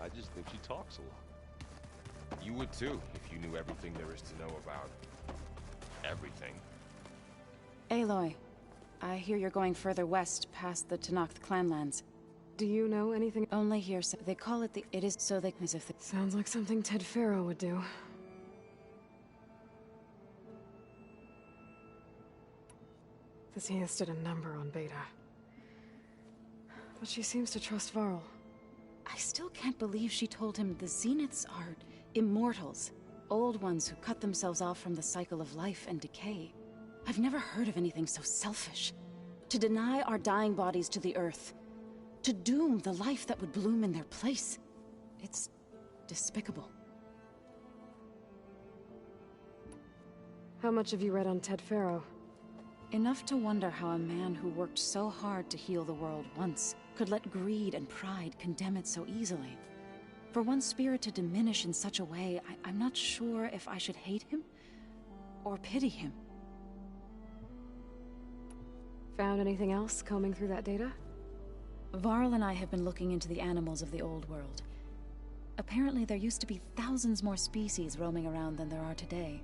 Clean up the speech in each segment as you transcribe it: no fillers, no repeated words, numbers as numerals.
I just think she talks a lot. You would too, if you knew everything there is to know about everything. Aloy, I hear you're going further west past the Tenakth clanlands. Do you know anything? Only hearsay. They call it the... It is so they... As if they... Sounds like something Ted Faro would do. This he has stood a number on Beta. But she seems to trust Varl. I still can't believe she told him the Zeniths are immortals. Old ones who cut themselves off from the cycle of life and decay. I've never heard of anything so selfish. To deny our dying bodies to the earth. To doom the life that would bloom in their place. It's despicable. How much have you read on Ted Faro? Enough to wonder how a man who worked so hard to heal the world once could let greed and pride condemn it so easily. For one spirit to diminish in such a way, I'm not sure if I should hate him or pity him. Found anything else combing through that data? Varl and I have been looking into the animals of the old world. Apparently there used to be thousands more species roaming around than there are today.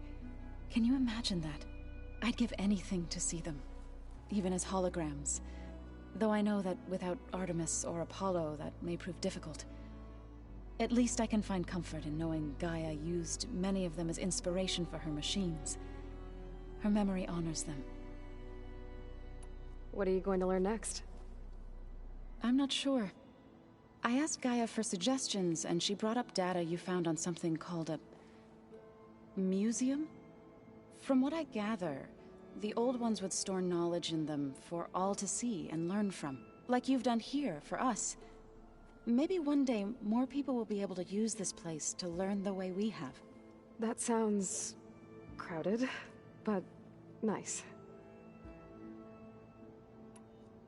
Can you imagine that? I'd give anything to see them, even as holograms. Though I know that without Artemis or Apollo, that may prove difficult. At least I can find comfort in knowing Gaia used many of them as inspiration for her machines. Her memory honors them. What are you going to learn next? I'm not sure. I asked Gaia for suggestions, and she brought up data you found on something called a... museum? From what I gather, the old ones would store knowledge in them for all to see and learn from. Like you've done here, for us. Maybe one day, more people will be able to use this place to learn the way we have. That sounds... crowded, but nice.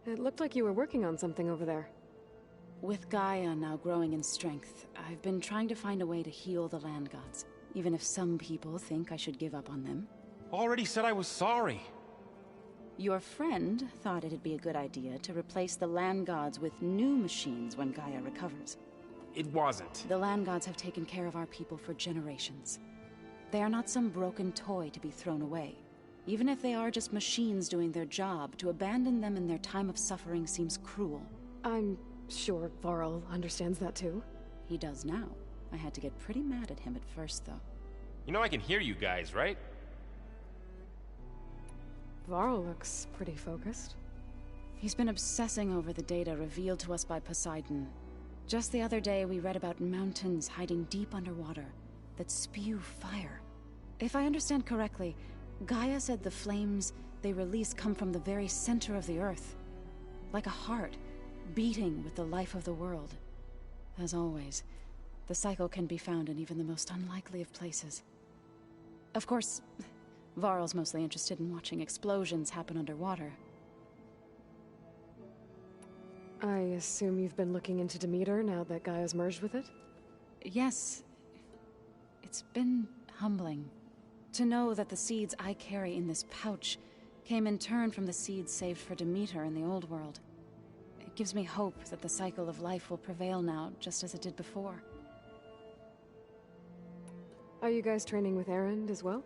It looked like you were working on something over there. With Gaia now growing in strength, I've been trying to find a way to heal the land gods. Even if some people think I should give up on them. Already said I was sorry. Your friend thought it'd be a good idea to replace the land gods with new machines when Gaia recovers. It wasn't. The land gods have taken care of our people for generations. They are not some broken toy to be thrown away. Even if they are just machines doing their job, to abandon them in their time of suffering seems cruel. I'm sure Varl understands that too. He does now. I had to get pretty mad at him at first, though. You know I can hear you guys, right? Varl looks pretty focused. He's been obsessing over the data revealed to us by Poseidon. Just the other day, we read about mountains hiding deep underwater that spew fire. If I understand correctly, Gaia said the flames they release come from the very center of the earth. Like a heart, beating with the life of the world. As always, the cycle can be found in even the most unlikely of places. Of course, Varl's mostly interested in watching explosions happen underwater. I assume you've been looking into Demeter now that Gaia's merged with it? Yes. It's been humbling. To know that the seeds I carry in this pouch came in turn from the seeds saved for Demeter in the old world. It gives me hope that the cycle of life will prevail now, just as it did before. Are you guys training with Erend as well?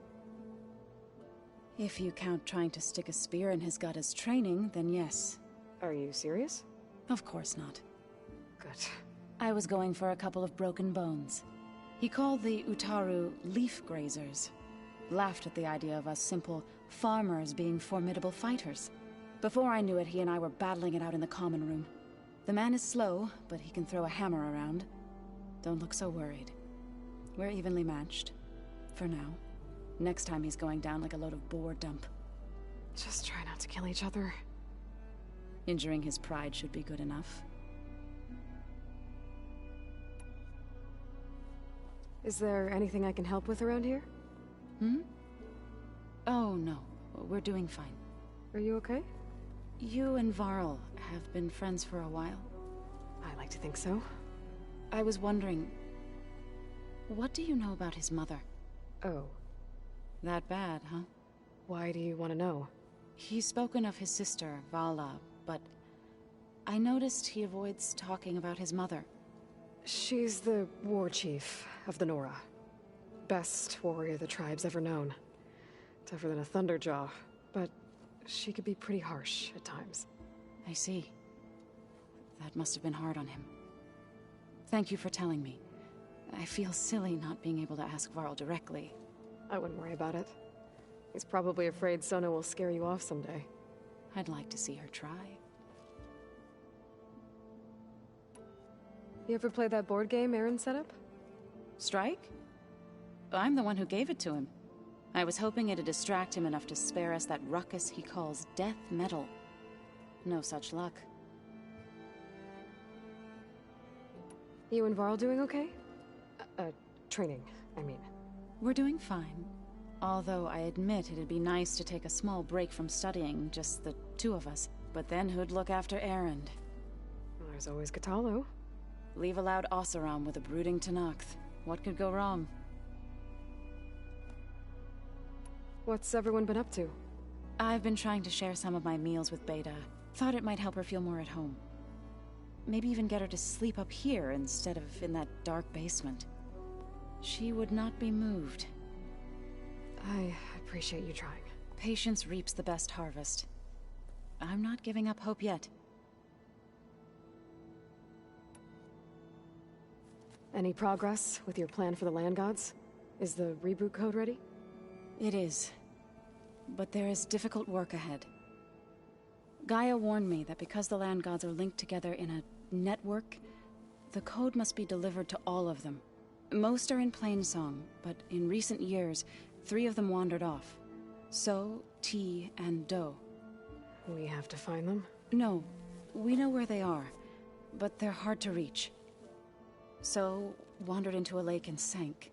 If you count trying to stick a spear in his gut as training, then yes. Are you serious? Of course not. Good. I was going for a couple of broken bones. He called the Utaru leaf grazers. Laughed at the idea of us simple farmers being formidable fighters. Before I knew it, he and I were battling it out in the common room. The man is slow, but he can throw a hammer around. Don't look so worried. We're evenly matched. For now. Next time he's going down like a load of boar dump. Just try not to kill each other. Injuring his pride should be good enough. Is there anything I can help with around here? Hmm? Oh, no. We're doing fine. Are you okay? You and Varl have been friends for a while. I like to think so. I was wondering... what do you know about his mother? Oh. That bad, huh? Why do you want to know? He's spoken of his sister, Vala, but... I noticed he avoids talking about his mother. She's the war chief of the Nora. Best warrior the tribe's ever known. Tougher than a Thunderjaw, but she could be pretty harsh at times. I see. That must have been hard on him. Thank you for telling me. I feel silly not being able to ask Varl directly. I wouldn't worry about it. He's probably afraid Sona will scare you off someday. I'd like to see her try. You ever play that board game Aaron set up? Strike? I'm the one who gave it to him. I was hoping it'd distract him enough to spare us that ruckus he calls death metal. No such luck. You and Varl doing okay? Training, I mean. We're doing fine. Although I admit it'd be nice to take a small break from studying, just the two of us. But then who'd look after Erend? Well, there's always Katalo. Leave a loud Oseram with a brooding Tenakth. What could go wrong? What's everyone been up to? I've been trying to share some of my meals with Beta. Thought it might help her feel more at home. Maybe even get her to sleep up here instead of in that dark basement. She would not be moved. I appreciate you trying. Patience reaps the best harvest. I'm not giving up hope yet. Any progress with your plan for the land gods? Is the reboot code ready? It is. But there is difficult work ahead. Gaia warned me that because the land gods are linked together in a network, the code must be delivered to all of them. Most are in Plainsong, but in recent years, 3 of them wandered off. So, T, and Do. We have to find them? No, we know where they are, but they're hard to reach. So, wandered into a lake and sank.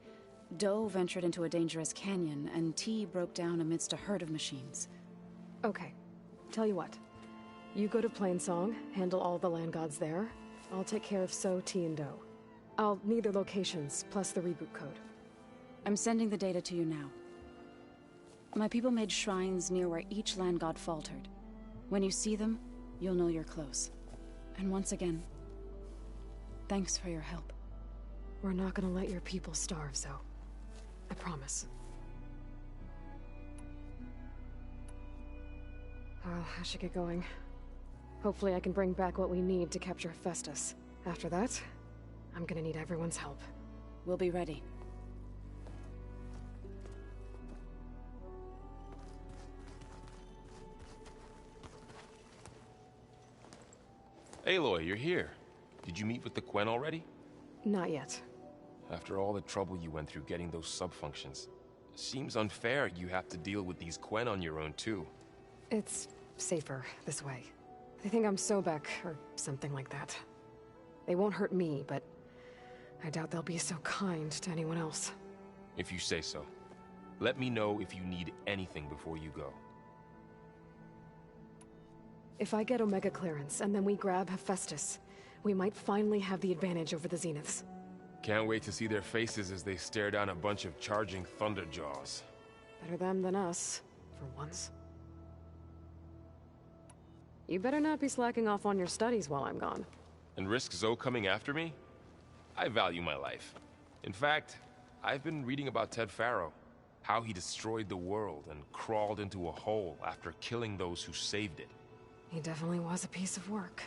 Do ventured into a dangerous canyon, and T broke down amidst a herd of machines. Okay. Tell you what. You go to Plainsong, handle all the land gods there. I'll take care of So, T, and Do. I'll need their locations, plus the reboot code. I'm sending the data to you now. My people made shrines near where each land god faltered. When you see them, you'll know you're close. And once again, thanks for your help. We're not gonna let your people starve, Zo. I promise. Well, I should get going. Hopefully I can bring back what we need to capture Festus. After that, I'm gonna need everyone's help. We'll be ready. Aloy, you're here. Did you meet with the Quen already? Not yet. After all the trouble you went through getting those sub-functions, seems unfair you have to deal with these Quen on your own too. It's safer this way. They think I'm Sobek, or something like that. They won't hurt me, but I doubt they'll be so kind to anyone else. If you say so. Let me know if you need anything before you go. If I get Omega clearance, and then we grab Hephaestus, we might finally have the advantage over the Zeniths. Can't wait to see their faces as they stare down a bunch of charging Thunderjaws. Better them than us, for once. You better not be slacking off on your studies while I'm gone. And risk Zo coming after me? I value my life. In fact, I've been reading about Ted Faro. How he destroyed the world and crawled into a hole after killing those who saved it. He definitely was a piece of work.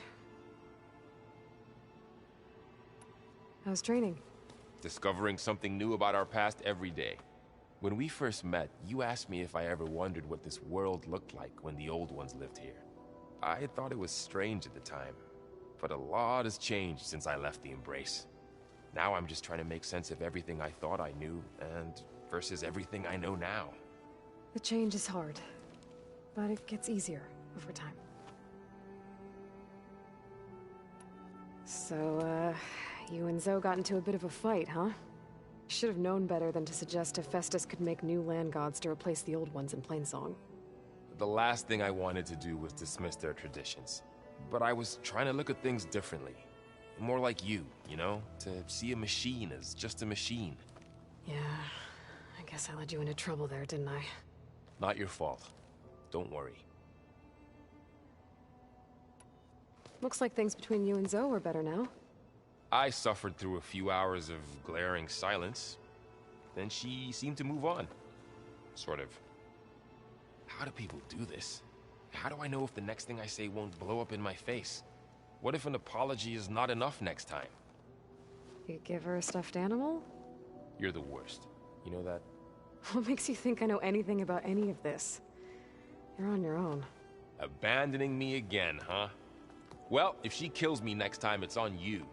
How's training? Discovering something new about our past every day. When we first met, you asked me if I ever wondered what this world looked like when the old ones lived here. I thought it was strange at the time, but a lot has changed since I left the Embrace. Now I'm just trying to make sense of everything I thought I knew, and versus everything I know now. The change is hard, but it gets easier over time. So, you and Zo got into a bit of a fight, huh? Should have known better than to suggest Hephaestus could make new land gods to replace the old ones in Plainsong. The last thing I wanted to do was dismiss their traditions. But I was trying to look at things differently. More like you know? To see a machine as just a machine. Yeah, I guess I led you into trouble there, didn't I? Not your fault. Don't worry. Looks like things between you and Zo are better now. I suffered through a few hours of glaring silence. Then she seemed to move on. Sort of. How do people do this? How do I know if the next thing I say won't blow up in my face? What if an apology is not enough next time? You give her a stuffed animal? You're the worst. You know that? What makes you think I know anything about any of this? You're on your own. Abandoning me again, huh? Well, if she kills me next time, it's on you.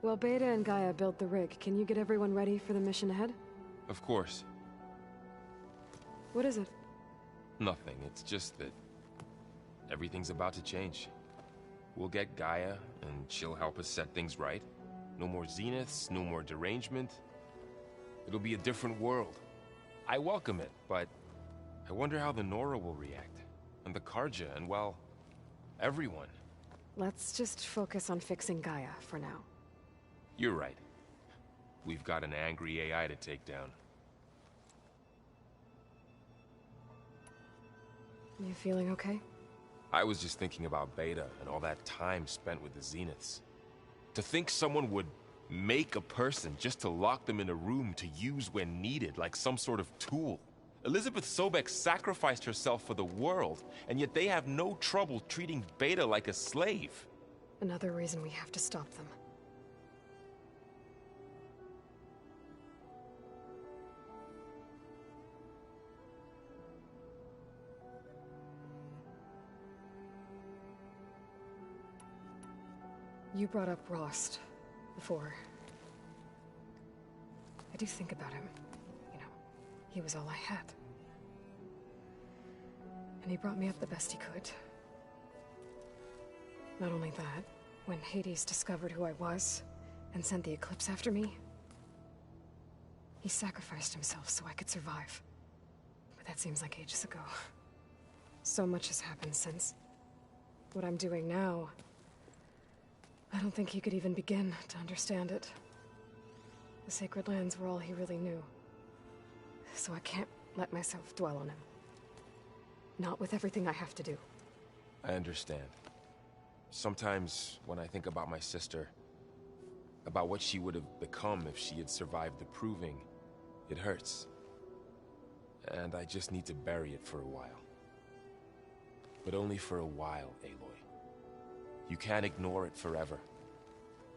Well, Beta and Gaia built the rig. Can you get everyone ready for the mission ahead? Of course. What is it? Nothing. It's just that everything's about to change. We'll get Gaia, and she'll help us set things right. No more zeniths, no more derangement. It'll be a different world. I welcome it, but I wonder how the Nora will react. And the Karja, and well, everyone. Let's just focus on fixing Gaia for now. You're right. We've got an angry AI to take down. You feeling okay? I was just thinking about Beta and all that time spent with the Zeniths. To think someone would make a person just to lock them in a room to use when needed, like some sort of tool. Elizabeth Sobek sacrificed herself for the world, and yet they have no trouble treating Beta like a slave. Another reason we have to stop them. You brought up Rost before. I do think about him. You know, he was all I had. And he brought me up the best he could. Not only that, when Hades discovered who I was and sent the Eclipse after me, he sacrificed himself so I could survive. But that seems like ages ago. So much has happened since. What I'm doing now, I don't think he could even begin to understand it. The Sacred Lands were all he really knew. So I can't let myself dwell on him. Not with everything I have to do. I understand. Sometimes, when I think about my sister, about what she would have become if she had survived the Proving, it hurts. And I just need to bury it for a while. But only for a while, Aloy. You can't ignore it forever.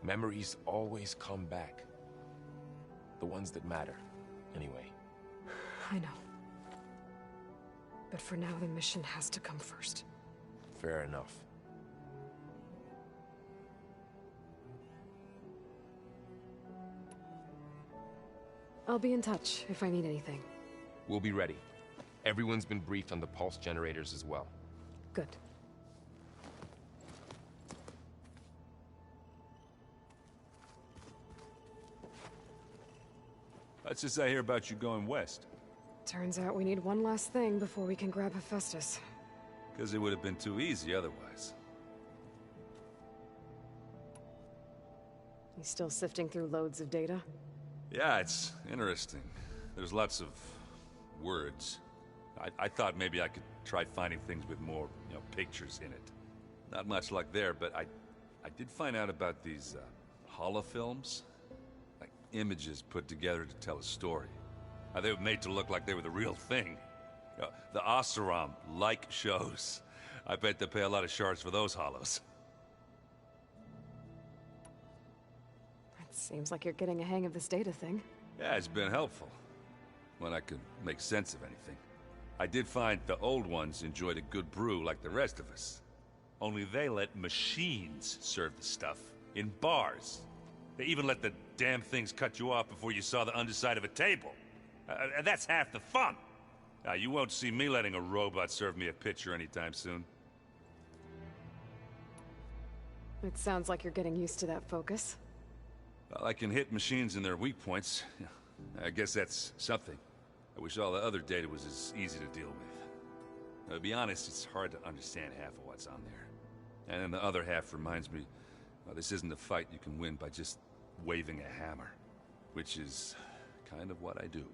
Memories always come back. The ones that matter, anyway. I know. But for now, the mission has to come first. Fair enough. I'll be in touch if I need anything. We'll be ready. Everyone's been briefed on the pulse generators as well. Good. What's this I hear about you going west? Turns out we need one last thing before we can grab Hephaestus. Because it would have been too easy otherwise. You still sifting through loads of data? Yeah, it's interesting. There's lots of words. I thought maybe I could try finding things with more, pictures in it. Not much luck there, but I did find out about these holofilms. Like images put together to tell a story. They were made to look like they were the real thing. The Oseram like shows. I bet they pay a lot of shards for those hollows. It seems like you're getting a hang of this data thing. Yeah, it's been helpful. When I could make sense of anything. I did find the old ones enjoyed a good brew like the rest of us. Only they let machines serve the stuff in bars. They even let the damn things cut you off before you saw the underside of a table. And that's half the fun. You won't see me letting a robot serve me a pitcher anytime soon. It sounds like you're getting used to that focus. Well, I can hit machines in their weak points. I guess that's something. I wish all the other data was as easy to deal with. To be honest, it's hard to understand half of what's on there. And then the other half reminds me, well, this isn't a fight you can win by just waving a hammer. Which is kind of what I do.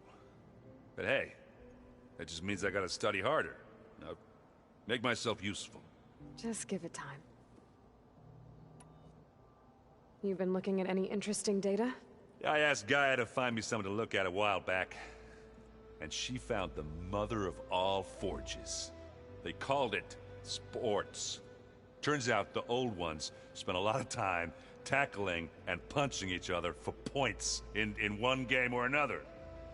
But hey, that just means I gotta study harder. Make myself useful. Just give it time. You been looking at any interesting data? I asked Gaia to find me something to look at a while back, and she found the mother of all forges. They called it sports. Turns out the old ones spent a lot of time tackling and punching each other for points in one game or another.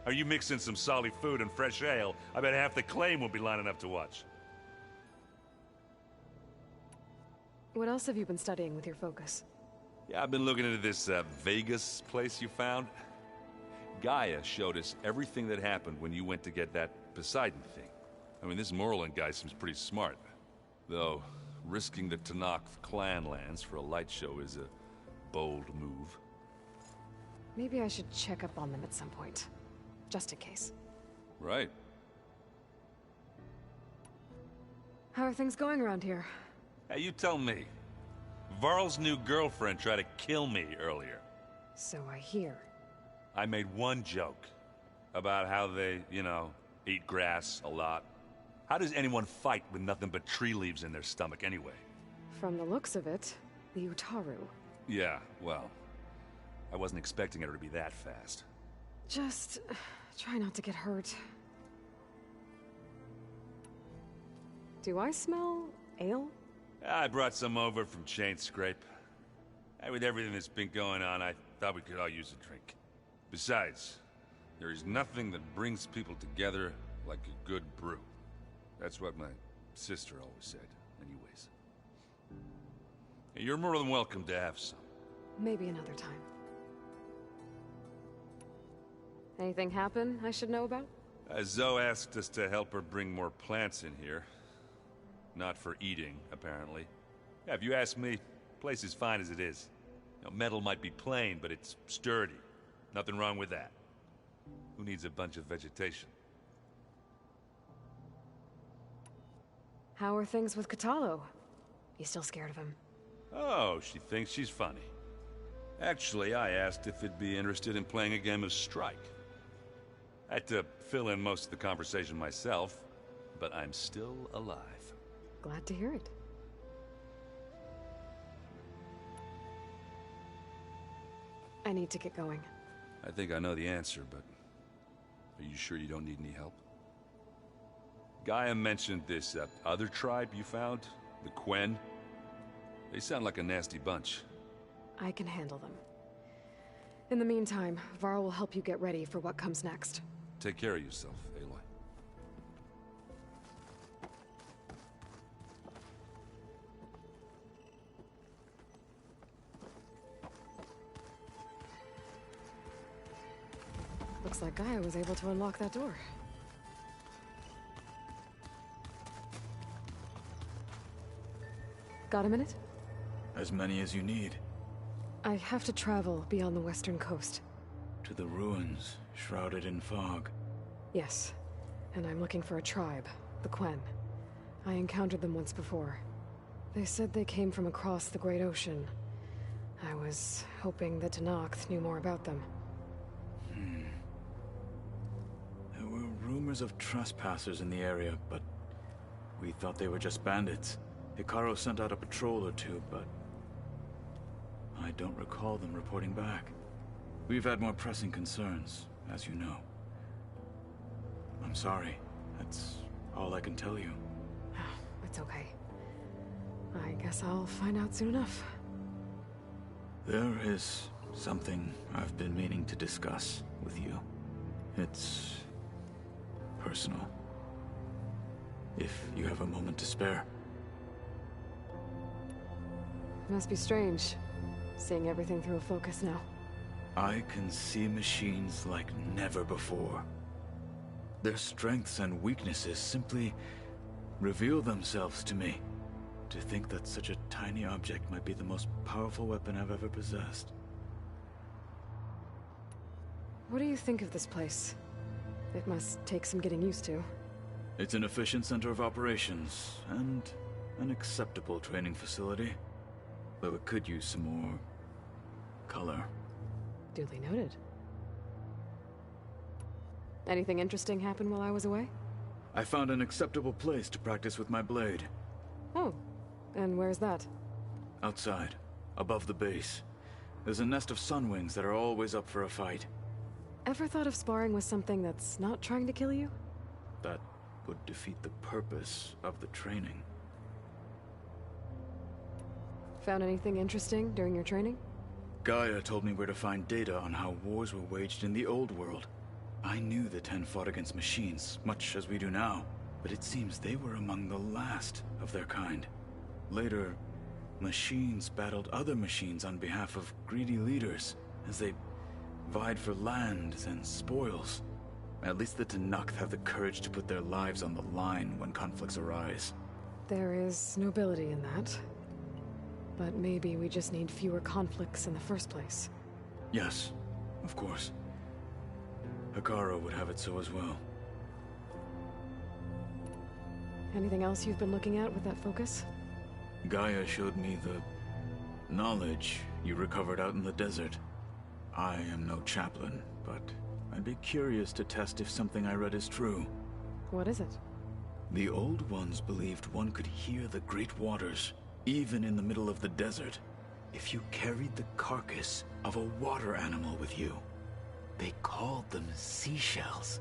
Are you mixing some solid food and fresh ale? I bet half the claim will be lining up to watch. What else have you been studying with your focus? Yeah, I've been looking into this Vegas place you found. Gaia showed us everything that happened when you went to get that Poseidon thing. I mean, this Moreland guy seems pretty smart. Though, risking the Tanakh clan lands for a light show is a bold move. Maybe I should check up on them at some point. Just in case. Right. How are things going around here? Hey, you tell me. Varl's new girlfriend tried to kill me earlier. So I hear. I made one joke about how they, you know, eat grass a lot. How does anyone fight with nothing but tree leaves in their stomach anyway? From the looks of it, the Utaru. Yeah, well, I wasn't expecting her to be that fast. Just try not to get hurt. Do I smell ale? I brought some over from Chain Scrape. And with everything that's been going on, I thought we could all use a drink. Besides, there is nothing that brings people together like a good brew. That's what my sister always said, anyways. You're more than welcome to have some. Maybe another time. Anything happen I should know about? Zoe asked us to help her bring more plants in here. Not for eating, apparently. Yeah, if you ask me, the place is fine as it is. You know, metal might be plain, but it's sturdy. Nothing wrong with that. Who needs a bunch of vegetation? How are things with Katalo? You still scared of him? Oh, she thinks she's funny. Actually, I asked if it'd be interested in playing a game of Strike. I had to fill in most of the conversation myself, but I'm still alive. Glad to hear it. I need to get going. I think I know the answer, but are you sure you don't need any help? Gaia mentioned this other tribe you found, the Quen. They sound like a nasty bunch. I can handle them. In the meantime, Varl will help you get ready for what comes next. Take care of yourself, Aloy. Looks like Gaia was able to unlock that door. Got a minute? As many as you need. I have to travel beyond the western coast. To the ruins, shrouded in fog. Yes, and I'm looking for a tribe, the Quen. I encountered them once before. They said they came from across the Great Ocean. I was hoping that Tanakh knew more about them. There were rumors of trespassers in the area, but we thought they were just bandits. Hikaru sent out a patrol or two, but I don't recall them reporting back. We've had more pressing concerns, as you know. I'm sorry. That's all I can tell you. It's okay. I guess I'll find out soon enough. There is something I've been meaning to discuss with you. It's personal. If you have a moment to spare. Must be strange, seeing everything through a focus now. I can see machines like never before. Their strengths and weaknesses simply reveal themselves to me. To think that such a tiny object might be the most powerful weapon I've ever possessed. What do you think of this place? It must take some getting used to. It's an efficient center of operations, and an acceptable training facility. Though it could use some more color. Duly noted. Anything interesting happen while I was away? I found an acceptable place to practice with my blade. Oh, and where's that? Outside, above the base. There's a nest of sunwings that are always up for a fight. Ever thought of sparring with something that's not trying to kill you? That would defeat the purpose of the training. Found anything interesting during your training? Gaia told me where to find data on how wars were waged in the old world. I knew the Ten fought against machines, much as we do now, but it seems they were among the last of their kind. Later, machines battled other machines on behalf of greedy leaders, as they vied for lands and spoils. At least the Tenakth have the courage to put their lives on the line when conflicts arise. There is nobility in that. But maybe we just need fewer conflicts in the first place. Yes, of course. Hekarro would have it so as well. Anything else you've been looking at with that focus? Gaia showed me the knowledge you recovered out in the desert. I am no chaplain, but I'd be curious to test if something I read is true. What is it? The Old Ones believed one could hear the great waters, even in the middle of the desert, if you carried the carcass of a water animal with you. They called them seashells.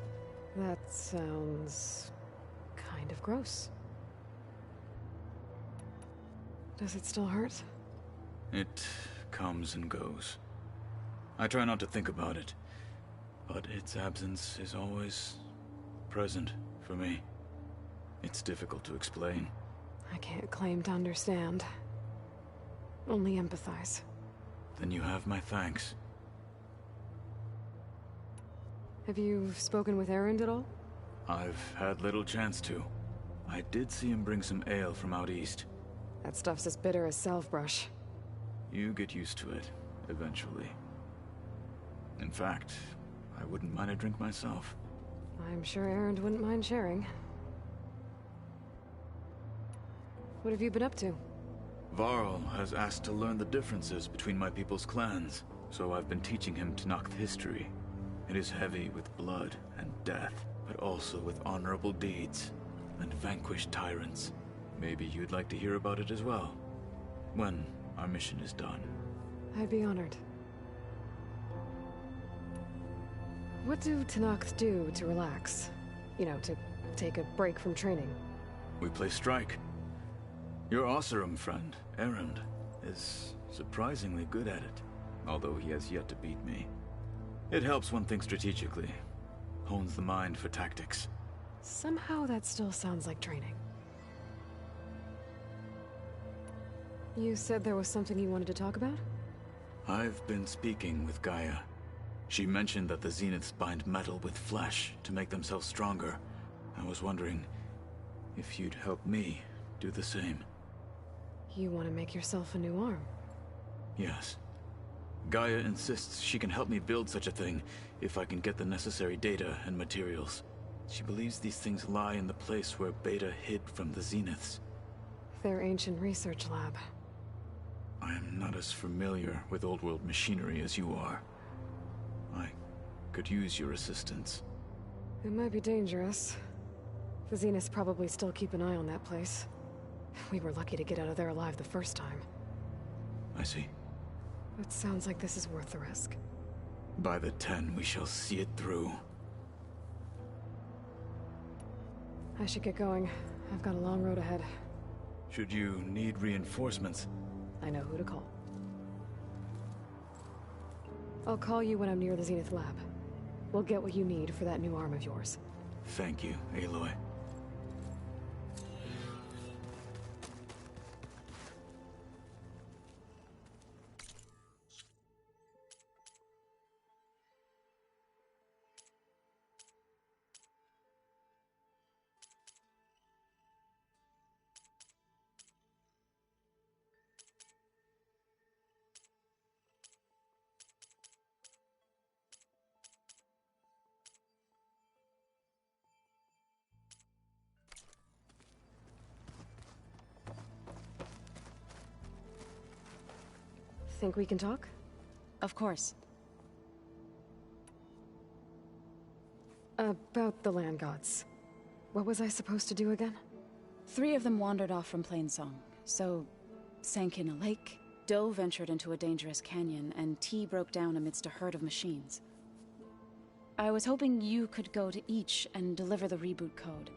That sounds kind of gross. Does it still hurt? It comes and goes. I try not to think about it, but its absence is always present for me. It's difficult to explain. I can't claim to understand. Only empathize. Then you have my thanks. Have you spoken with Erend at all? I've had little chance to. I did see him bring some ale from out east. That stuff's as bitter as salvebrush. You get used to it, eventually. In fact, I wouldn't mind a drink myself. I'm sure Erend wouldn't mind sharing. What have you been up to? Varl has asked to learn the differences between my people's clans, so I've been teaching him Tenakth history. It is heavy with blood and death, but also with honorable deeds and vanquished tyrants. Maybe you'd like to hear about it as well, when our mission is done. I'd be honored. What do Tenakth do to relax? You know, to take a break from training? We play strike. Your Oseram friend, Erend, is surprisingly good at it, although he has yet to beat me. It helps one think strategically, hones the mind for tactics. Somehow that still sounds like training. You said there was something you wanted to talk about? I've been speaking with Gaia. She mentioned that the Zeniths bind metal with flesh to make themselves stronger. I was wondering if you'd help me do the same. You want to make yourself a new arm? Yes. Gaia insists she can help me build such a thing if I can get the necessary data and materials. She believes these things lie in the place where Beta hid from the Zeniths. Their ancient research lab. I am not as familiar with old-world machinery as you are. I could use your assistance. It might be dangerous. The Zeniths probably still keep an eye on that place. We were lucky to get out of there alive the first time. I see. It sounds like this is worth the risk. By the 10, we shall see it through. I should get going. I've got a long road ahead. Should you need reinforcements? I know who to call. I'll call you when I'm near the Zenith lab. We'll get what you need for that new arm of yours. Thank you, Aloy. Think we can talk? Of course. About the land gods. What was I supposed to do again? 3 of them wandered off from Plainsong, so sank in a lake, Doe ventured into a dangerous canyon, and T broke down amidst a herd of machines. I was hoping you could go to each and deliver the reboot code.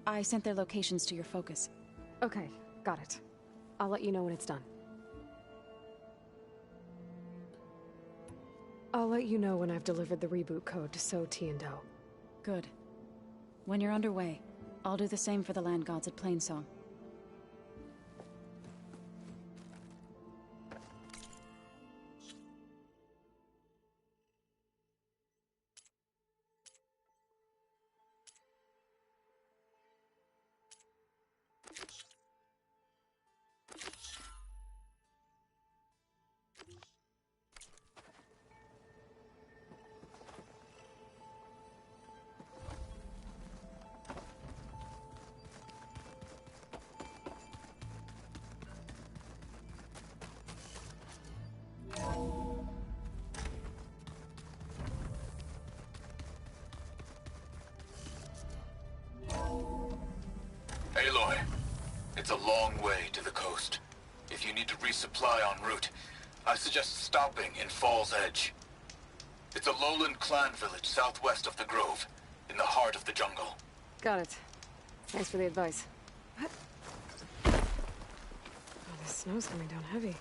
I sent their locations to your focus. Okay, got it. I'll let you know when it's done. I'll let you know when I've delivered the reboot code to So, T, and Doe. Good. When you're underway, I'll do the same for the land gods at Plainsong. Aloy, it's a long way to the coast. If you need to resupply en route, I suggest stopping in Fall's Edge. It's a lowland clan village southwest of the Grove, in the heart of the jungle. Got it. Thanks for the advice. What? Oh, the snow's coming down heavy.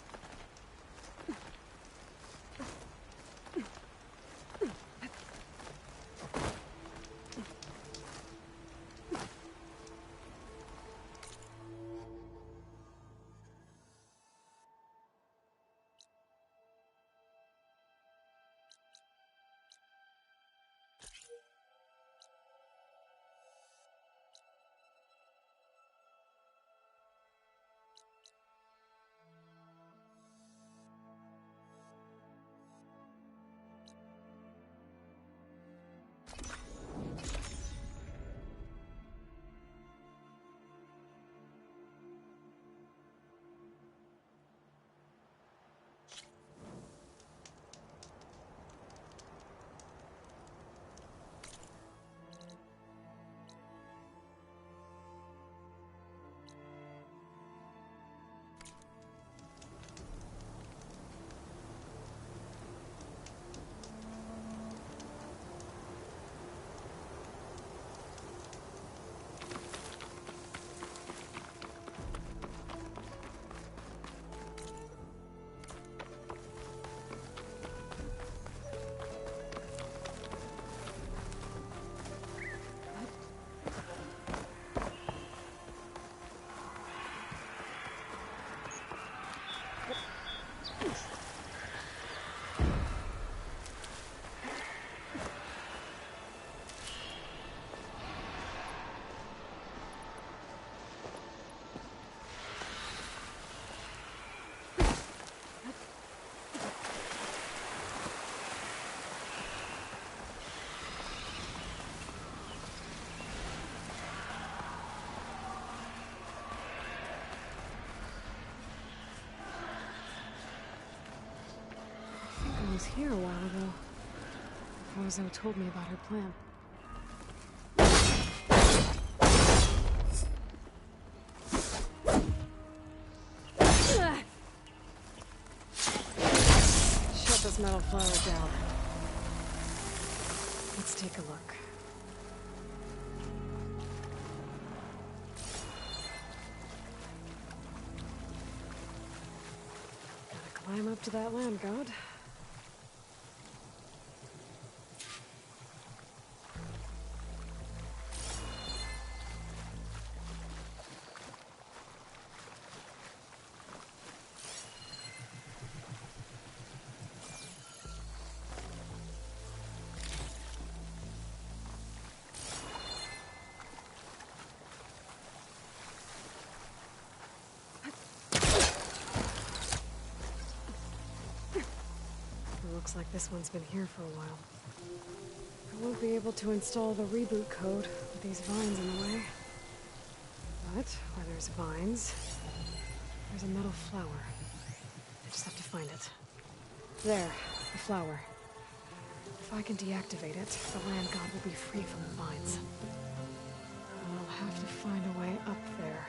I was here a while ago. Rozo told me about her plan. Shut this metal flower down. Let's take a look. Gotta climb up to that land god. Looks like this one's been here for a while. I won't be able to install the reboot code with these vines in the way. But where there's vines, there's a metal flower. I just have to find it. There, the flower. If I can deactivate it, the land god will be free from the vines. I'll have to find a way up there.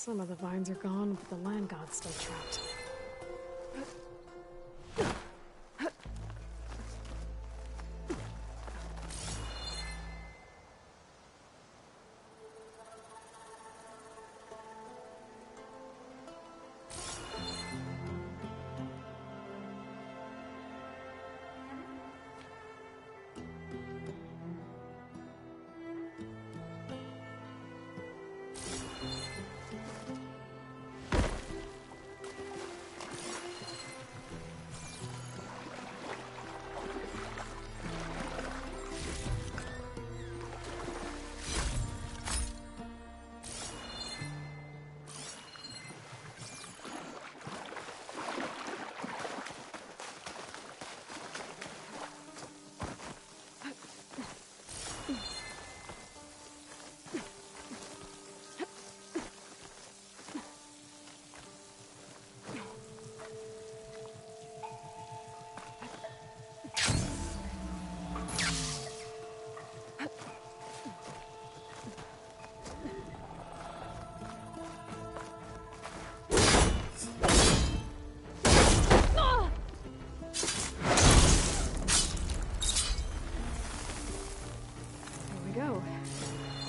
Some of the vines are gone, but the land god's still trapped.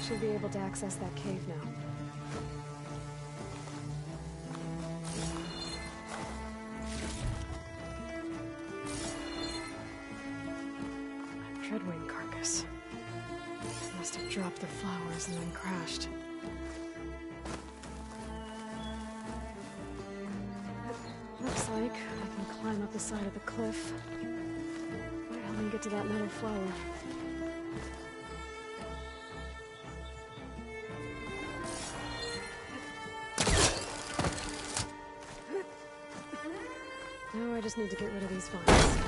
Should be able to access that cave now. A Dreadwing carcass. Must have dropped the flowers and then crashed. Looks like I can climb up the side of the cliff. Might help me get to that metal flower. Now I just need to get rid of these vines.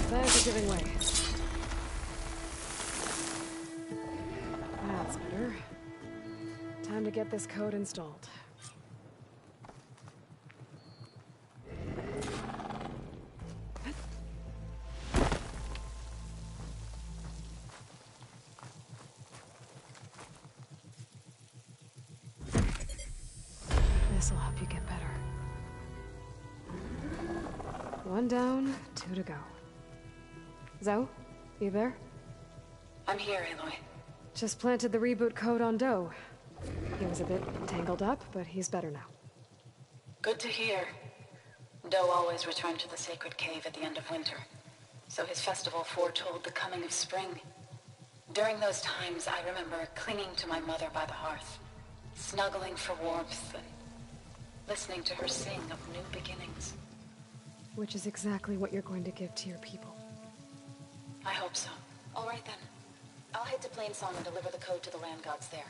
Vines are giving way. That's better. Time to get this code installed. This'll help you get better. One down, two to go. Zoe, you there? I'm here, Aloy. Just planted the reboot code on Doe. He was a bit tangled up, but he's better now. Good to hear. Doe always returned to the sacred cave at the end of winter, so his festival foretold the coming of spring. During those times, I remember clinging to my mother by the hearth, snuggling for warmth, and listening to her sing of new beginnings. Which is exactly what you're going to give to your people. I hope so. All right then. I'll head to Plainsong and deliver the code to the land gods there.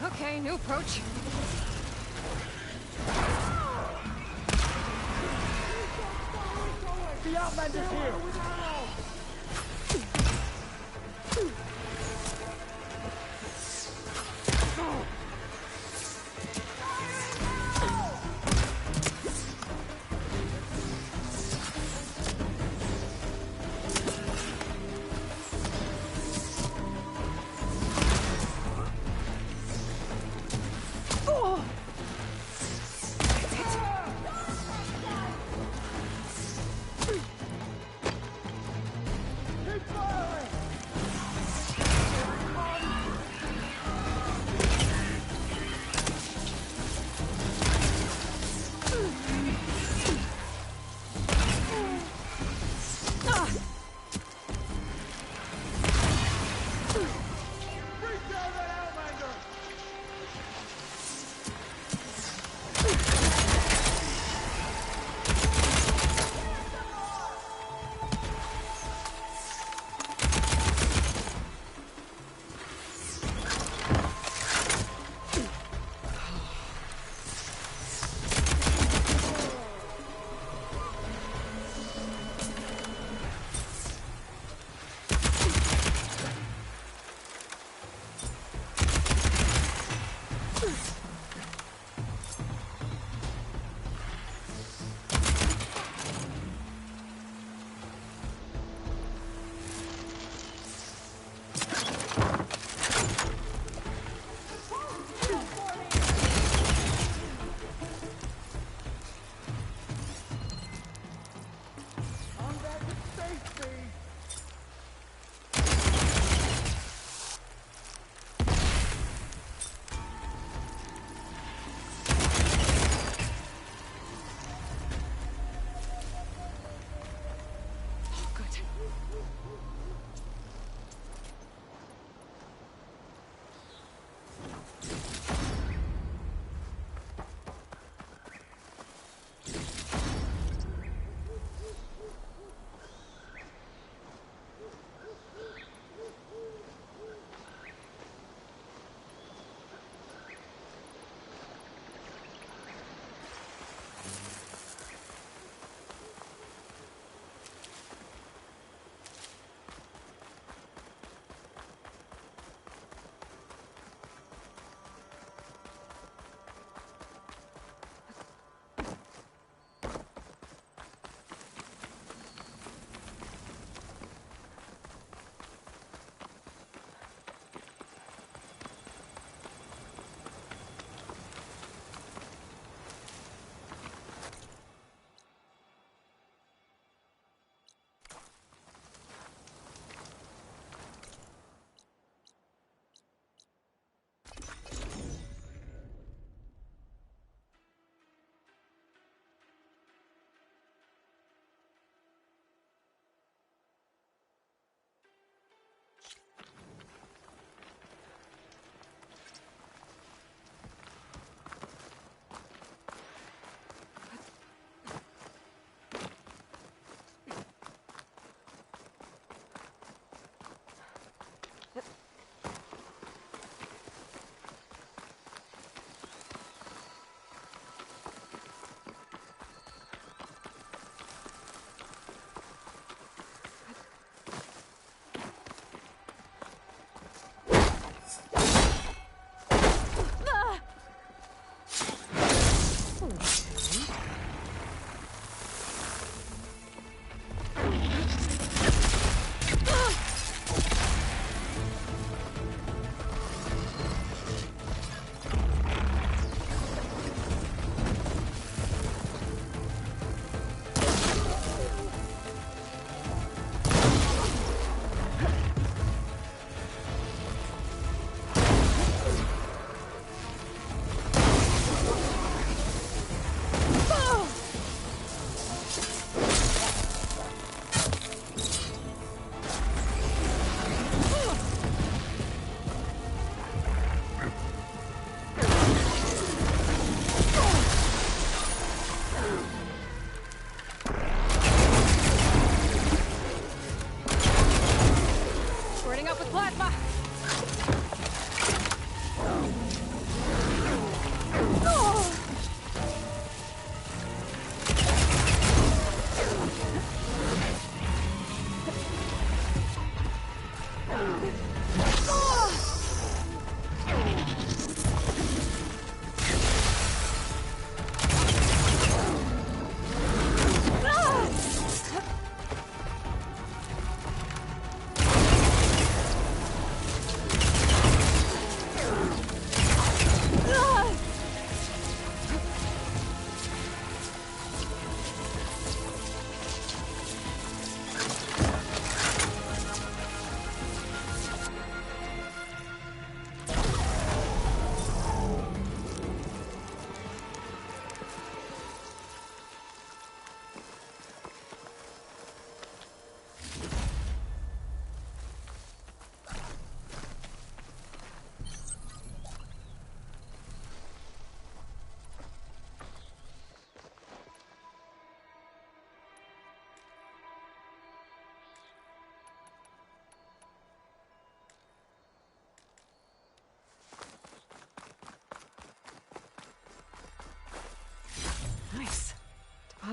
Okay, new approach. The Outlander's here!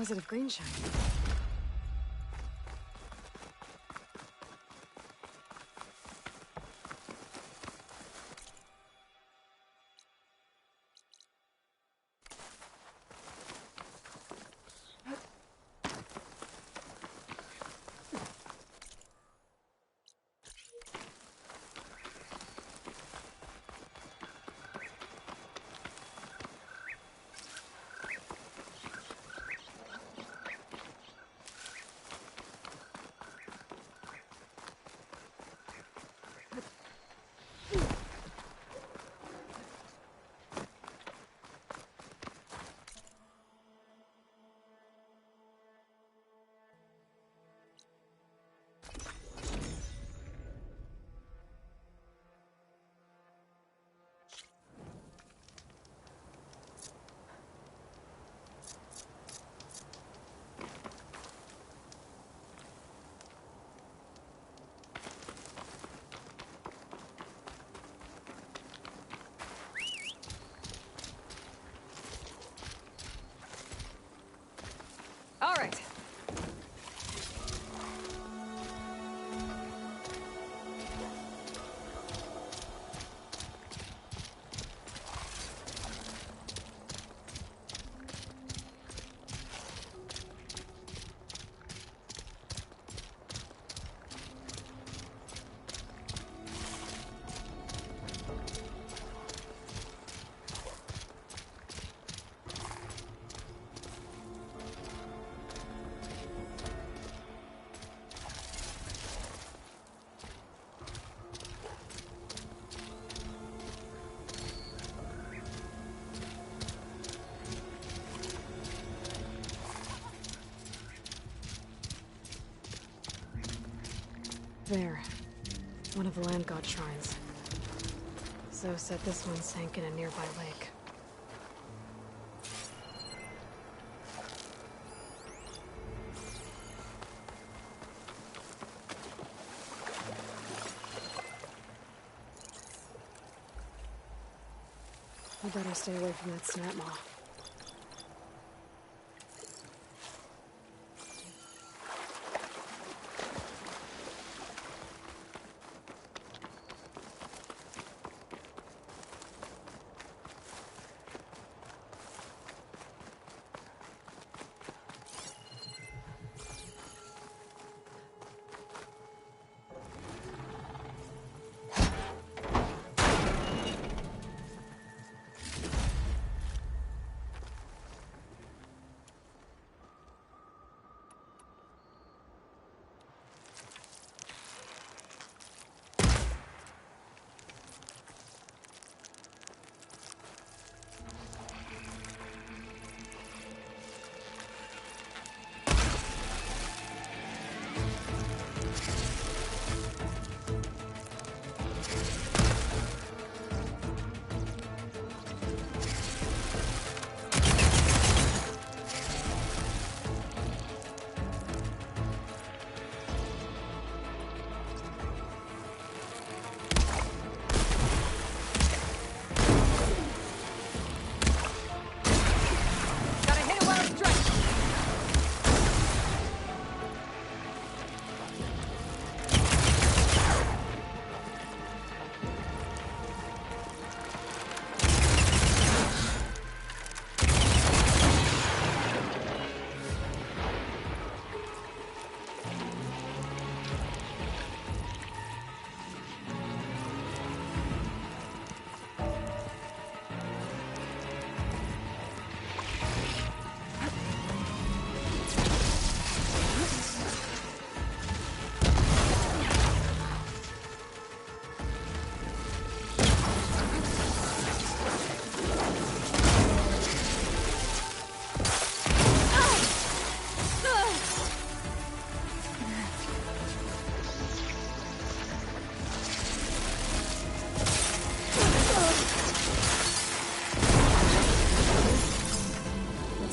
deposit of green shine. All right. There. One of the land god shrines. Zoe said this one sank in a nearby lake. I better stay away from that snap maw.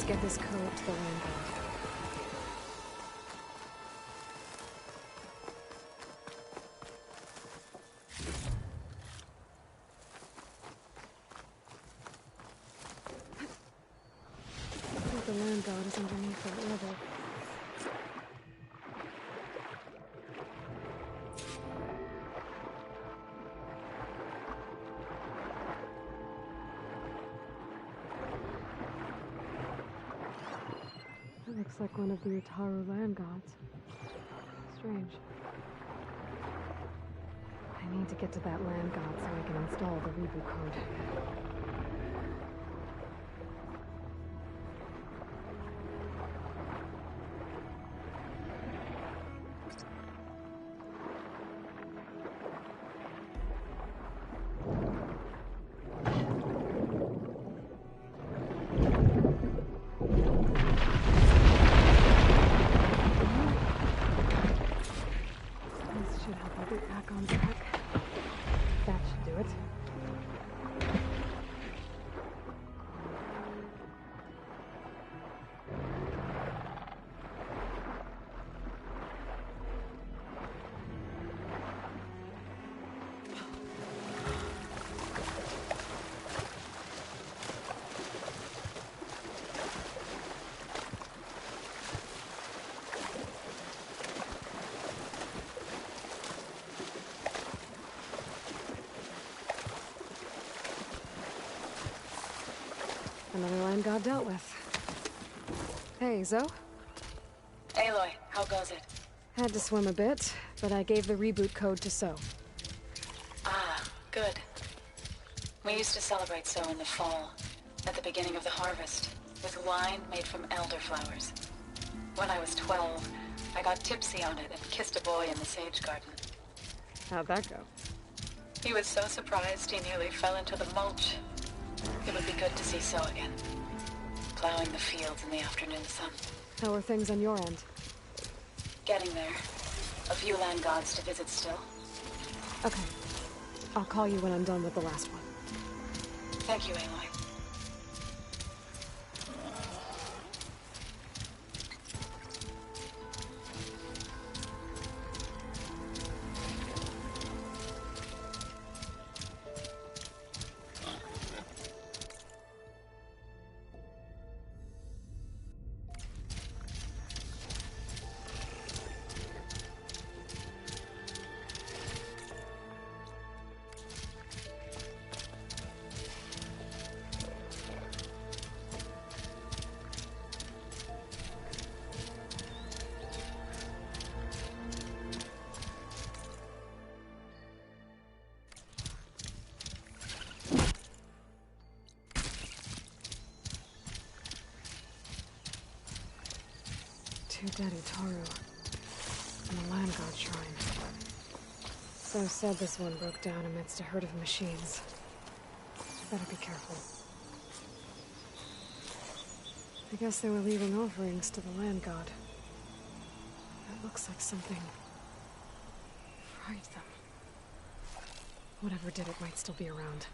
Get this code up to the land god. I think the land god is underneath the Looks like one of the Utaru land gods. Strange. I need to get to that land god so I can install the reboot code. This should help me get back on track. That should do it. Another land god dealt with. Hey, Zoe? Aloy, how goes it? Had to swim a bit, but I gave the reboot code to So. Ah, good. We used to celebrate so in the fall, at the beginning of the harvest, with wine made from elderflowers. When I was 12, I got tipsy on it and kissed a boy in the sage garden. How'd that go? He was so surprised he nearly fell into the mulch. It would be good to see So again, plowing the fields in the afternoon sun. How are things on your end? Getting there. A few land gods to visit still. Okay. I'll call you when I'm done with the last one. Thank you, Aloy. Two dead Utaru. And a land god shrine. So said this one broke down amidst a herd of machines. I better be careful. I guess they were leaving offerings to the land god. It looks like something fried them. Whatever did it might still be around.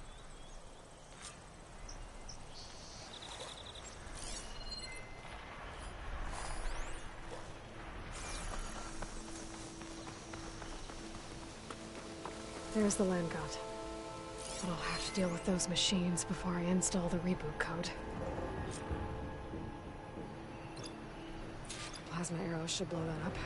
There's the land god. But I'll have to deal with those machines before I install the reboot code. Plasma arrows should blow that up.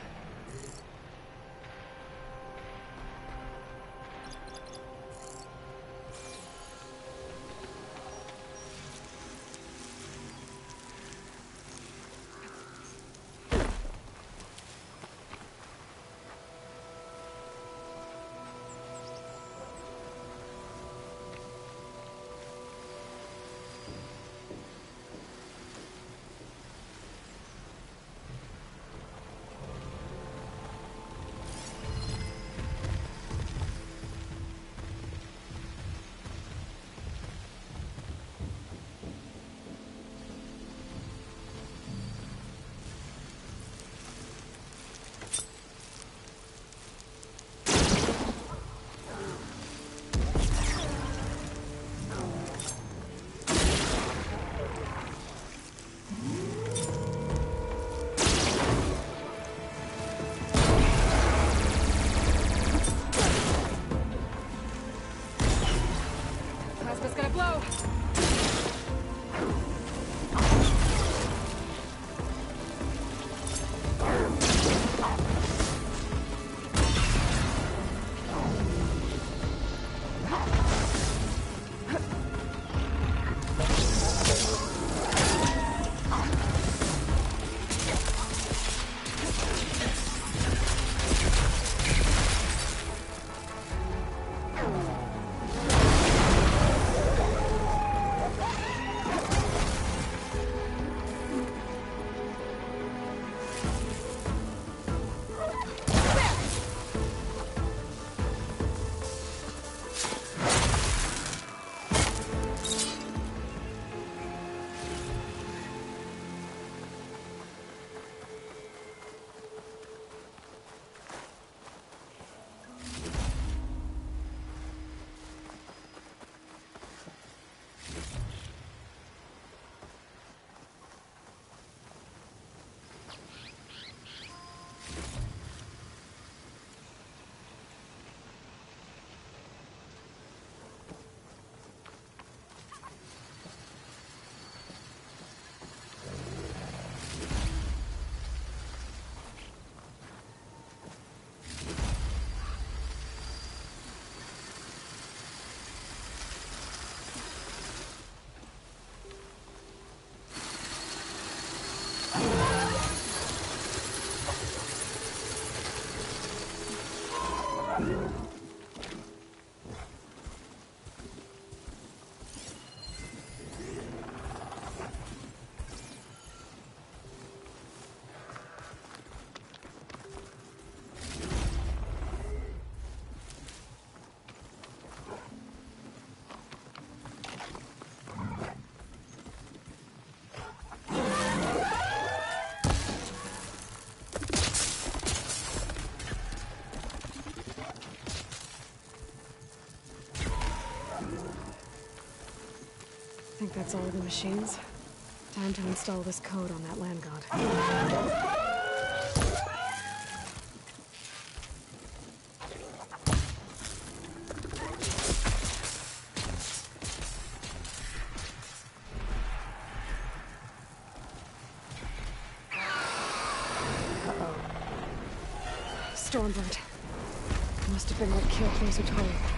think that's all of the machines. Time to install this code on that land god. Stormbird. Must have been what killed Titulky.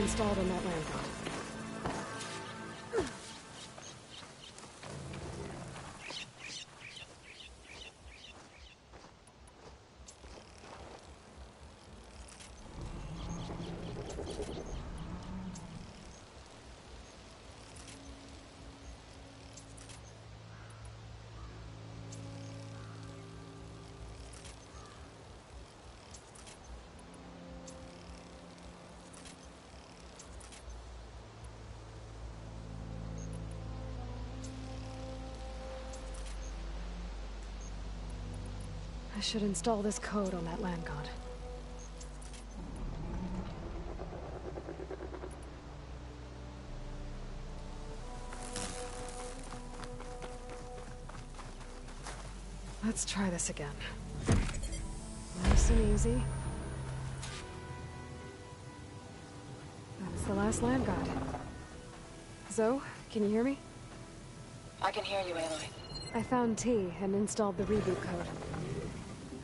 Installed on that land god. I should install this code on that land god. Let's try this again. Nice and easy. That's the last land god. Zoe, can you hear me? I can hear you, Aloy. I found T and installed the reboot code.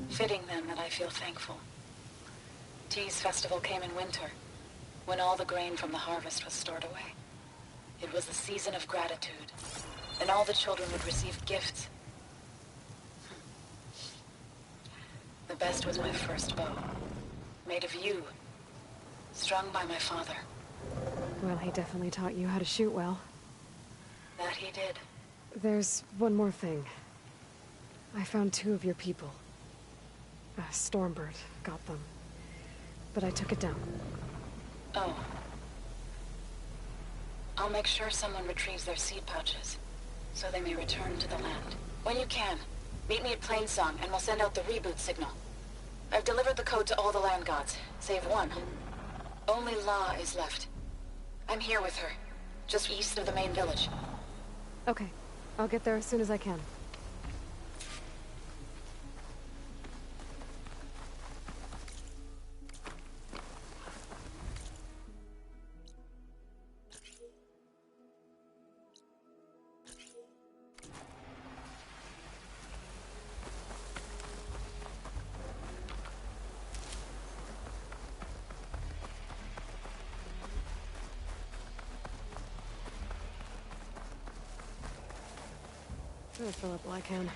Fitting then that I feel thankful. T's festival came in winter, when all the grain from the harvest was stored away. It was the season of gratitude, and all the children would receive gifts. The best was my first bow, made of yew, strung by my father. Well, he definitely taught you how to shoot well. That he did. There's one more thing. I found 2 of your people. Stormbird got them, but I took it down. Oh. I'll make sure someone retrieves their seed pouches, so they may return to the land. When you can, meet me at Plainsong, and we'll send out the reboot signal. I've delivered the code to all the land gods, save one. Only La is left. I'm here with her, just east of the main village. Okay. I'll get there as soon as I can. I'm gonna fill up while I can.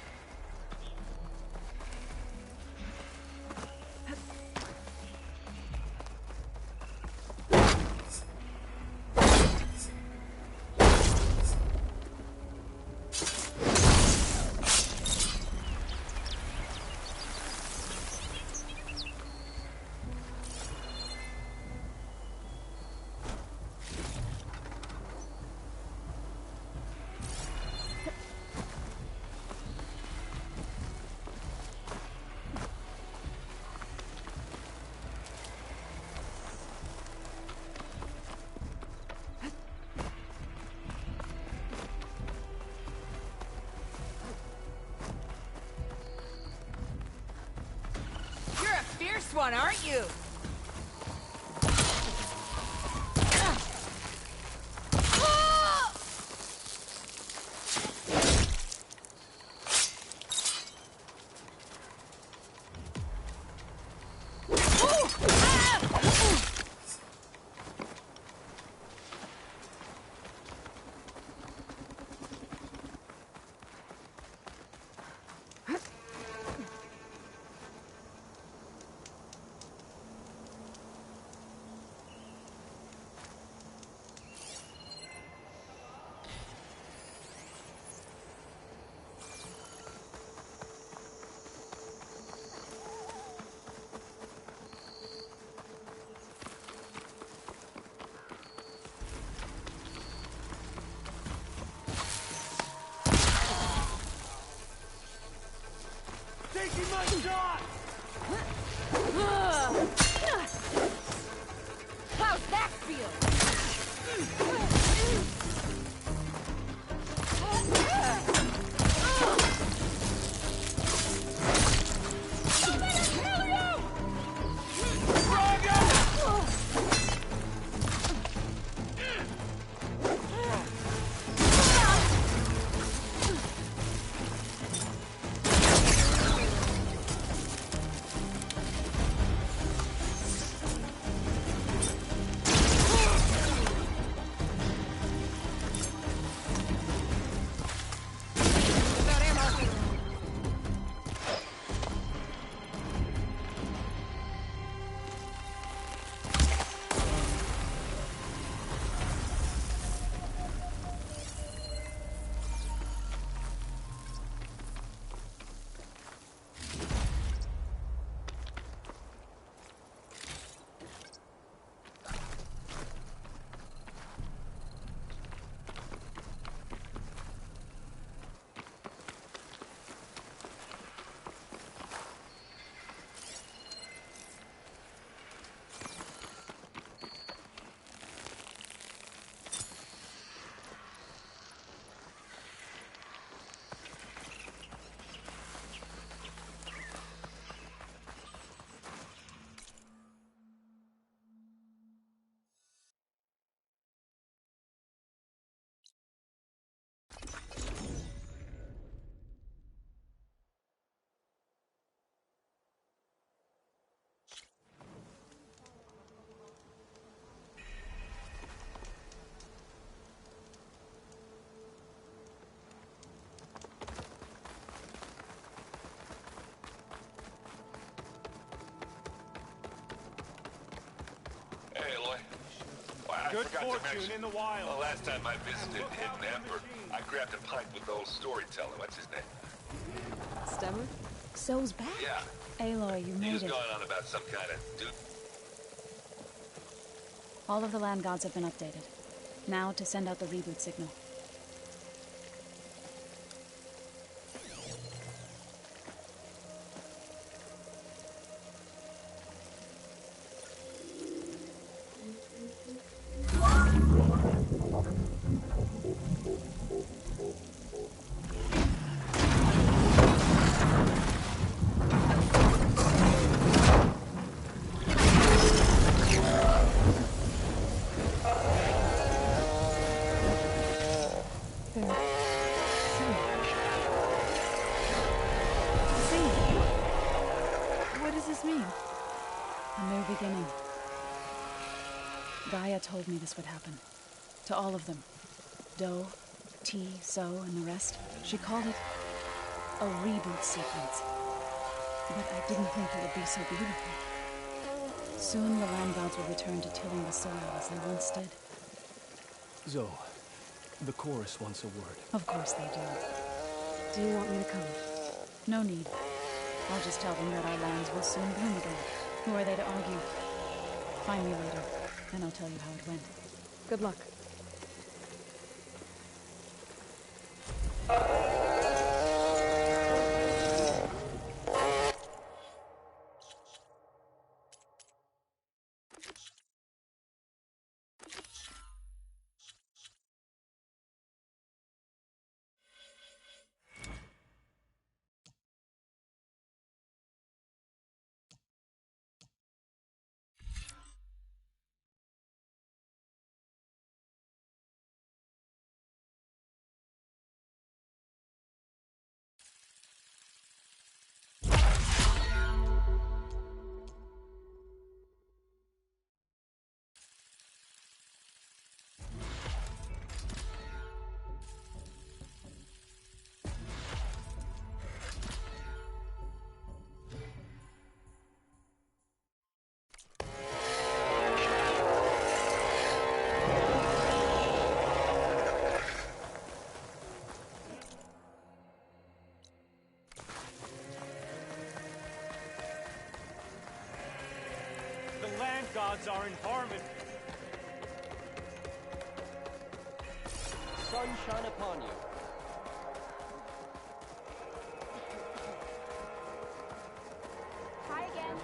Fierce one, aren't you? Taking my shot! How's that feel? Good fortune in the wild. Well, last time I visited Hidden Ember, I grabbed a pint with the old storyteller. What's his name? Stemmer? So's back? Yeah. Aloy, you He made was it. going on about some kind of dude. All of the land gods have been updated. Now to send out the reboot signal. Gaia told me this would happen. To all of them. Do, T, So, and the rest. She called it a reboot sequence. But I didn't think it would be so beautiful. Soon the land gods would return to tilling the soil as they once did. Zoe, the chorus wants a word. Of course they do. Do you want me to come? No need. I'll just tell them that our lands will soon bloom again. Who are they to argue? Find me later, and I'll tell you how it went. Good luck. The land gods are in harmony. Sun shine upon you. Hi again.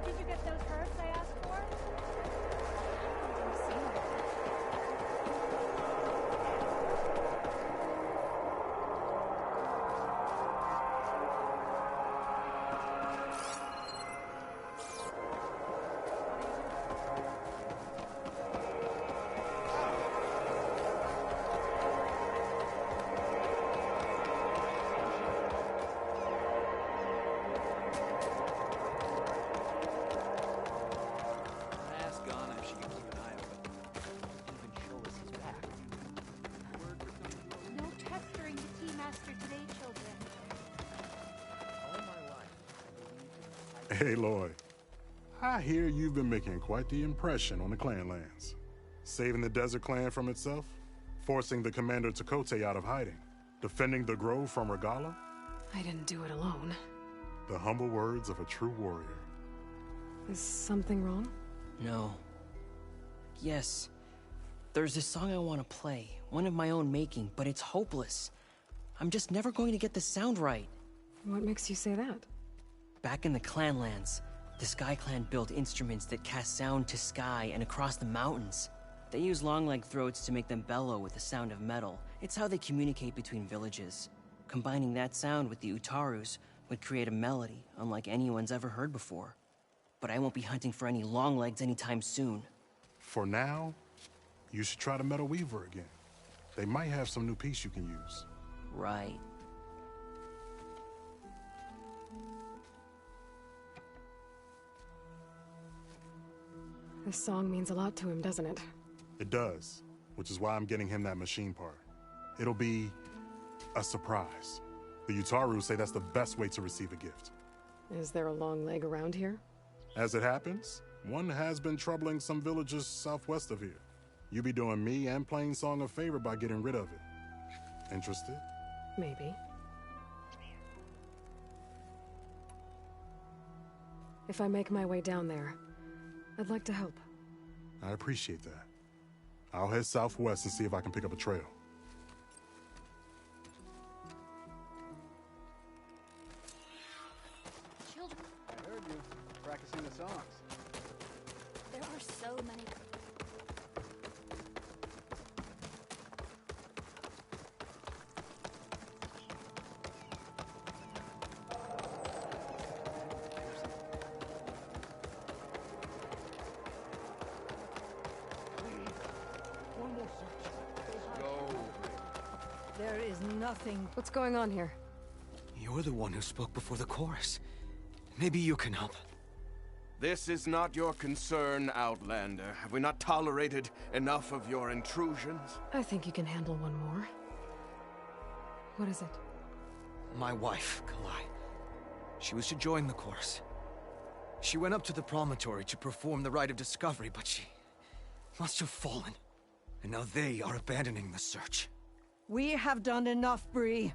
Did you get those herbs I asked for? Didn't see them. I asked Ghana if she could keep an eye open. Even show us his back. Word for coming. No pestering the tea master today, children. All my life. Hey, Lloyd. I hear you've been making quite the impression on the clan lands. Saving the Desert Clan from itself, forcing the Commander Titulky out of hiding, defending the Grove from Regala. I didn't do it alone. The humble words of a true warrior. Is something wrong? No. Yes. There's this song I want to play, one of my own making, but it's hopeless. I'm just never going to get the sound right. What makes you say that? Back in the Clanlands, the Sky Clan built instruments that cast sound to sky and across the mountains. They use long-leg throats to make them bellow with the sound of metal. It's how they communicate between villages. Combining that sound with the Utarus would create a melody unlike anyone's ever heard before. But I won't be hunting for any longlegs anytime soon. For now, you should try the Metal Weaver again. They might have some new piece you can use. Right. This song means a lot to him, doesn't it? It does, which is why I'm getting him that machine part. It'll be a surprise. The Utaru say that's the best way to receive a gift. Is there a long leg around here? As it happens, one has been troubling some villages southwest of here. You be doing me and Plainsong a favor by getting rid of it. Interested? Maybe. If I make my way down there, I'd like to help. I appreciate that. I'll head southwest and see if I can pick up a trail. Children. I heard you practicing the songs. There are so many. There is nothing. What's going on here? You're the one who spoke before the chorus. Maybe you can help. This is not your concern, Outlander. Have we not tolerated enough of your intrusions? I think you can handle one more. What is it? My wife, Kalai. She was to join the chorus. She went up to the promontory to perform the rite of discovery, but she must have fallen. And now they are abandoning the search. We have done enough, Bree.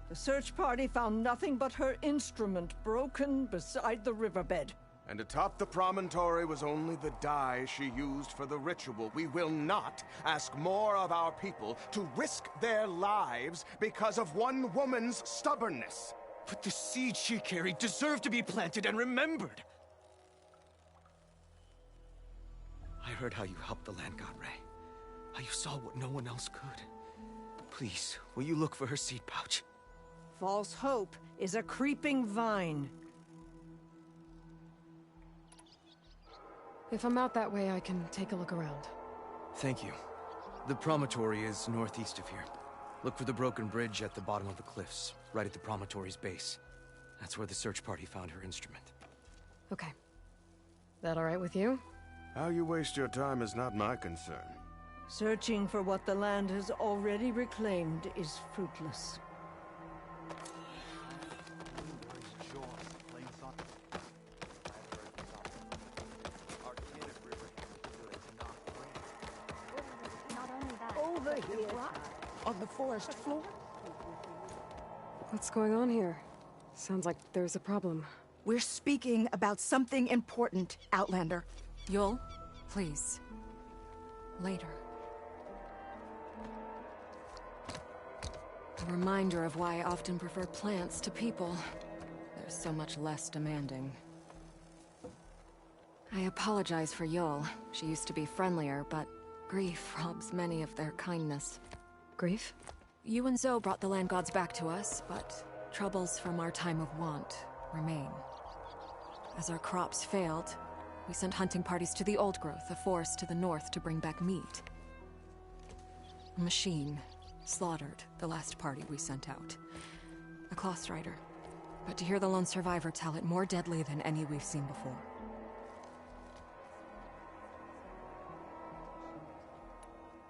The search party found nothing but her instrument broken beside the riverbed. And atop the promontory was only the dye she used for the ritual. We will not ask more of our people to risk their lives because of one woman's stubbornness. But the seed she carried deserved to be planted and remembered. I heard how you helped the land god Ray. How you saw what no one else could. Please, will you look for her seed pouch? False hope is a creeping vine. If I'm out that way, I can take a look around. Thank you. The promontory is northeast of here. Look for the broken bridge at the bottom of the cliffs, right at the promontory's base. That's where the search party found her instrument. Okay. That all right with you? How you waste your time is not my concern. Searching for what the land has already reclaimed is fruitless. Over here, On the forest floor? What's going on here? Sounds like there's a problem. We're speaking about something important, Outlander. Yul, please. Later. A reminder of why I often prefer plants to people. They're so much less demanding. I apologize for Yul. She used to be friendlier, but grief robs many of their kindness. Grief? You and Zoe brought the land gods back to us, but troubles from our time of want remain. As our crops failed, we sent hunting parties to the Old Growth, a forest to the north, to bring back meat. A machine slaughtered the last party we sent out. A cloth strider. But to hear the lone survivor tell it, more deadly than any we've seen before.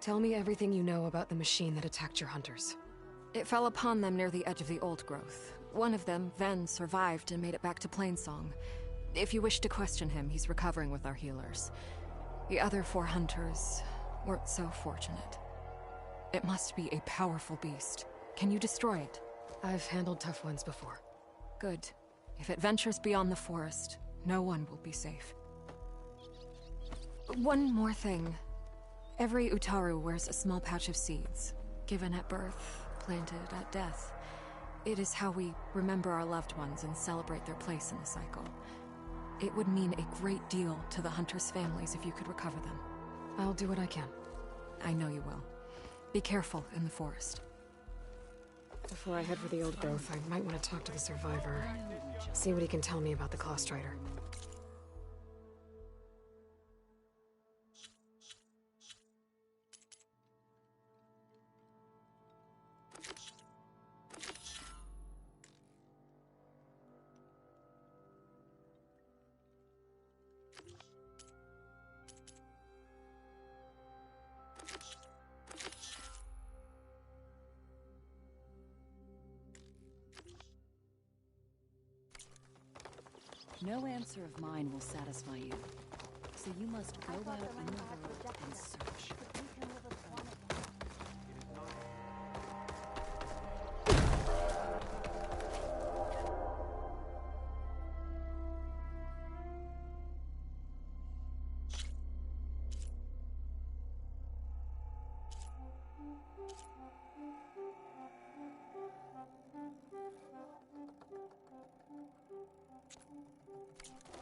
Tell me everything you know about the machine that attacked your hunters. It fell upon them near the edge of the Old Growth. One of them, Ven, survived and made it back to Plainsong. If you wish to question him, he's recovering with our healers. The other 4 hunters weren't so fortunate. It must be a powerful beast. Can you destroy it? I've handled tough ones before. Good. If it ventures beyond the forest, no one will be safe. One more thing. Every Utaru wears a small pouch of seeds, given at birth, planted at death. It is how we remember our loved ones and celebrate their place in the cycle. It would mean a great deal to the hunters' families if you could recover them. I'll do what I can. I know you will. Be careful in the forest. Before I head for the Old Growth, I might want to talk to the survivor. See what he can tell me about the Claw Strider. No answer of mine will satisfy you. So you must go out in the world and search.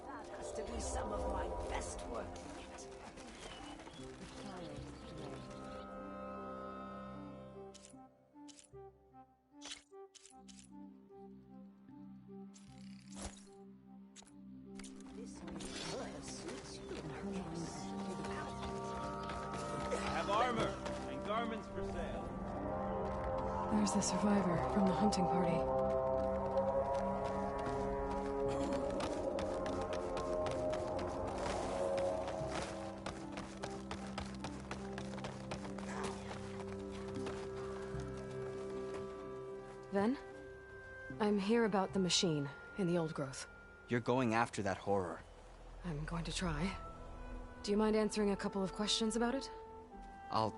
That has to be some of my best work yet. I have armor and garments for sale. There's the survivor from the hunting party. Ven? I'm here about the machine in the old growth. You're going after that horror. I'm going to try. Do you mind answering a couple of questions about it? I'll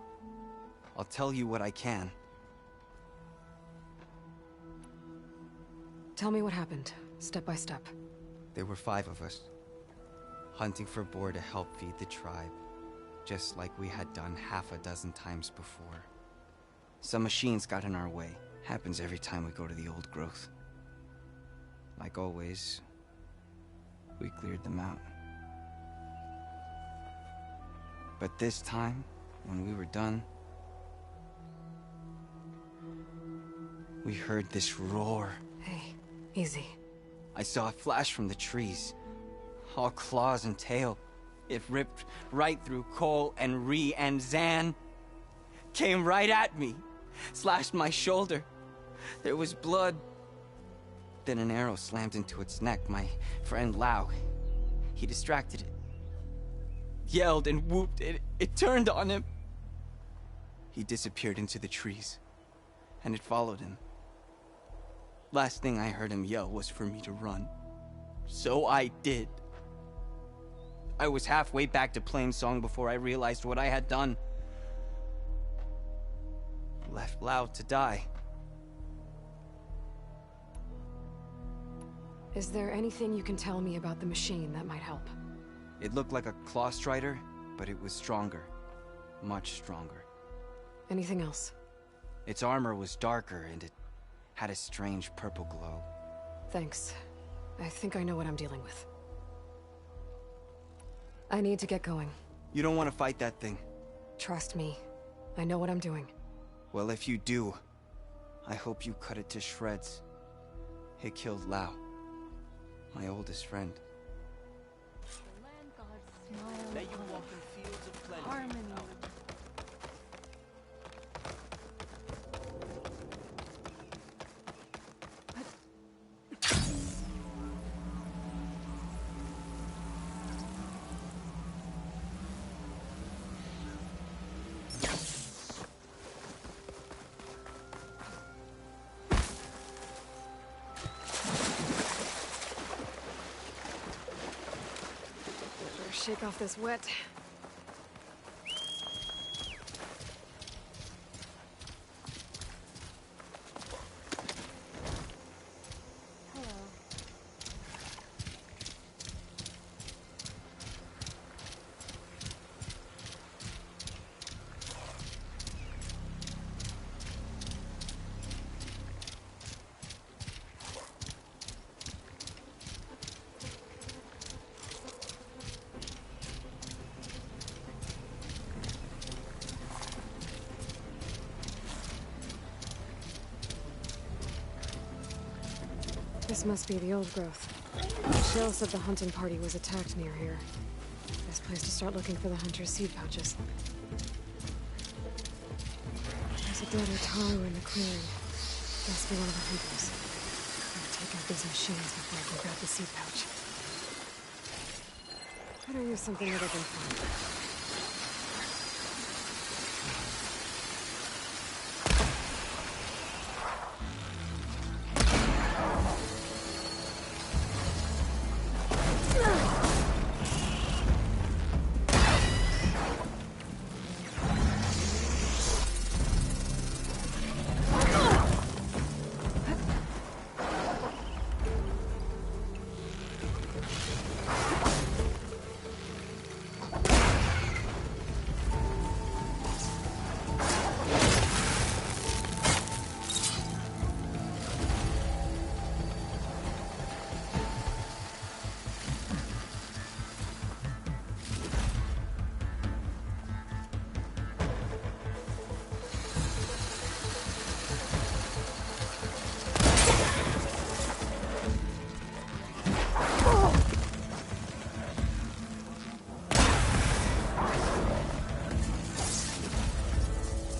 tell you what I can. Tell me what happened, step by step. There were 5 of us, hunting for boar to help feed the tribe, just like we had done half a dozen times before. Some machines got in our way. Happens every time we go to the old growth. Like always, we cleared them out. But this time, when we were done, we heard this roar. Hey, easy. I saw a flash from the trees, all claws and tail. It ripped right through Cole and Ree, and Zan came right at me, slashed my shoulder. There was blood. Then an arrow slammed into its neck. My friend Lau, he distracted it. Yelled and whooped. It turned on him. He disappeared into the trees, and it followed him. Last thing I heard him yell was for me to run. So I did. I was halfway back to Plainsong before I realized what I had done. Left Lau to die. Is there anything you can tell me about the machine that might help? It looked like a claw strider, but it was stronger. Much stronger. Anything else? Its armor was darker, and it had a strange purple glow. Thanks. I think I know what I'm dealing with. I need to get going. You don't want to fight that thing. Trust me. I know what I'm doing. Well, if you do, I hope you cut it to shreds. It killed Lau, my oldest friend. The land gods smile. Let you walk in fields of plenty. Harmony. Shake off this wet. This must be the old growth. Shell said the hunting party was attacked near here. Best place to start looking for the hunter's seed pouches. There's a dead Otaru in the clearing. Must be one of the hunters. Gotta take out these machines before I can grab the seed pouch. Better use something other than fire.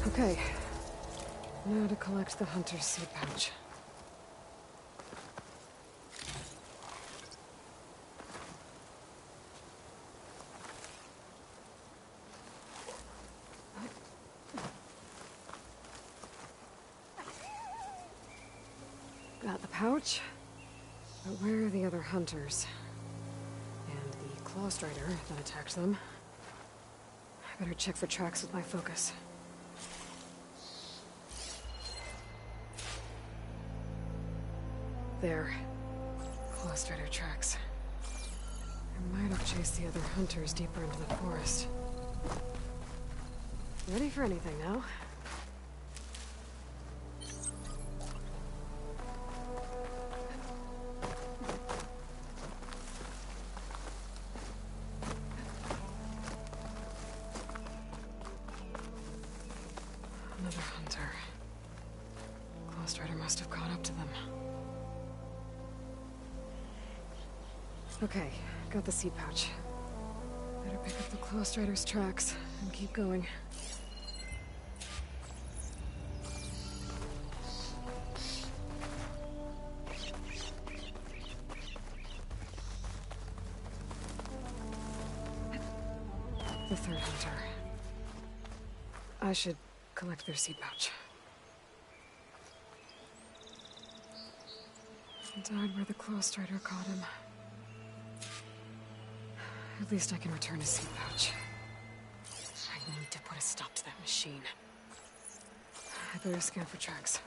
Okay. Now to collect the hunter's seed pouch. Got the pouch. But where are the other hunters? And the claw strider that attacked them? I better check for tracks with my focus. There. Claw strider tracks. I might have chased the other hunters deeper into the forest. Ready for anything now? Another hunter. Claw strider must have caught up to them. Okay, got the seed pouch. Better pick up the Claw Strider's tracks and keep going. The third hunter. I should collect their seed pouch. He died where the Claw Strider caught him. At least I can return his seed pouch. I need to put a stop to that machine. I better scan for tracks.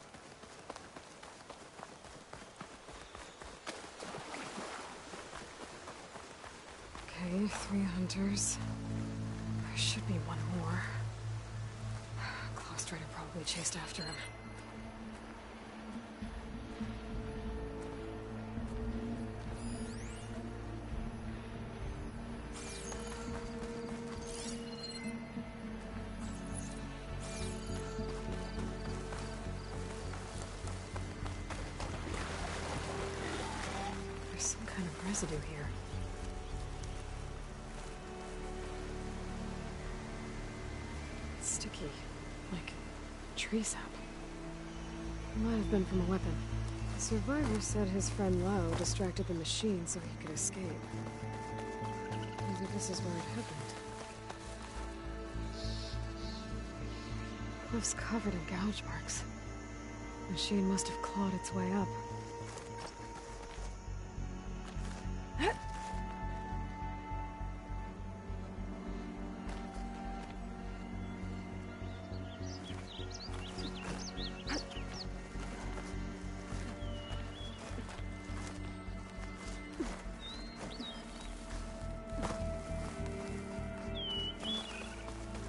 Okay, 3 hunters. There should be one more. Claw Strider probably chased after him. Residue here. It's sticky, like tree sap. It might have been from a weapon. The survivor said his friend Lau distracted the machine so he could escape. Maybe this is where it happened. Cliff's covered in gouge marks. The machine must have clawed its way up.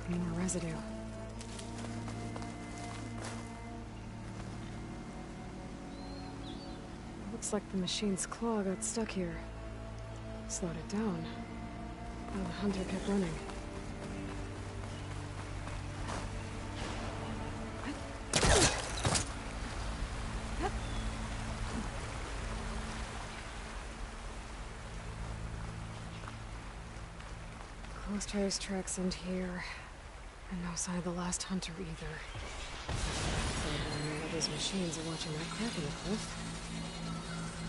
More residue. Looks like the machine's claw got stuck here. Slowed it down. And the hunter kept running. Claw Strider's tracks end here. And no sign of the last hunter either. Any of those machines are watching that crack in the cliff.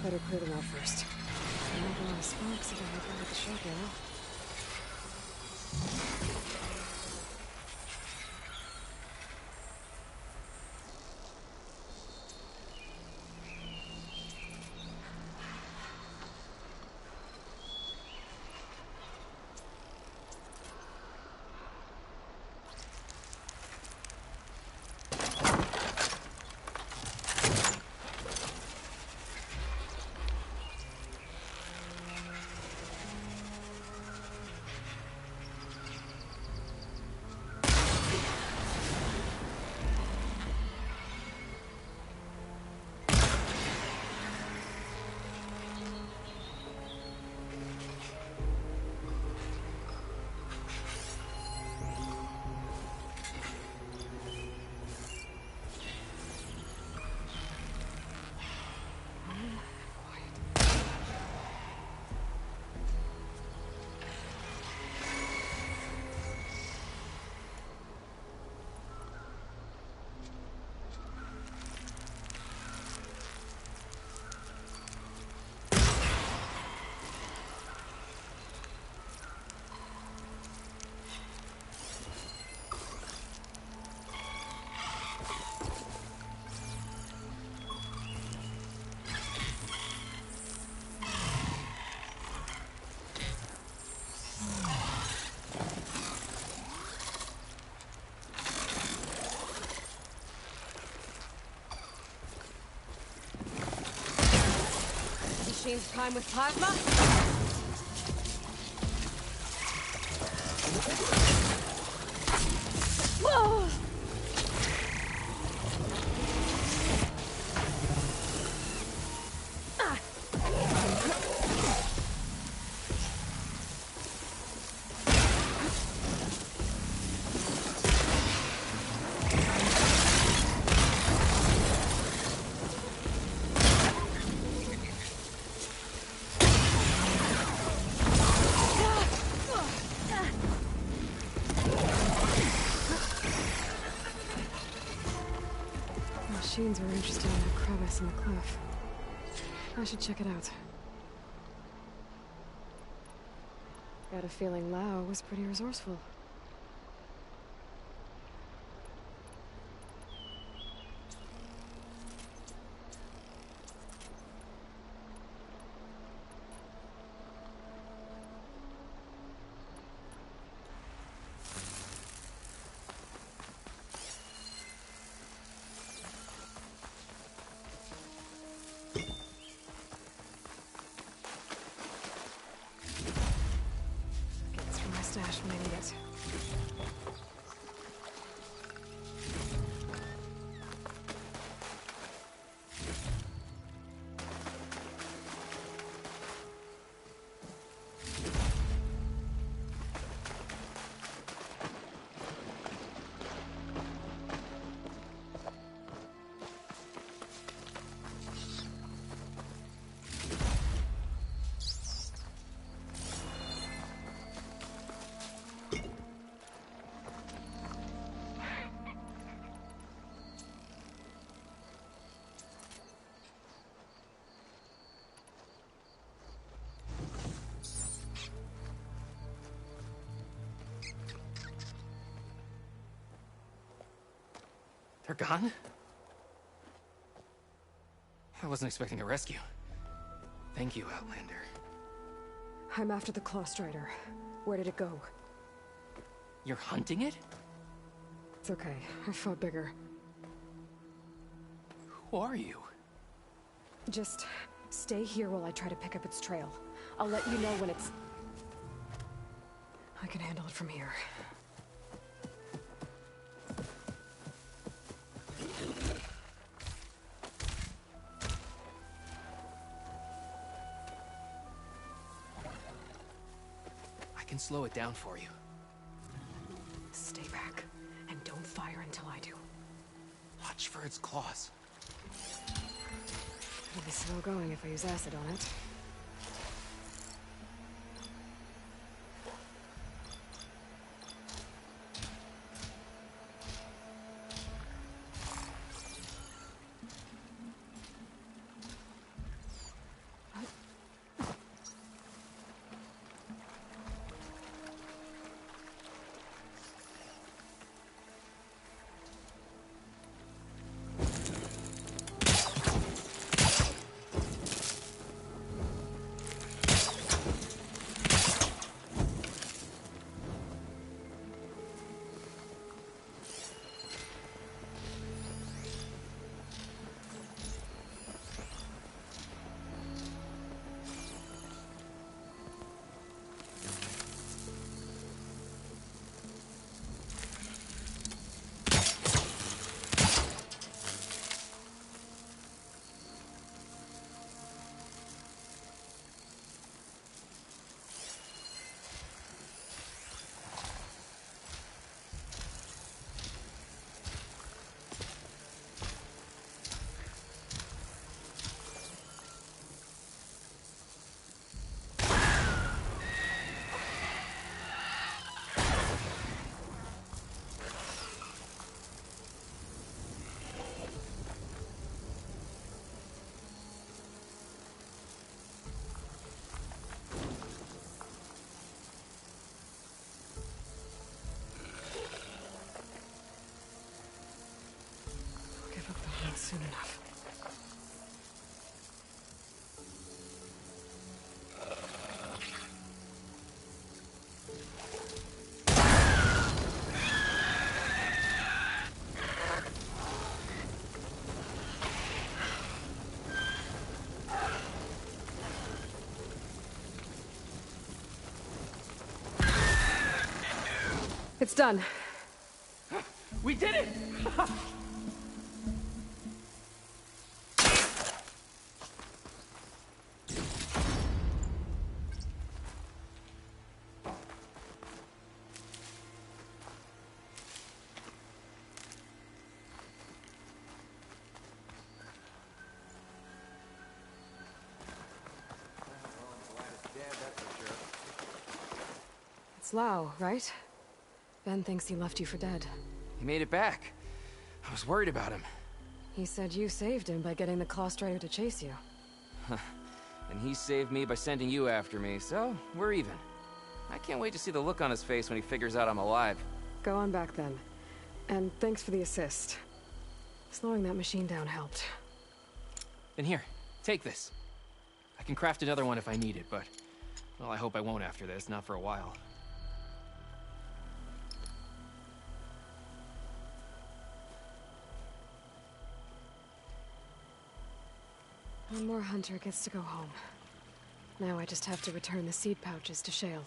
Better clear them out first. Not a lot of sparks if I had to with the shotgun. change time with plasma? Whoa! Machines were interested in that crevice in the cliff. I should check it out. Got a feeling Lao was pretty resourceful. Stash when I need it. They're gone? I wasn't expecting a rescue. Thank you, Outlander. I'm after the Claw Strider. Where did it go? You're hunting it? It's okay. I fought bigger. Who are you? Just stay here while I try to pick up its trail. I'll let you know when it's... I can handle it from here. I can slow it down for you. Stay back, and don't fire until I do. Watch for its claws. It'll be slow going if I use acid on it. Soon enough. It's done. We did it! It's Lau, right? Ben thinks he left you for dead. He made it back. I was worried about him. He said you saved him by getting the Claw Strider to chase you. And he saved me by sending you after me, so we're even. I can't wait to see the look on his face when he figures out I'm alive. Go on back then. And thanks for the assist. Slowing that machine down helped. And here, take this. I can craft another one if I need it, but... well, I hope I won't after this, not for a while. One more hunter gets to go home. Now I just have to return the seed pouches to Shale.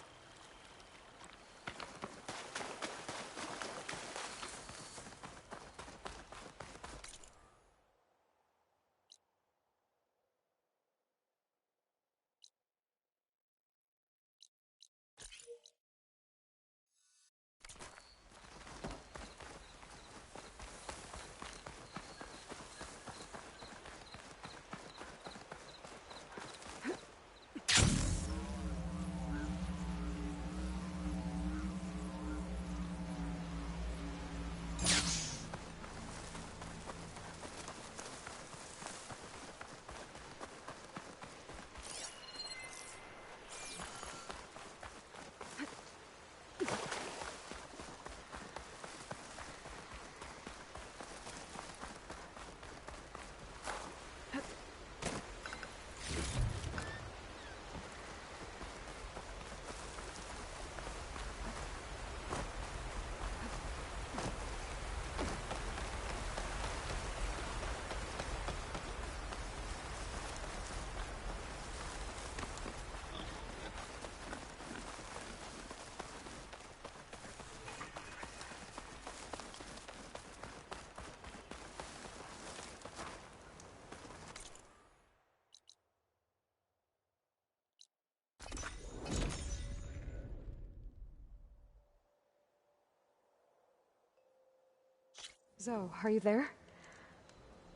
Zoe, are you there?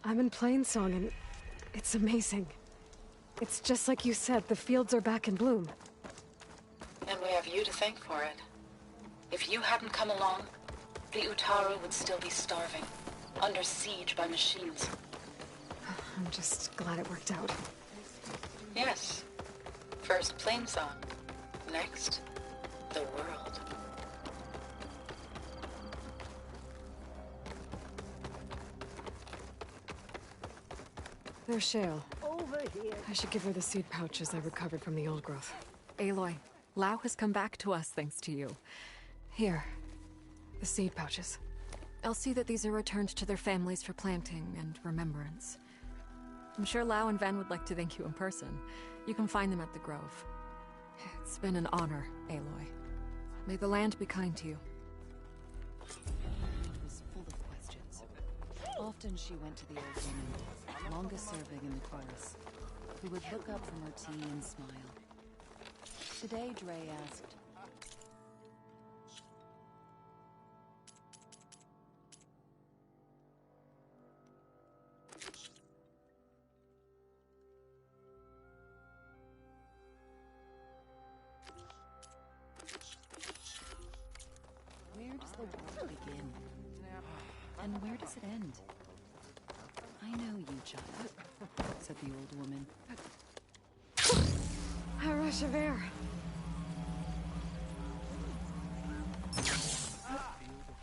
I'm in Plainsong and it's amazing. It's just like you said, the fields are back in bloom. And we have you to thank for it. If you hadn't come along, the Utaru would still be starving, under siege by machines. I'm just glad it worked out. Yes. First Plainsong. Next, the world. There's Shale. Over here. I should give her the seed pouches I recovered from the old growth. Aloy, Lau has come back to us thanks to you. Here. The seed pouches. I'll see that these are returned to their families for planting and remembrance. I'm sure Lau and Ven would like to thank you in person. You can find them at the Grove. It's been an honor, Aloy. May the land be kind to you. It was full of questions. Often she went to the old woman, longest serving in the chorus, who would look up from her tea and smile. Today, Dre asked, where does the world begin? And where does it end? I know you, child, said the old woman. A rush of air.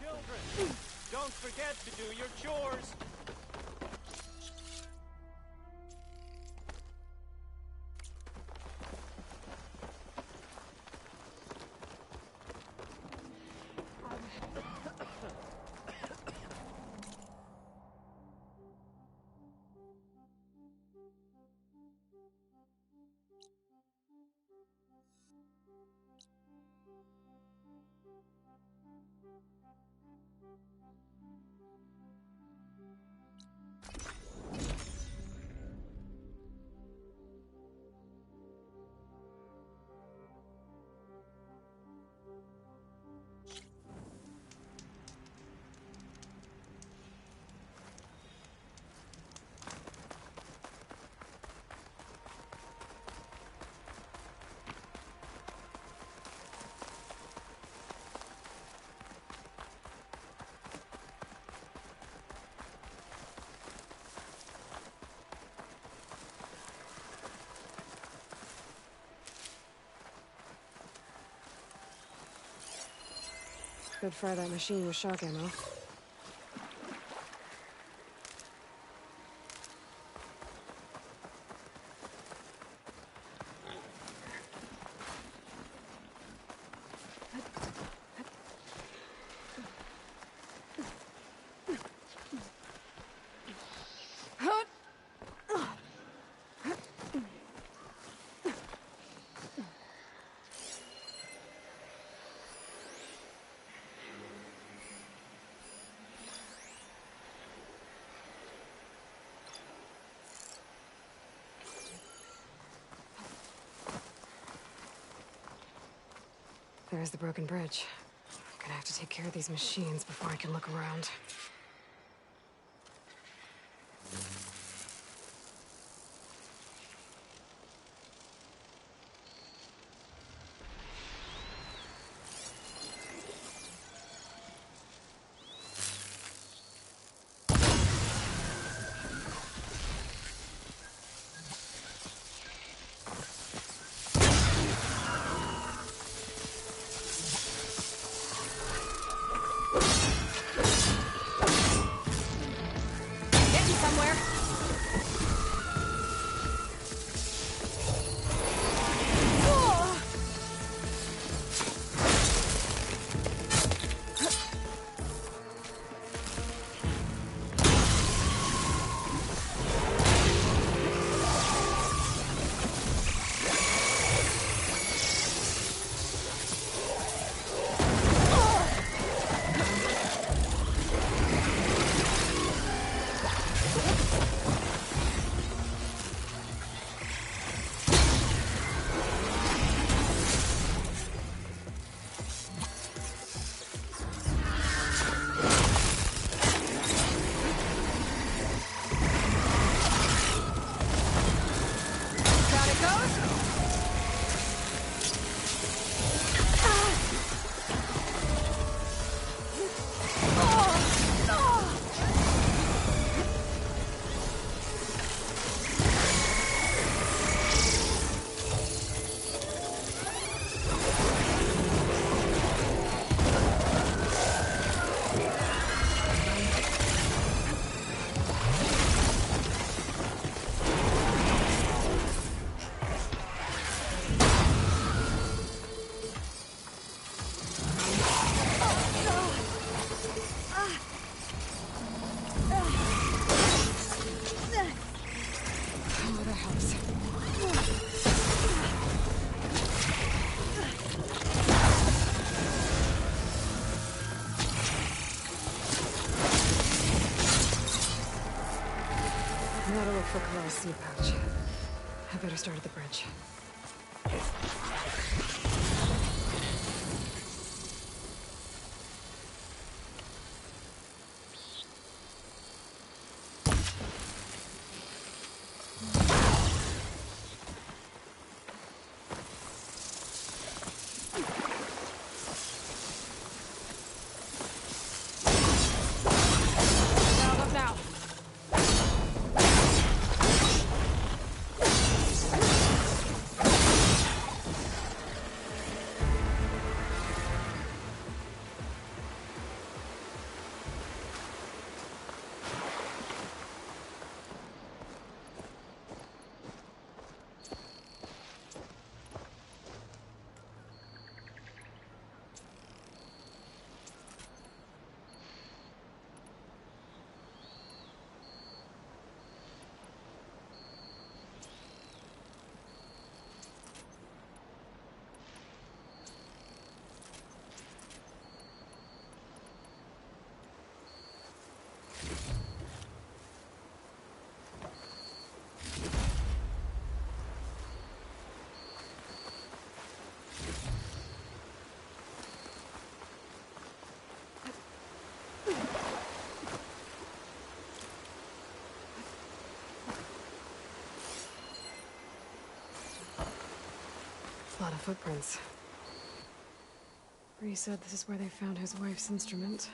Children, don't forget to do your chores. Could fry that machine with shock ammo. There's the broken bridge. I'm gonna have to take care of these machines before I can look around. For Kala's seed pouch. I better start at the bridge. A lot of footprints. Bree said this is where they found his wife's instrument.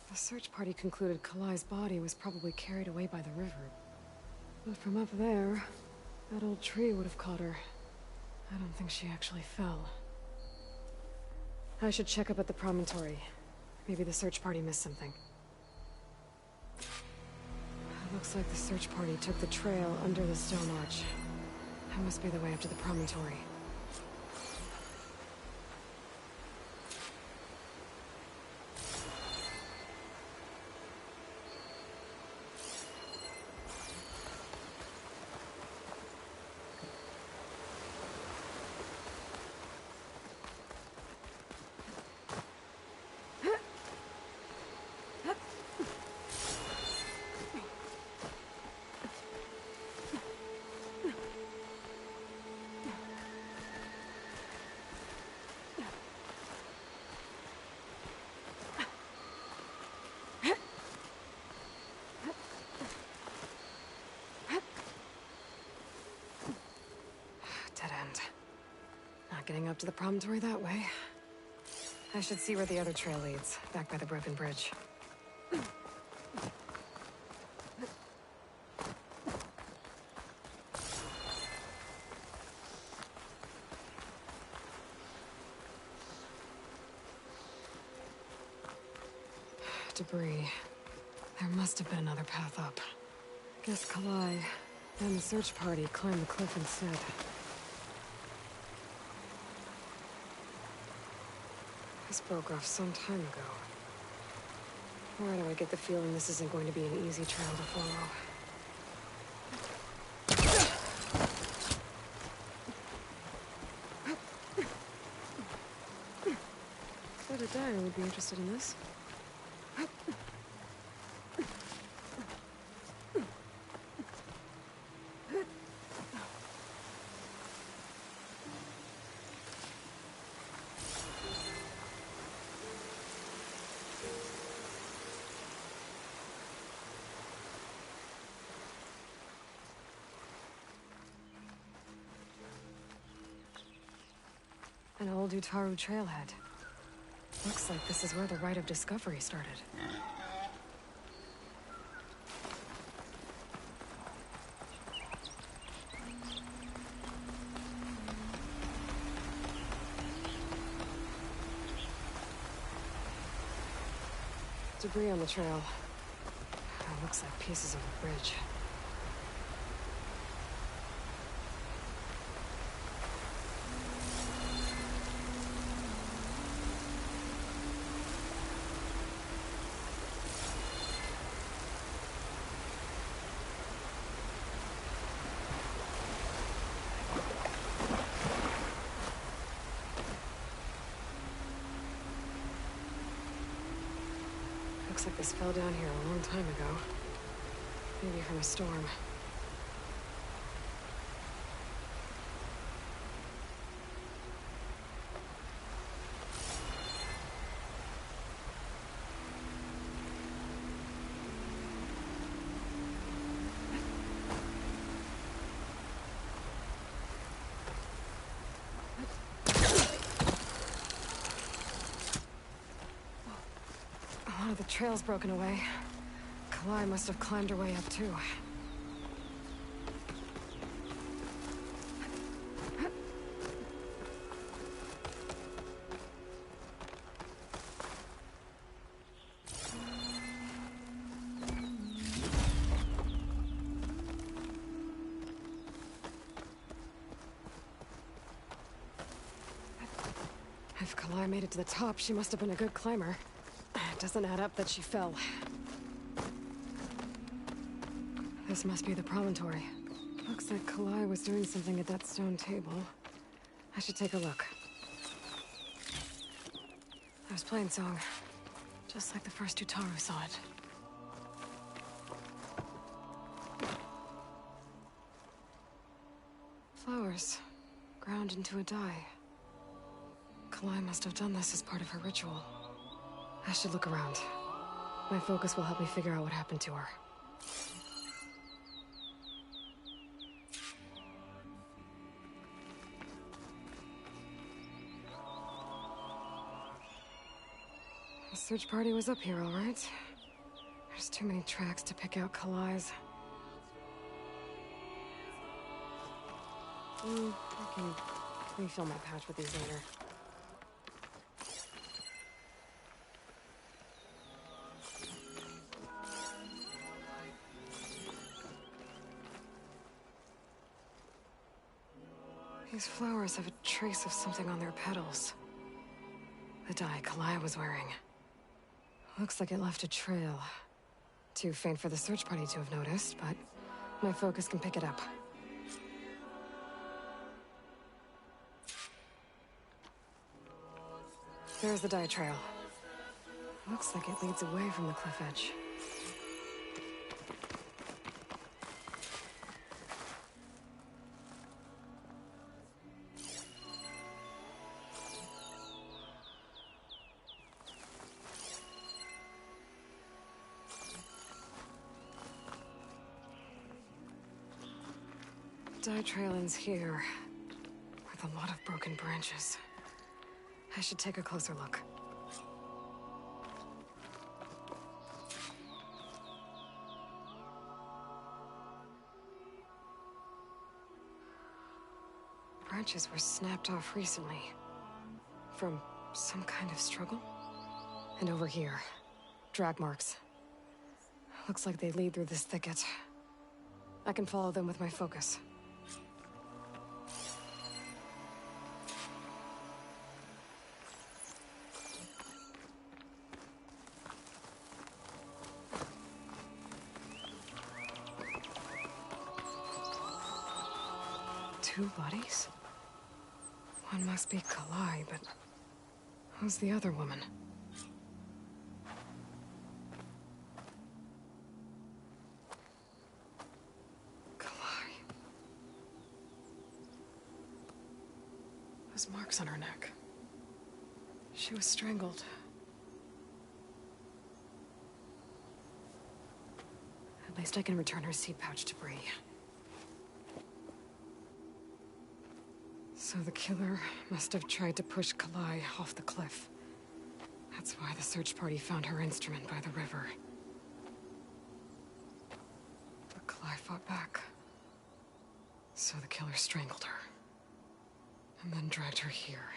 The search party concluded Kalai's body was probably carried away by the river. But from up there, that old tree would have caught her. I don't think she actually fell. I should check up at the promontory. Maybe the search party missed something. Looks like the search party took the trail under the stone arch. That must be the way up to the promontory. Dead end. Not getting up to the promontory that way. I should see where the other trail leads, back by the broken bridge. Debris. There must have been another path up. Guess Kalai and the search party climbed the cliff instead. This broke off some time ago. Why do I get the feeling this isn't going to be an easy trail to follow? Bet a dyer would be interested in this. An old Utaru trailhead. Looks like this is where the Rite of Discovery started. Debris on the trail. Looks like pieces of a bridge. Looks like this fell down here a long time ago. Maybe from a storm. One of the trail's broken away. Kalai must have climbed her way up, too. If Kalai made it to the top, she must have been a good climber. It doesn't add up that she fell. This must be the promontory. Looks like Kalai was doing something at that stone table. I should take a look. I was playing song, just like the first Utaru saw it. Flowers, ground into a dye. Kalai must have done this as part of her ritual. I should look around. My focus will help me figure out what happened to her. The search party was up here, all right. There's too many tracks to pick out Kalai's. I can refill my pouch with these later. These flowers have a trace of something on their petals. The dye Kalai was wearing. Looks like it left a trail. Too faint for the search party to have noticed, but my focus can pick it up. There's the dye trail. Looks like it leads away from the cliff edge. Dye trail ends here, with a lot of broken branches. I should take a closer look. Branches were snapped off recently. From some kind of struggle? And over here, drag marks. Looks like they lead through this thicket. I can follow them with my focus. Two bodies? One must be Kalai, but who's the other woman? Kalai. Those marks on her neck. She was strangled. At least I can return her seed pouch to Bree. So the killer must have tried to push Kalai off the cliff. That's why the search party found her instrument by the river. But Kalai fought back. So the killer strangled her. And then dragged her here.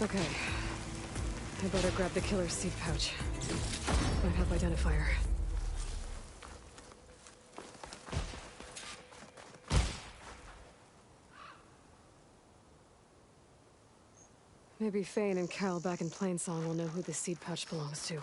Okay. I better grab the killer's seed pouch. Might help identify her. Maybe Fane and Cal back in Plainsong will know who the seed pouch belongs to.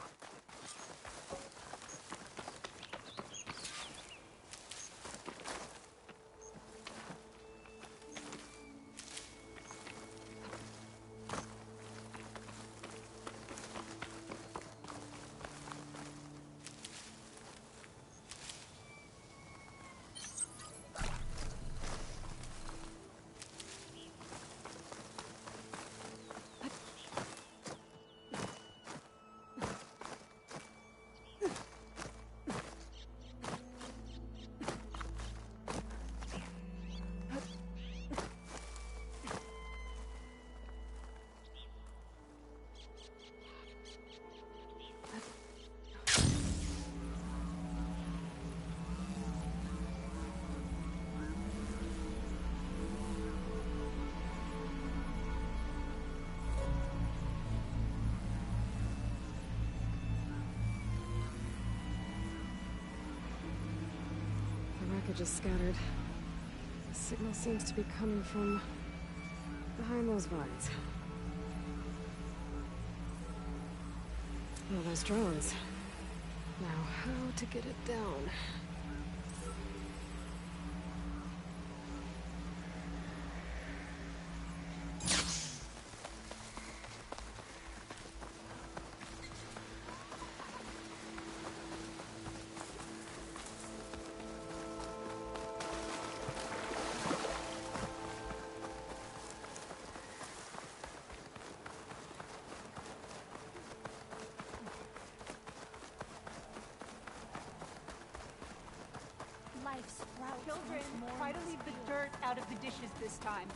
Is scattered. The signal seems to be coming from behind those vines. Oh, those drones. Now, how to get it down? Children, try to leave the dirt out of the dishes this time.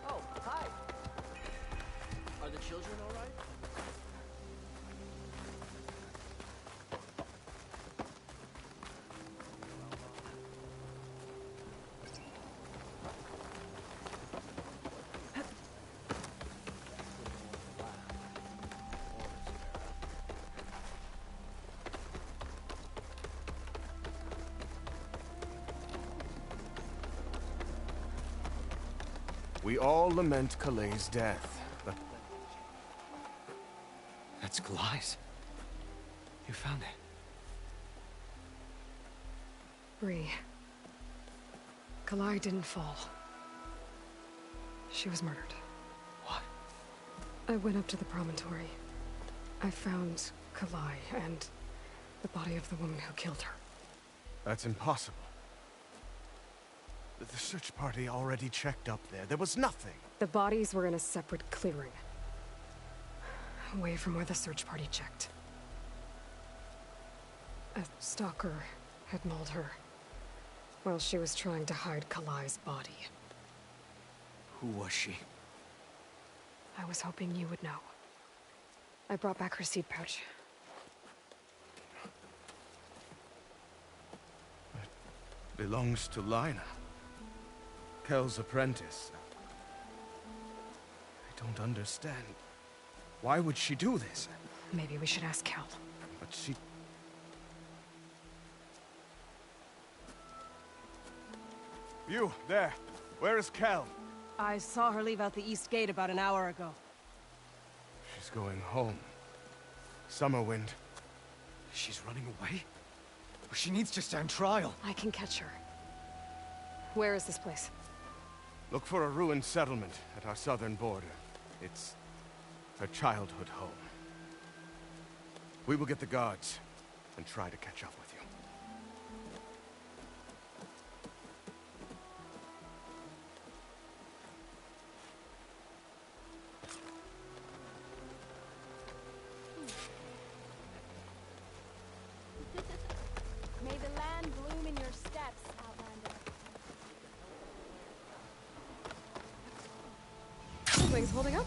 Oh, hi. Are the children all right? We all lament Kalei's death, but... That's Kalai's. You found it. Bree. Kalai didn't fall. She was murdered. What? I went up to the promontory. I found Kalai and the body of the woman who killed her. That's impossible. The search party already checked up there. There was nothing. The bodies were in a separate clearing. Away from where the search party checked. A stalker had mauled her while she was trying to hide Kalai's body. Who was she? I was hoping you would know. I brought back her seed pouch. It belongs to Lina. Kel's apprentice. I don't understand. Why would she do this? Maybe we should ask Kel. But she... You, there. Where is Kel? I saw her leave out the east gate about an hour ago. She's going home. Summerwind. She's running away? She needs to stand trial. I can catch her. Where is this place? Look for a ruined settlement at our southern border. It's her childhood home. We will get the guards and try to catch up with you. May the land bloom in your steps, Outlander. Things holding up?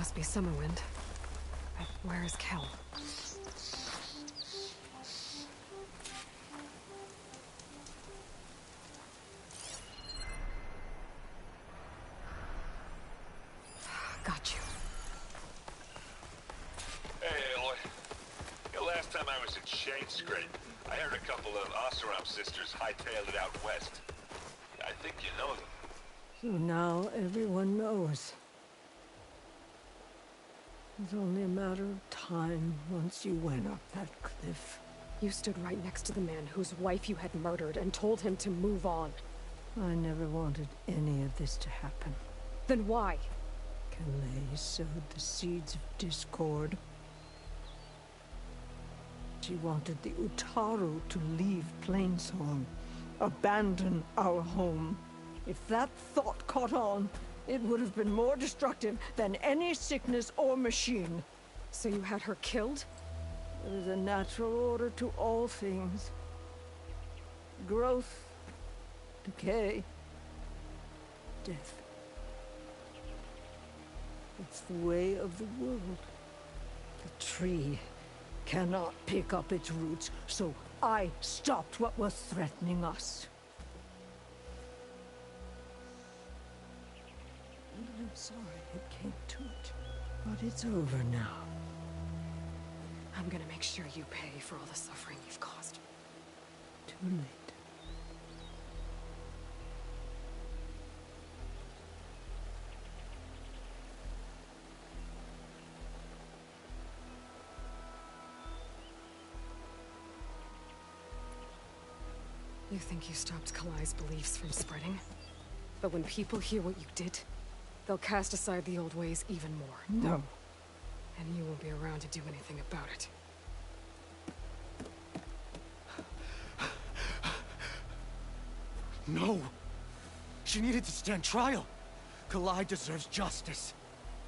must be Summerwind. But where is Kel? Got you. Hey, Aloy. The last time I was at Shade Scrape, I heard a couple of Oseram sisters hightailed it out west. I think you know them. So now everyone knows. It's only a matter of time once you went up that cliff. You stood right next to the man whose wife you had murdered and told him to move on. I never wanted any of this to happen. Then why? Kalei sowed the seeds of discord. She wanted the Utaru to leave Plainsong, abandon our home. If that thought caught on, it would have been more destructive than any sickness or machine. So you had her killed? There is a natural order to all things. Growth, decay, death. It's the way of the world. The tree cannot pick up its roots, so I stopped what was threatening us. And I'm sorry it came to it, but it's over now. I'm gonna make sure you pay for all the suffering you've caused. Too late. You think you stopped Kalai's beliefs from spreading? But when people hear what you did, they'll cast aside the old ways even more. No. And you won't be around to do anything about it. No! She needed to stand trial! Kalai deserves justice.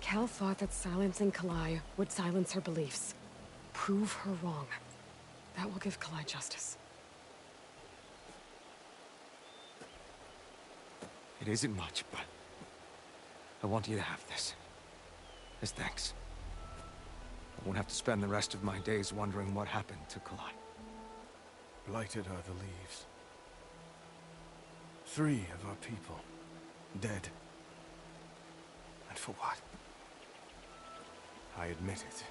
Kel thought that silencing Kalai would silence her beliefs. Prove her wrong. That will give Kalai justice. It isn't much, but I want you to have this. As thanks. I won't have to spend the rest of my days wondering what happened to Kalai. Blighted are the leaves. 3 of our people, dead. And for what? I admit it.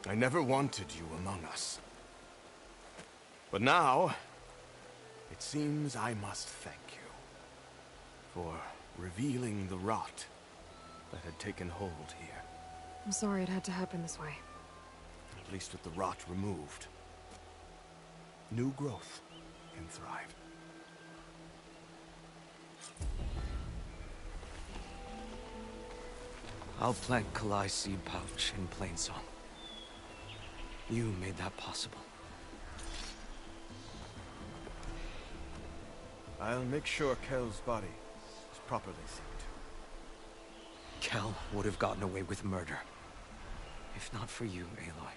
I never wanted you among us. But now, it seems I must thank you for revealing the rot that had taken hold here. I'm sorry it had to happen this way. At least with the rot removed, new growth can thrive. I'll plant Kalai's seed pouch in Plainsong. You made that possible. I'll make sure Kel's body is properly seen to. Kel would have gotten away with murder. If not for you, Aloy.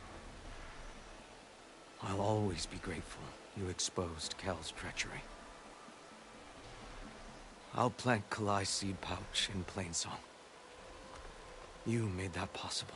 I'll always be grateful you exposed Kel's treachery. I'll plant Kalai's seed pouch in Plainsong. You made that possible.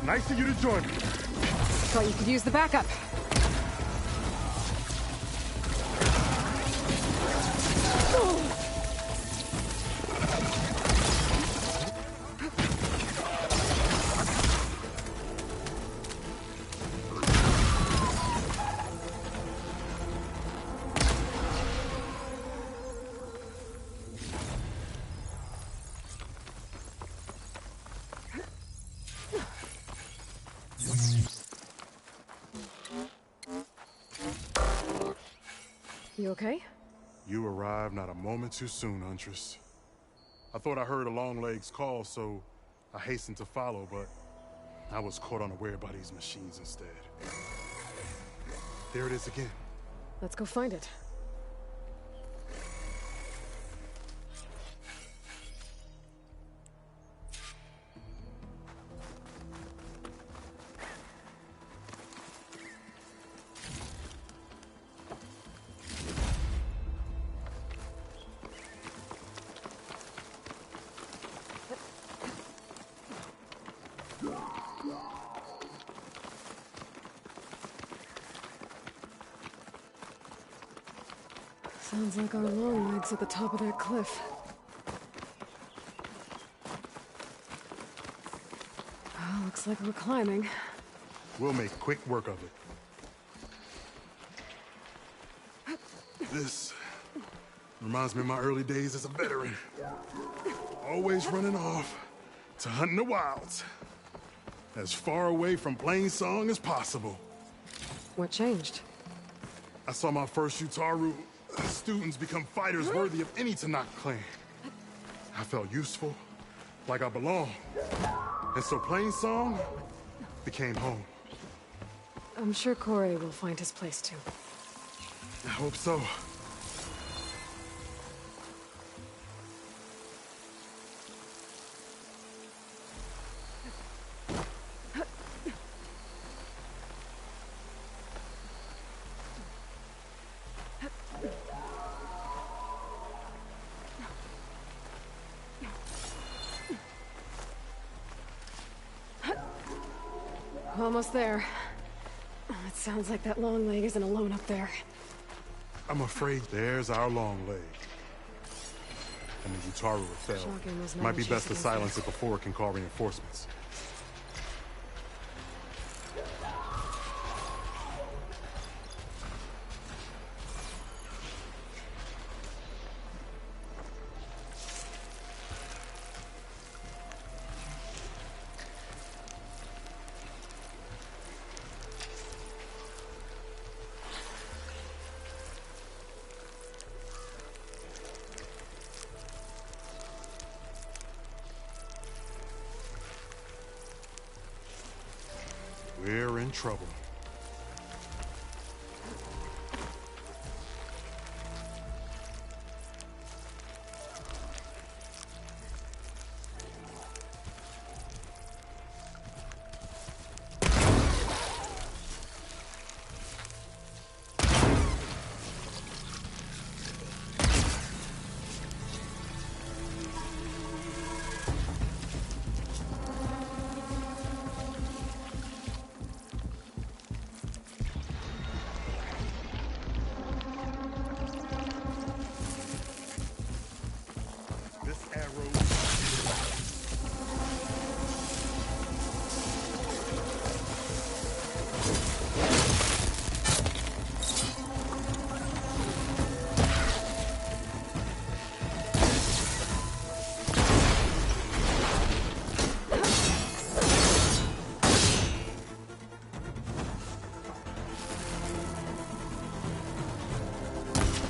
Nice of you to join me. Thought you could use the backup. You okay? You arrived not a moment too soon, Huntress. I thought I heard a Longleg's call, so I hastened to follow, but I was caught unaware by these machines instead. There it is again. Let's go find it. Sounds like our long legs at the top of that cliff. Well, looks like we're climbing. We'll make quick work of it. This reminds me of my early days as a veteran. Always running off to hunt in the wilds. As far away from Plainsong as possible. What changed? I saw my first Utaru students become fighters worthy of any Tanakh clan. I felt useful, like I belonged. And so Plainsong became home. I'm sure Corey will find his place too. I hope so. Almost there. It sounds like that long leg isn't alone up there. I'm afraid there's our long leg. And the Utaru fell. Might be best to silence it before it can call reinforcements. We're in trouble.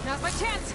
Now's my chance!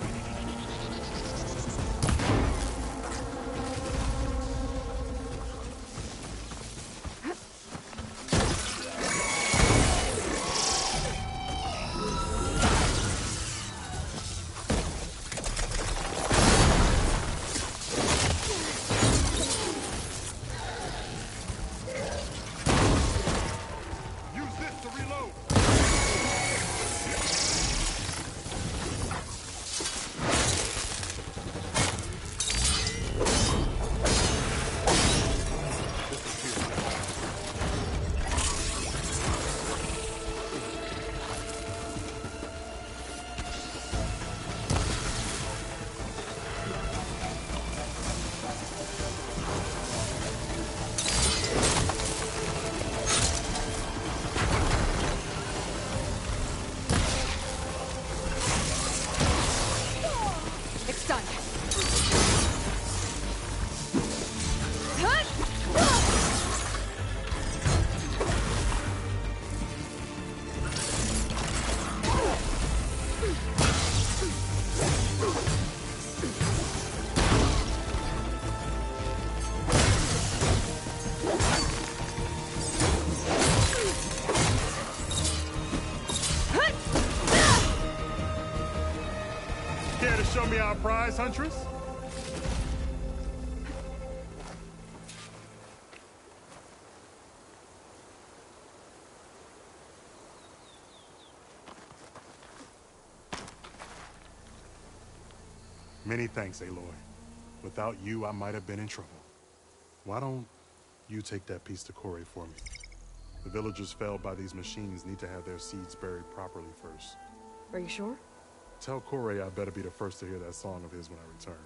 show me our prize, Huntress? Many thanks, Aloy. Without you, I might have been in trouble. Why don't you take that piece to Corey for me? The villagers felled by these machines need to have their seeds buried properly first. Are you sure? Tell Corey I better be the first to hear that song of his when I return.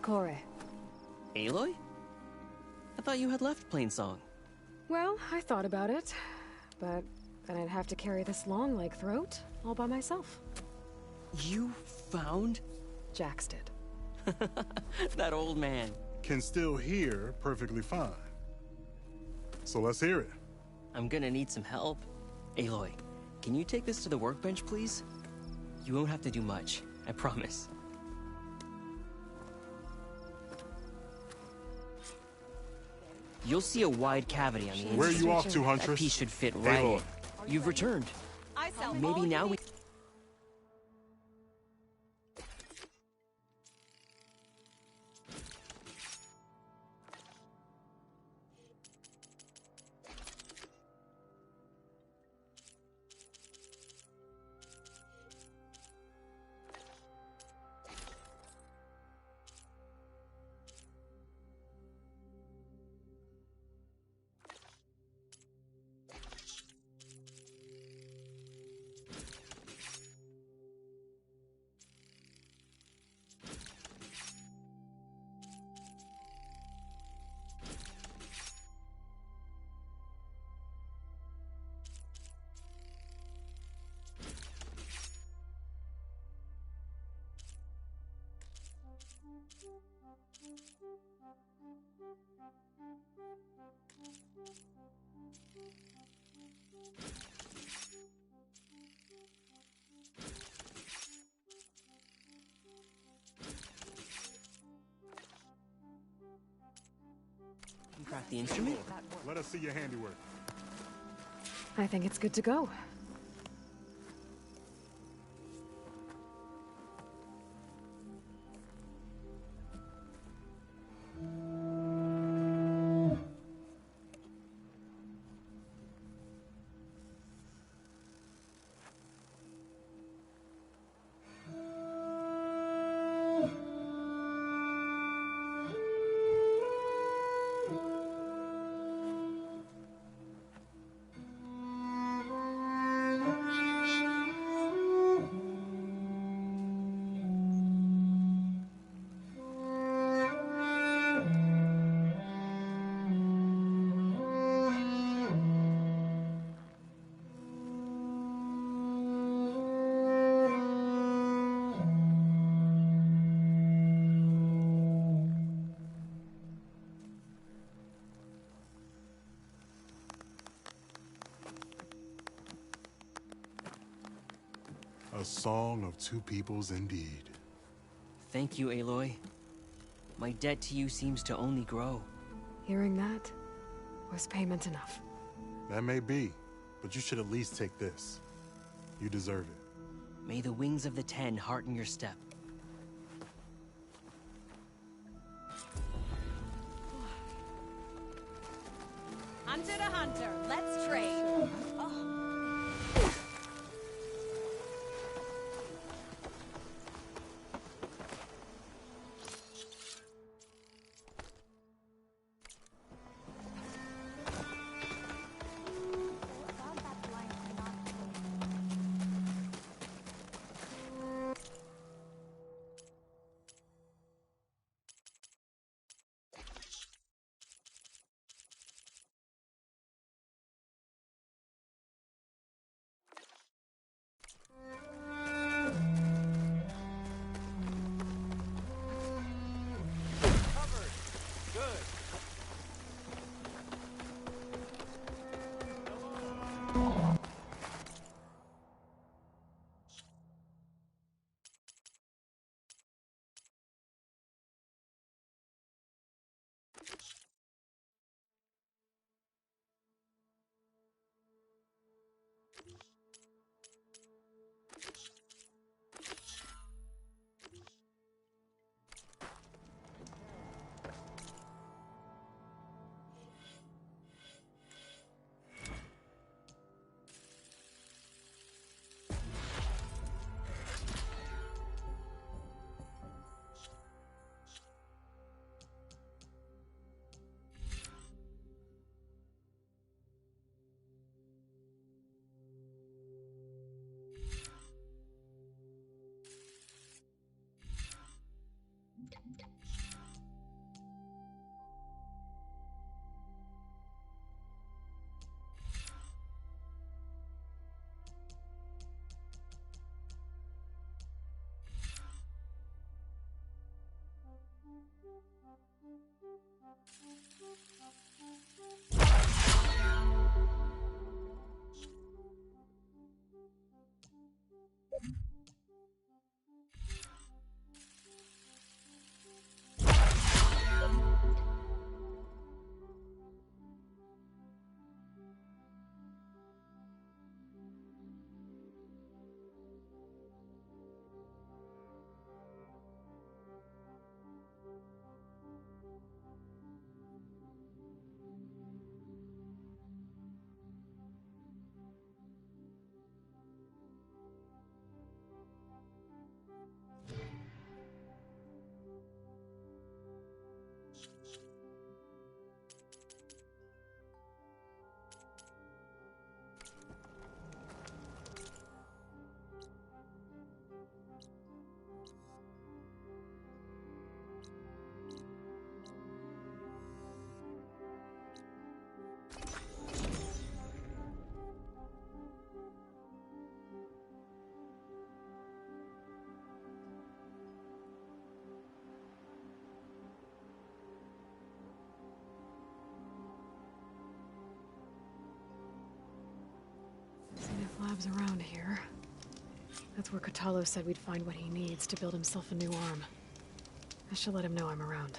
Corey. Aloy? I thought you had left Plainsong. Well, I thought about it, but then I'd have to carry this long leg throat all by myself. You found? Jax did. That old man. Can still hear perfectly fine. So let's hear it. I'm gonna need some help. Aloy, Can you take this to the workbench, please? You won't have to do much, I promise. You'll see a wide cavity on the inside. Where are you off to, Huntress? That piece should fit right in. You've returned. I sell Maybe now we... You craft the instrument? Let us see your handiwork. I think it's good to go. A song of two peoples indeed. Thank you, Aloy. My debt to you seems to only grow. Hearing that was payment enough. That may be, but you should at least take this. You deserve it. May the wings of the Ten hearten your step. Hunter to hunter, let's trade. Oh. Zenith Lab's around here. That's where Katalo said we'd find what he needs to build himself a new arm. I should let him know I'm around.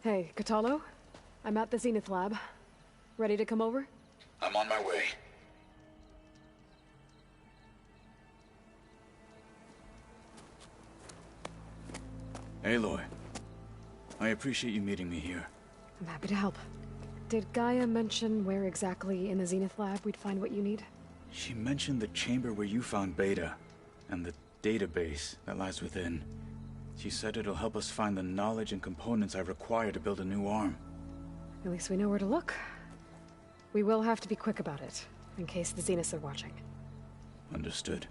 Hey, Katalo? I'm at the Zenith Lab. Ready to come over? I'm on my way. Aloy, I appreciate you meeting me here. I'm happy to help. Did Gaia mention where exactly in the Zenith Lab we'd find what you need? She mentioned the chamber where you found Beta, and the database that lies within. She said it'll help us find the knowledge and components I require to build a new arm. At least we know where to look. We will have to be quick about it, in case the Zeniths are watching. Understood.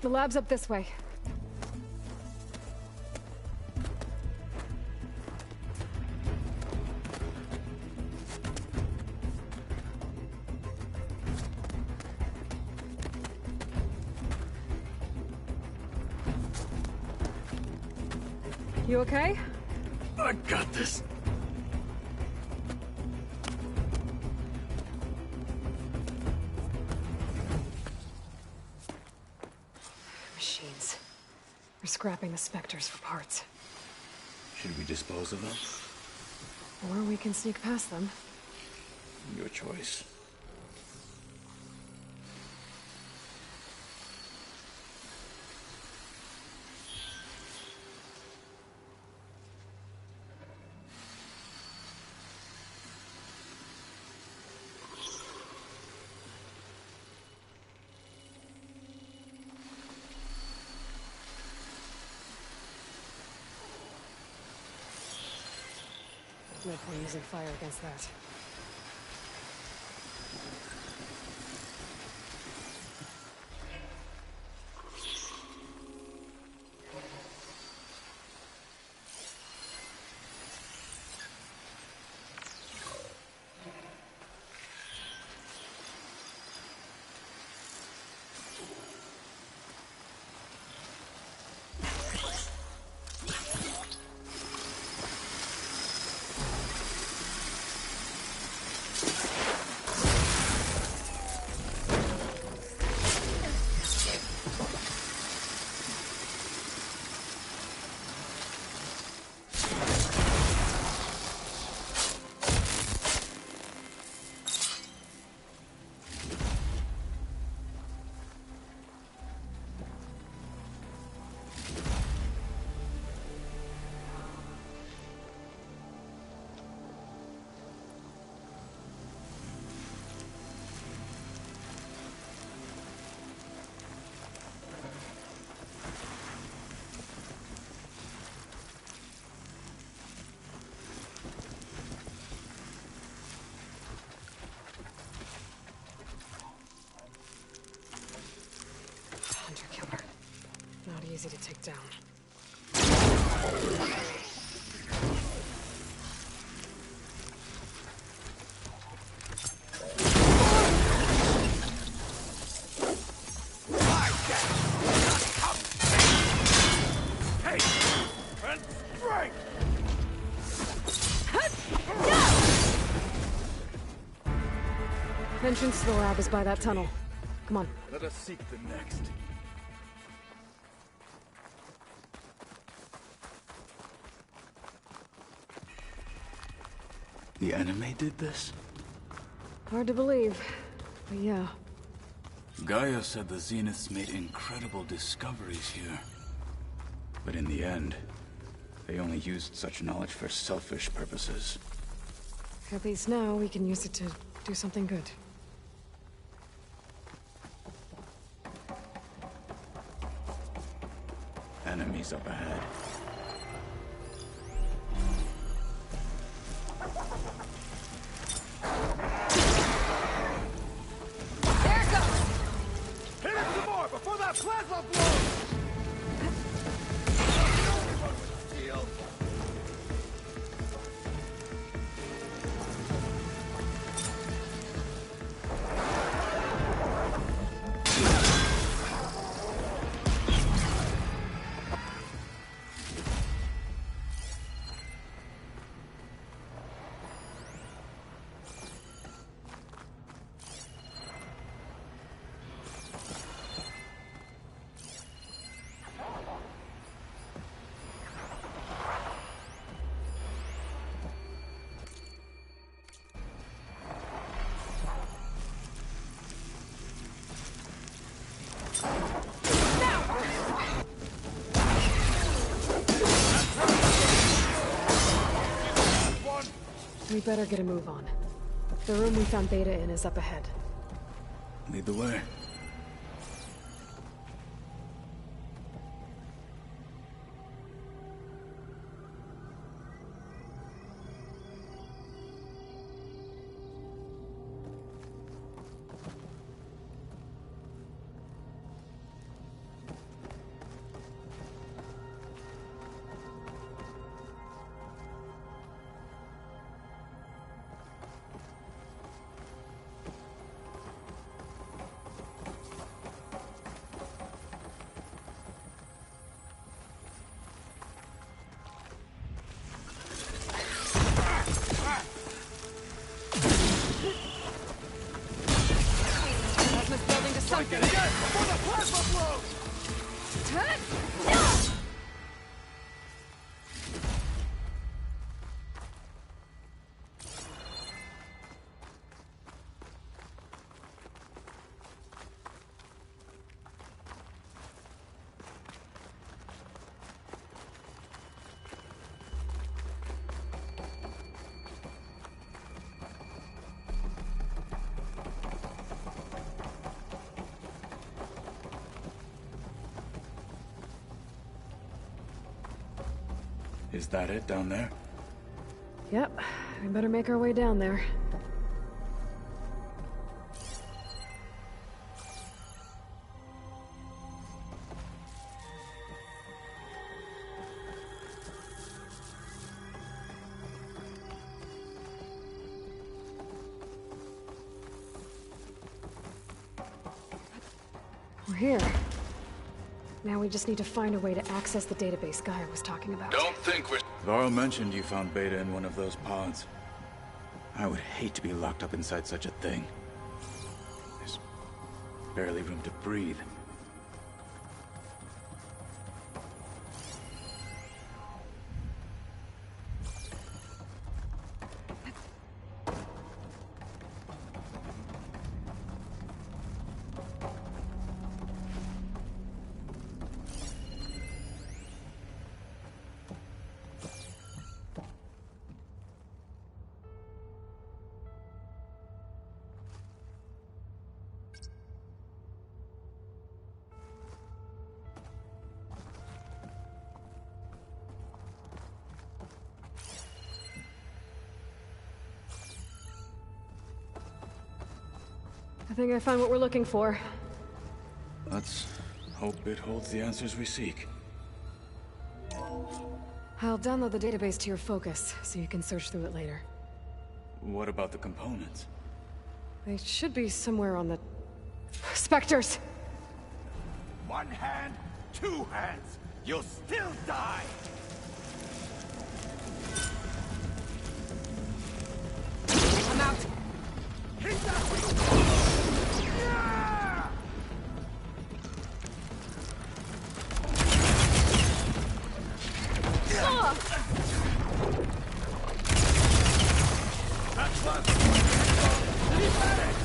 The lab's up this way. You okay? I got this. Machines. We're scrapping the Spectres for parts. Should we dispose of them? Or we can sneak past them. Your choice. No point using fire against that. Not easy to take down. Hey! And strike! Entrance to the lab is by that tunnel. Come on. Let us seek the next. The enemy did this? Hard to believe, but yeah. Gaia said the Zeniths made incredible discoveries here. But in the end, they only used such knowledge for selfish purposes. At least now we can use it to do something good. Enemies up ahead. There it goes! Hit it some more before that plasma blows! The only one with steel. We better get a move on. The room we found Beta in is up ahead. Lead the way. Something. Again, before the plasma blows! Turn! No! Is that it down there? Yep, we better make our way down there. We're here. Now we just need to find a way to access the database Gaia was talking about. Don't think we're... Varl mentioned you found Beta in one of those pods. I would hate to be locked up inside such a thing. There's barely room to breathe. I think I found what we're looking for. Let's hope it holds the answers we seek. I'll download the database to your focus, so you can search through it later. What about the components? They should be somewhere on the... Spectres! One hand, two hands. You'll still die. I'm out! Hit that! Yeah! That's left. He's at it.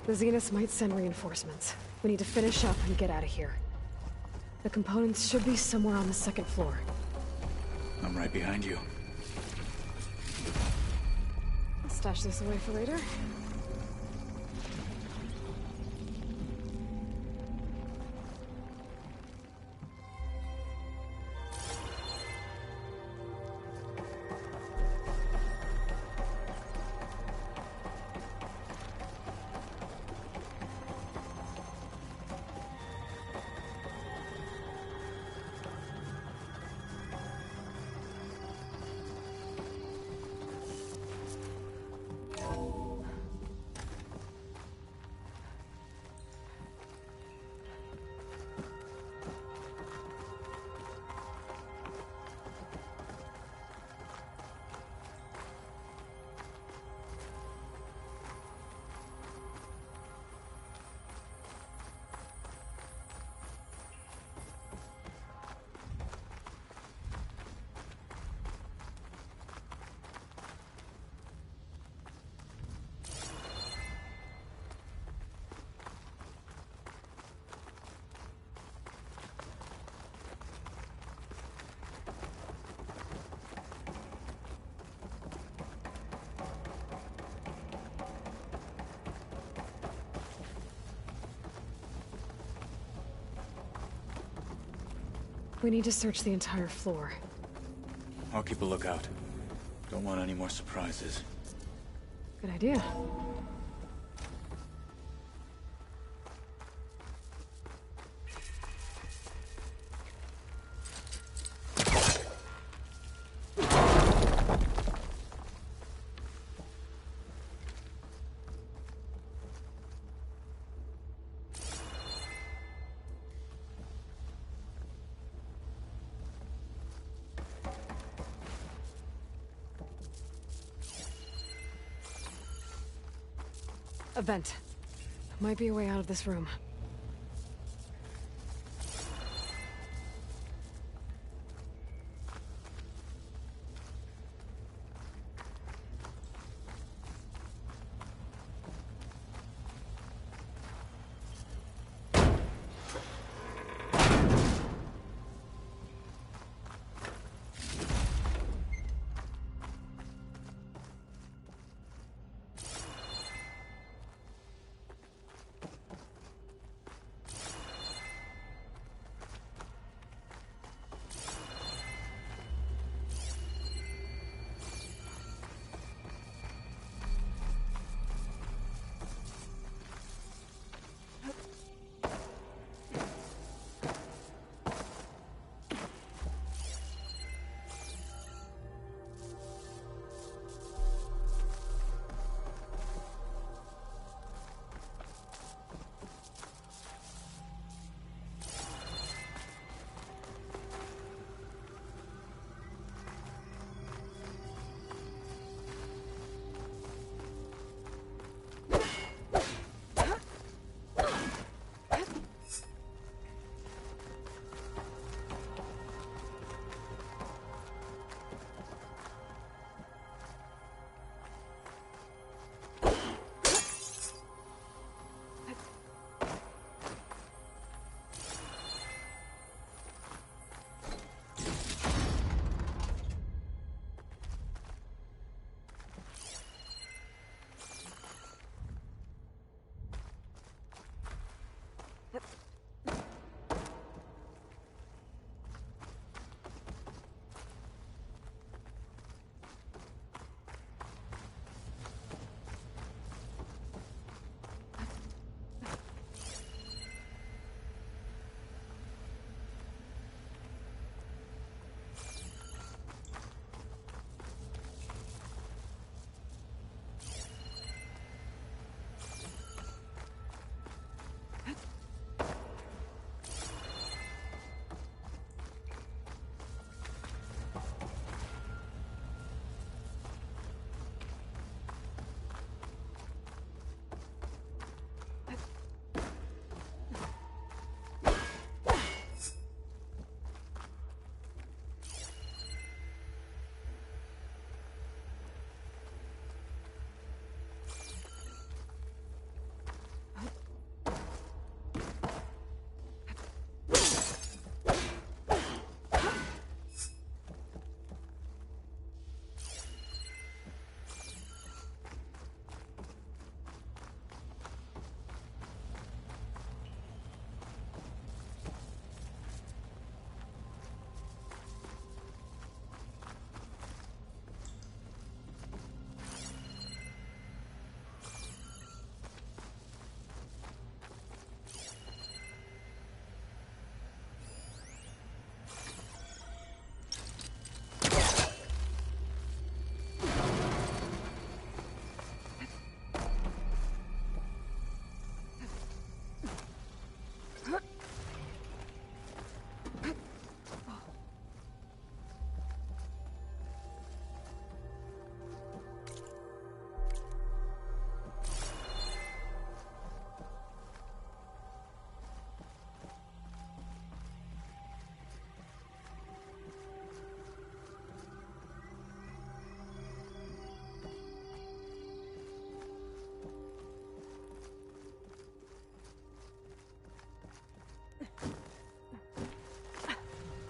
The Zeniths might send reinforcements. We need to finish up and get out of here. The components should be somewhere on the second floor. I'm right behind you. I'll stash this away for later. We need to search the entire floor. I'll keep a lookout. Don't want any more surprises. Good idea. A vent. Might be a way out of this room.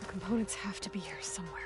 Components have to be here somewhere.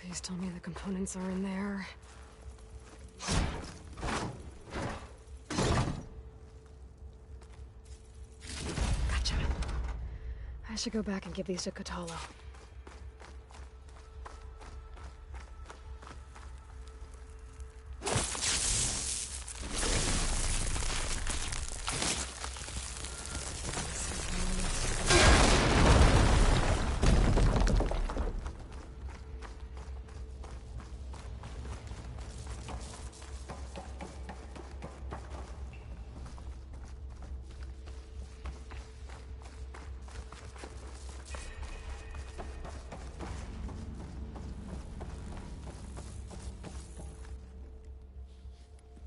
Please tell me the components are in there. Gotcha. I should go back and give these to Katalo.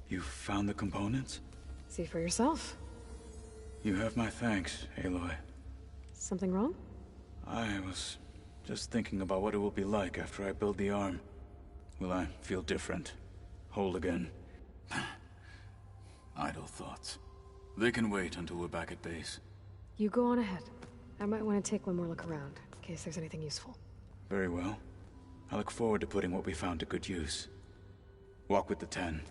You found the components? See for yourself. You have my thanks, Aloy. Something wrong? I was just thinking about what it will be like after I build the arm. Will I feel different? Whole again? Idle thoughts. They can wait until we're back at base. You go on ahead. I might want to take one more look around, in case there's anything useful. Very well. I look forward to putting what we found to good use. Walk with the 10.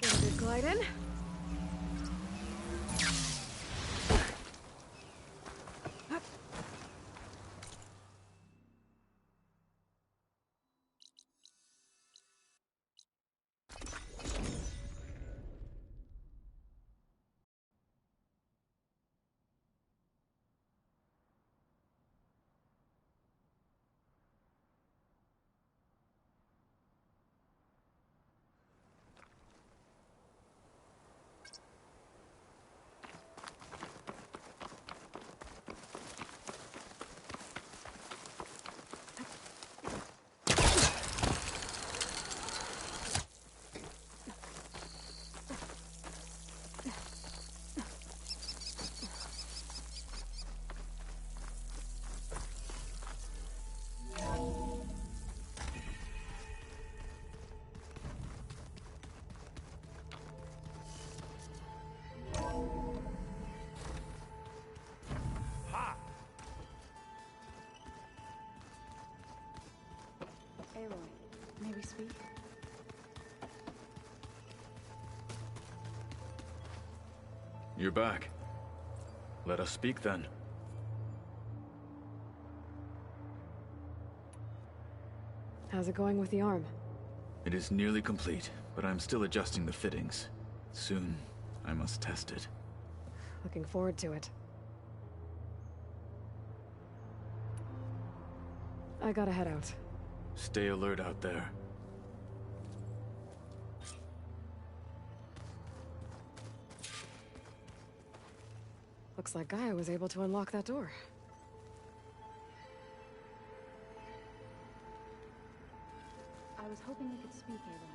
Get a good glide in. Aloy, may we speak? You're back. Let us speak then. How's it going with the arm? It is nearly complete, but I'm still adjusting the fittings. Soon, I must test it. Looking forward to it. I gotta head out. Stay alert out there. Looks like Gaia was able to unlock that door. I was hoping you could speak, Aloy.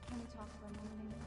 Can we talk for a moment, Aloy?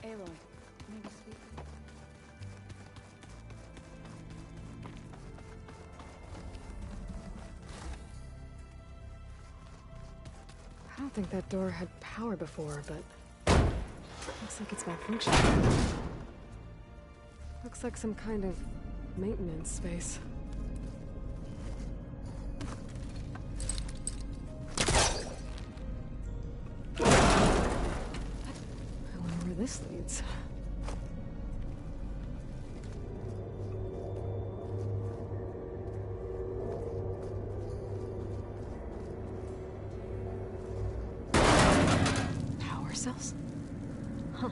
Aloy, may we speak? think that door had power before, but looks like it's malfunctioning. Looks like some kind of maintenance space. I wonder where this leads. Power cells? Huh.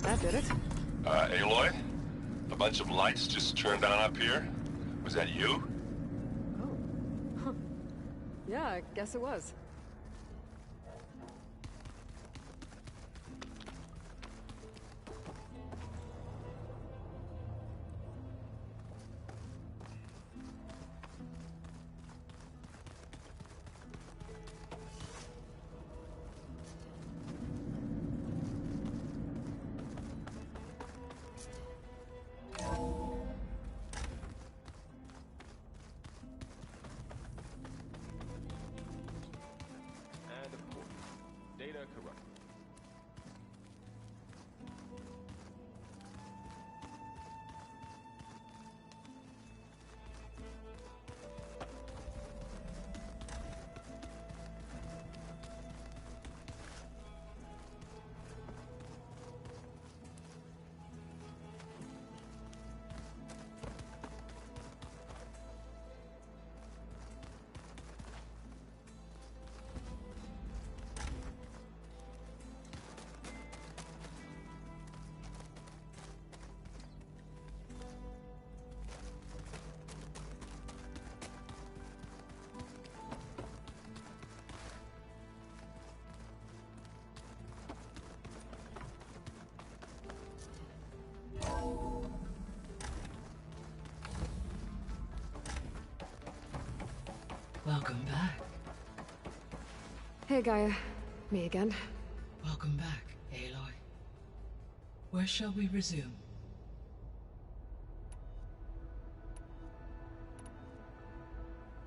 That did it. Aloy? A bunch of lights just turned on up here? Was that you? Huh. Yeah, I guess it was. And of course, data corrupted. Welcome back. Hey, Gaia. Me again. Welcome back, Aloy. Where shall we resume?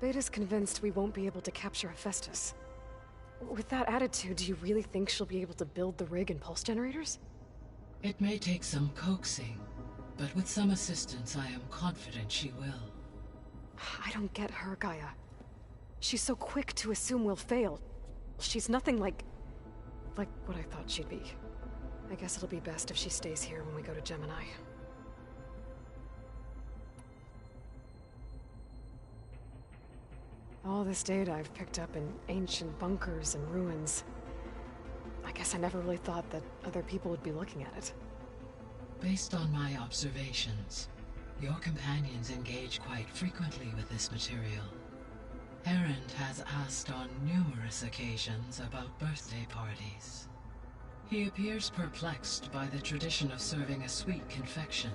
Beta's convinced we won't be able to capture Hephaestus. With that attitude, do you really think she'll be able to build the rig and pulse generators? It may take some coaxing, but with some assistance, I am confident she will. I don't get her, Gaia. She's so quick to assume we'll fail. She's nothing like what I thought she'd be. I guess it'll be best if she stays here when we go to Gemini. All this data I've picked up in ancient bunkers and ruins. I guess I never really thought that other people would be looking at it. Based on my observations, your companions engage quite frequently with this material. Erend has asked on numerous occasions about birthday parties. He appears perplexed by the tradition of serving a sweet confection,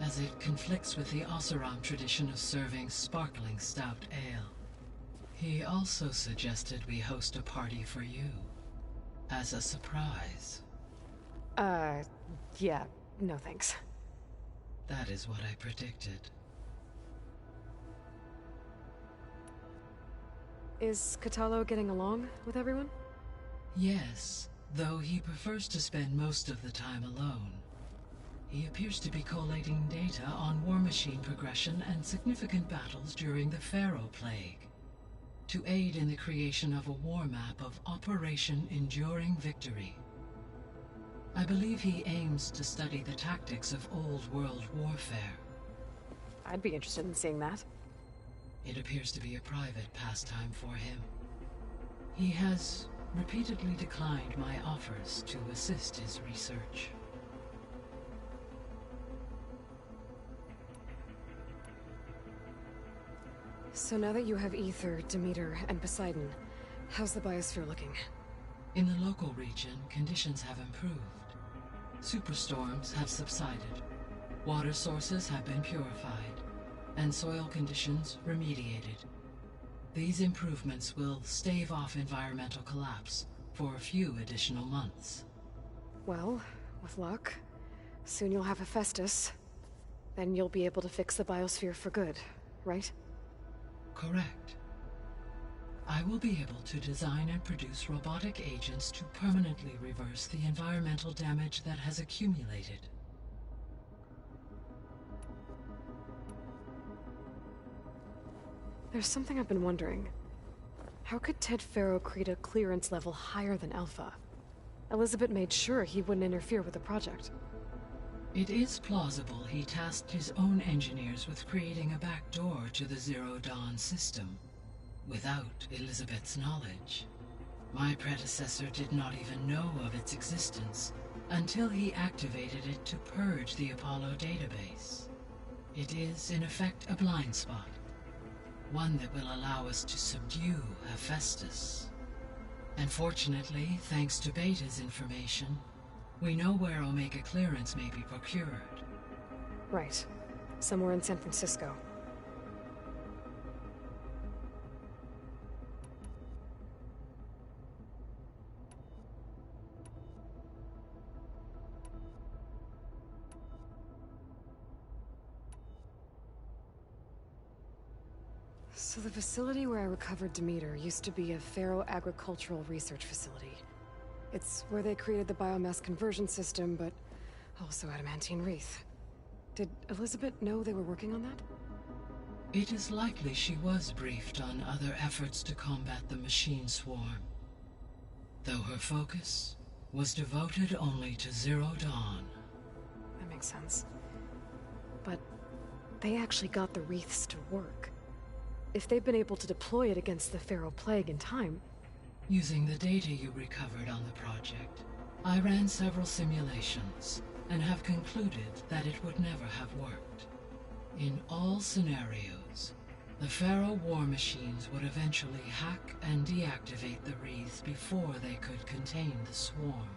as it conflicts with the Oseram tradition of serving sparkling stout ale. He also suggested we host a party for you, as a surprise. Yeah, no thanks. That is what I predicted. Is Katalo getting along with everyone? Yes, though he prefers to spend most of the time alone. He appears to be collating data on war machine progression and significant battles during the Pharaoh Plague, to aid in the creation of a war map of Operation Enduring Victory. I believe he aims to study the tactics of old world warfare. I'd be interested in seeing that. It appears to be a private pastime for him. He has repeatedly declined my offers to assist his research. So now that you have Ether, Demeter, and Poseidon, how's the biosphere looking? In the local region, conditions have improved. Superstorms have subsided. Water sources have been purified, and soil conditions remediated. These improvements will stave off environmental collapse for a few additional months. Well, with luck, soon you'll have Hephaestus. Then you'll be able to fix the biosphere for good, right? Correct. I will be able to design and produce robotic agents to permanently reverse the environmental damage that has accumulated. There's something I've been wondering. How could Ted Faro create a clearance level higher than Alpha? Elizabeth made sure he wouldn't interfere with the project. It is plausible he tasked his own engineers with creating a back door to the Zero Dawn system, without Elizabeth's knowledge. My predecessor did not even know of its existence until he activated it to purge the Apollo database. It is, in effect, a blind spot. One that will allow us to subdue Hephaestus. And fortunately, thanks to Beta's information, we know where Omega clearance may be procured. Right. Somewhere in San Francisco. So the facility where I recovered Demeter used to be a Faro agricultural research facility. It's where they created the biomass conversion system, but also adamantine wreath. Did Elizabeth know they were working on that? It is likely she was briefed on other efforts to combat the machine swarm, though her focus was devoted only to Zero Dawn. That makes sense. But they actually got the wreaths to work. If they've been able to deploy it against the Faro plague in time... Using the data you recovered on the project, I ran several simulations and have concluded that it would never have worked. In all scenarios, the Faro war machines would eventually hack and deactivate the wreaths before they could contain the swarm.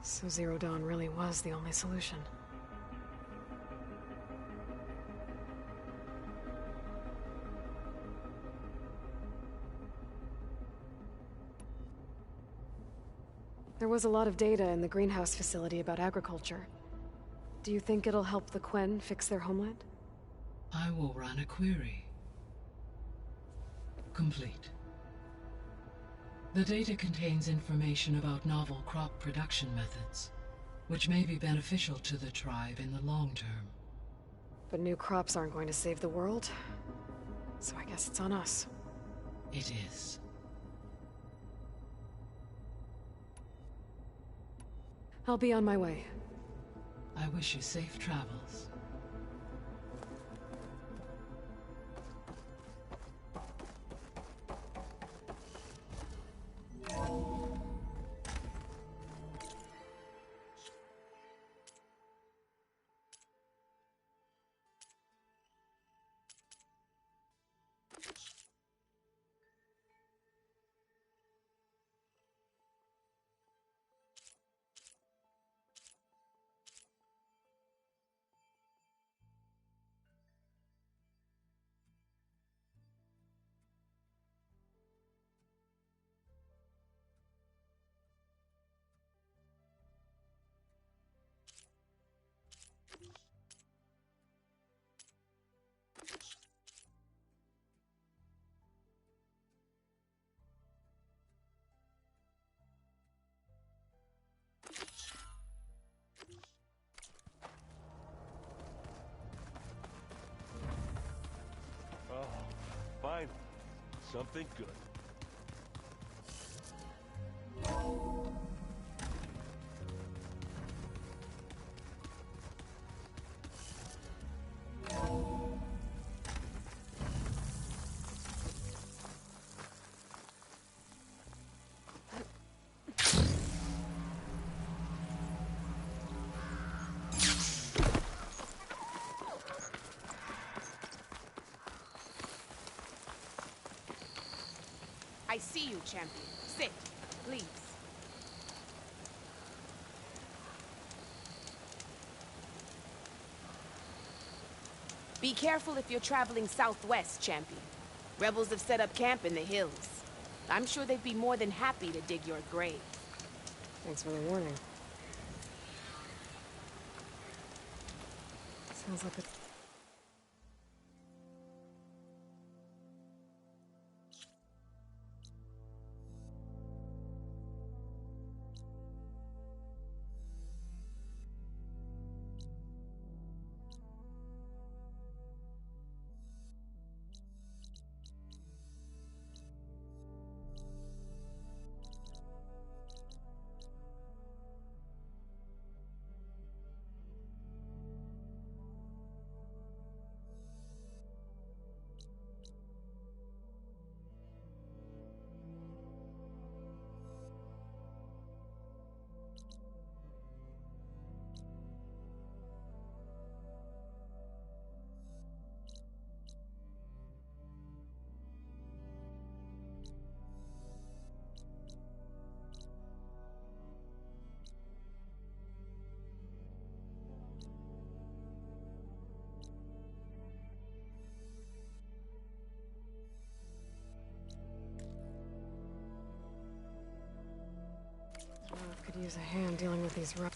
So Zero Dawn really was the only solution. There was a lot of data in the greenhouse facility about agriculture. Do you think it'll help the Quen fix their homeland? I will run a query. Complete. The data contains information about novel crop production methods, which may be beneficial to the tribe in the long term. But new crops aren't going to save the world, so I guess it's on us. It is. I'll be on my way. I wish you safe travels. Oh, finally. Something good. I see you, champion. Sit, please. Be careful if you're traveling southwest, champion. Rebels have set up camp in the hills. I'm sure they'd be more than happy to dig your grave. Thanks for the warning. Sounds like a... Could use a hand dealing with these rebels.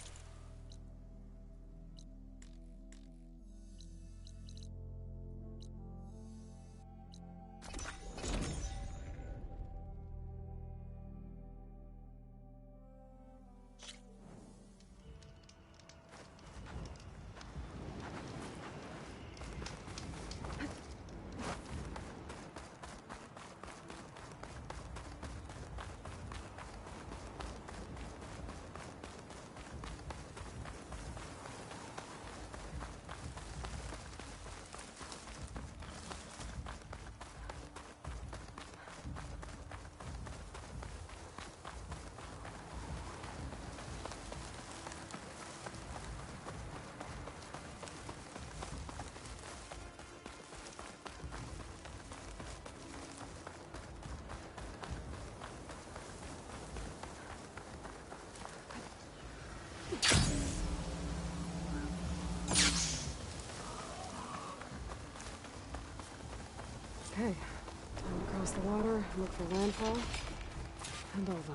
Okay, time to cross the water, look for landfall, and over.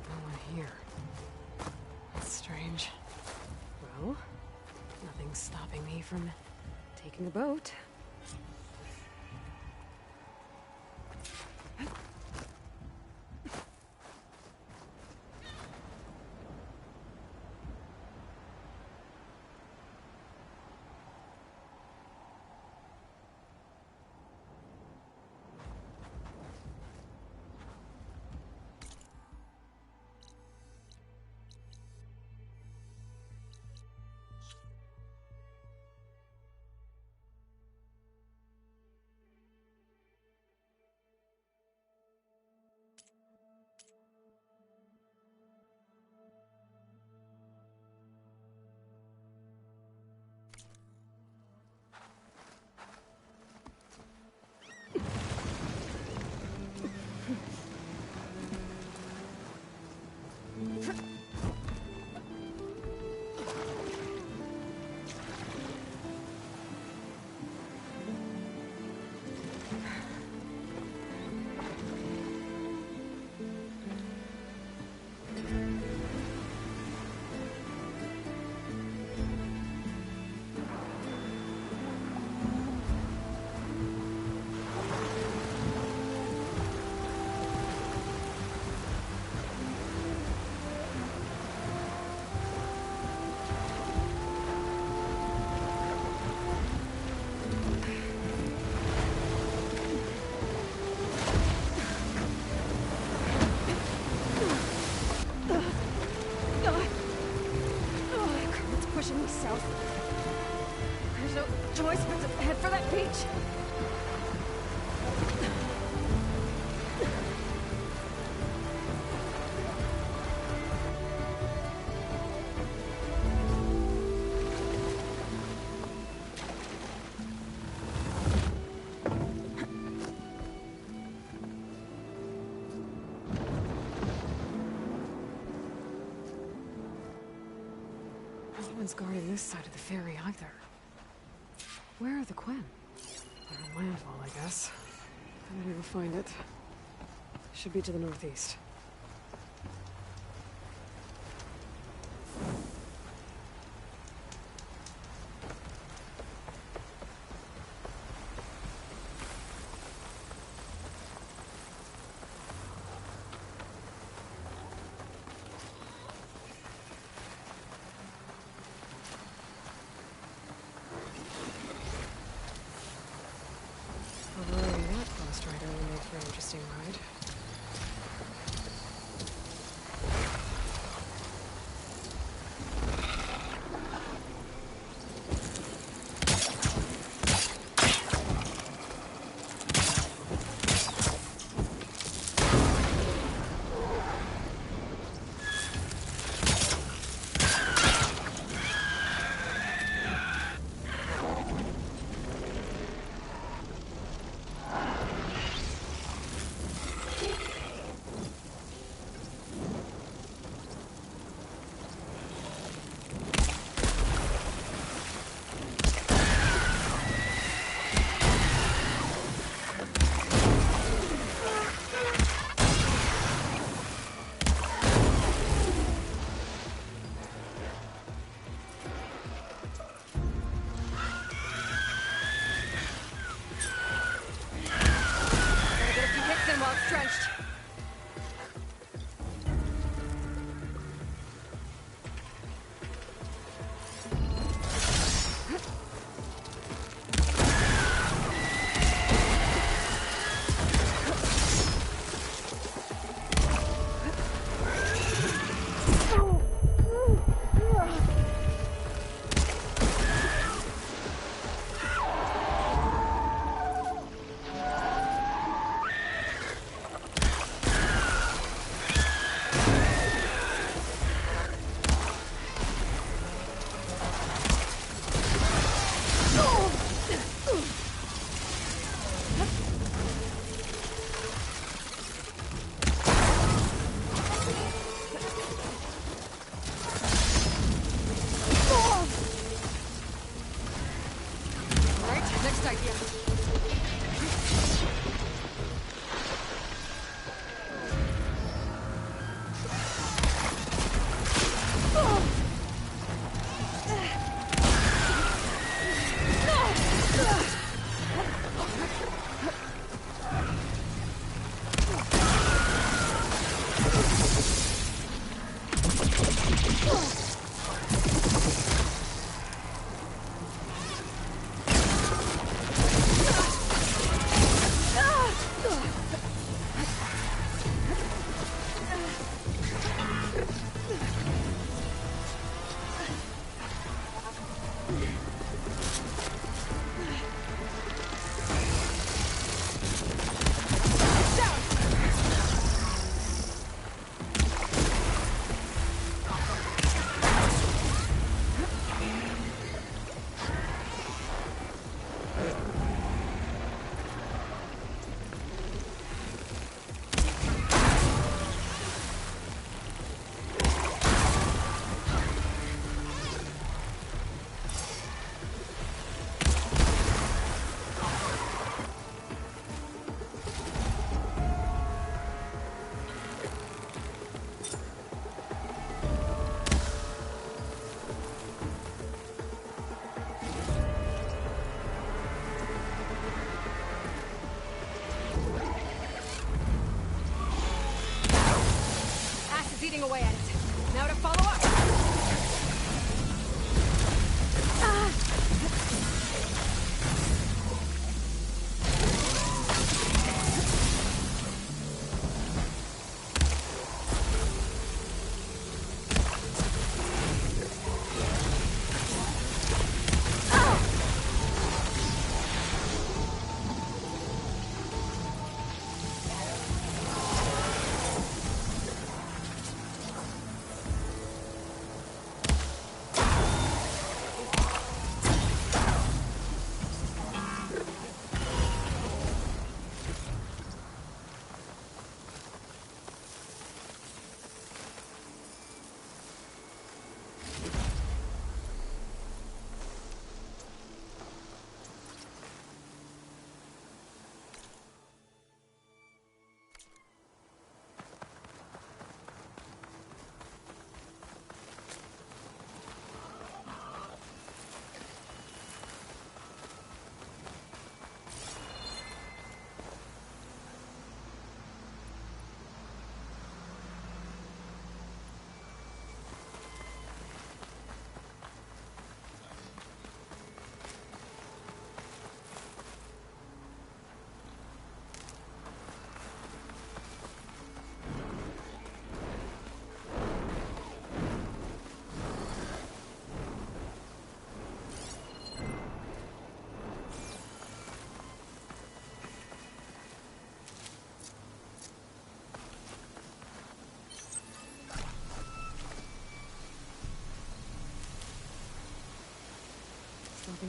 No one here. That's strange. Well, nothing's stopping me from taking a boat. There's no choice but to head for that beach. one's guarding this side of the ferry either. Where are the Quinn? They're on landfall, I guess. I don't ever find it. Should be to the northeast. Avoiding that close rider will make for an interesting ride. Eating away at it. Now to follow up.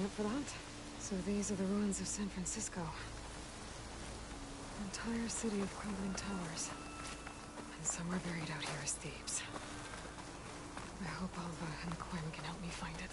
it for that. So these are the ruins of San Francisco. An entire city of crumbling towers. And somewhere buried out here is Thebes. I hope Alva and Quinn can help me find it.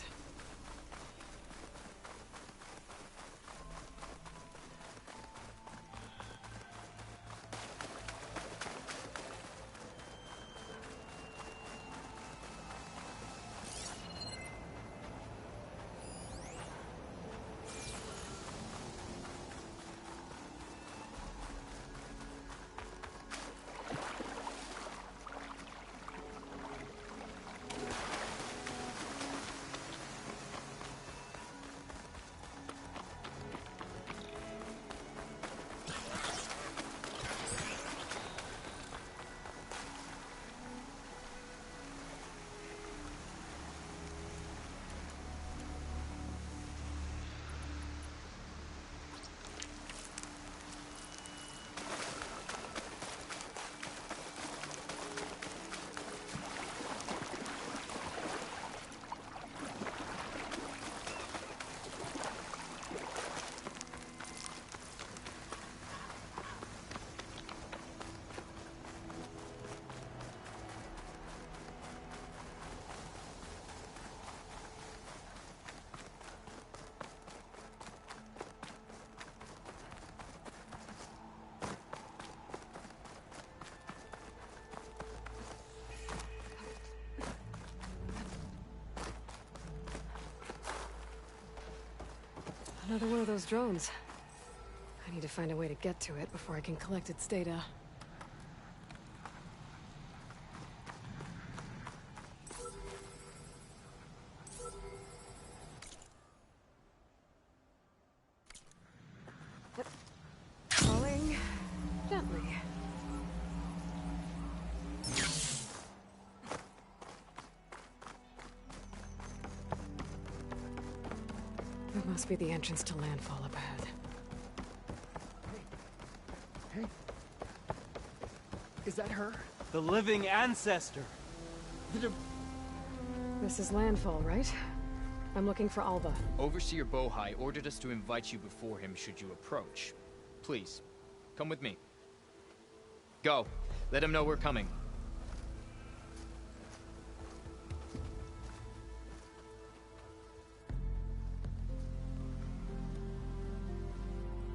Another one of those drones. I need to find a way to get to it before I can collect its data. Falling gently. That must be the entrance to landfall up ahead. Hey. Is that her? The living ancestor. This is landfall, right? I'm looking for Alva. Overseer Bohai ordered us to invite you before him should you approach. Please, come with me. Go. Let him know we're coming.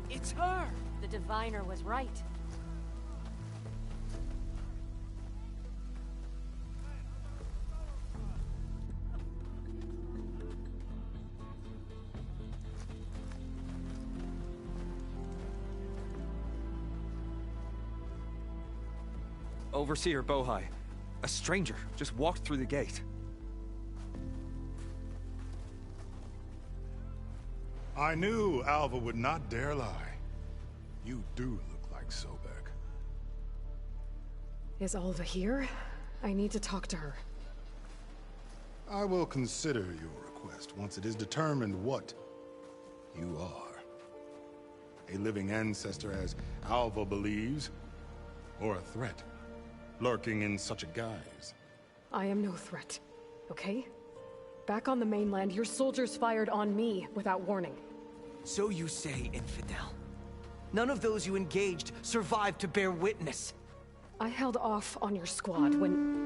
It's her! The diviner was right. Overseer Bohai. A stranger just walked through the gate. I knew Alva would not dare lie. You do look like Sobek. Is Alva here? I need to talk to her. I will consider your request once it is determined what you are. A living ancestor, as Alva believes, or a threat, lurking in such a guise. I am no threat, okay? Back on the mainland, your soldiers fired on me without warning. So you say, infidel. None of those you engaged survived to bear witness. I held off on your squad when...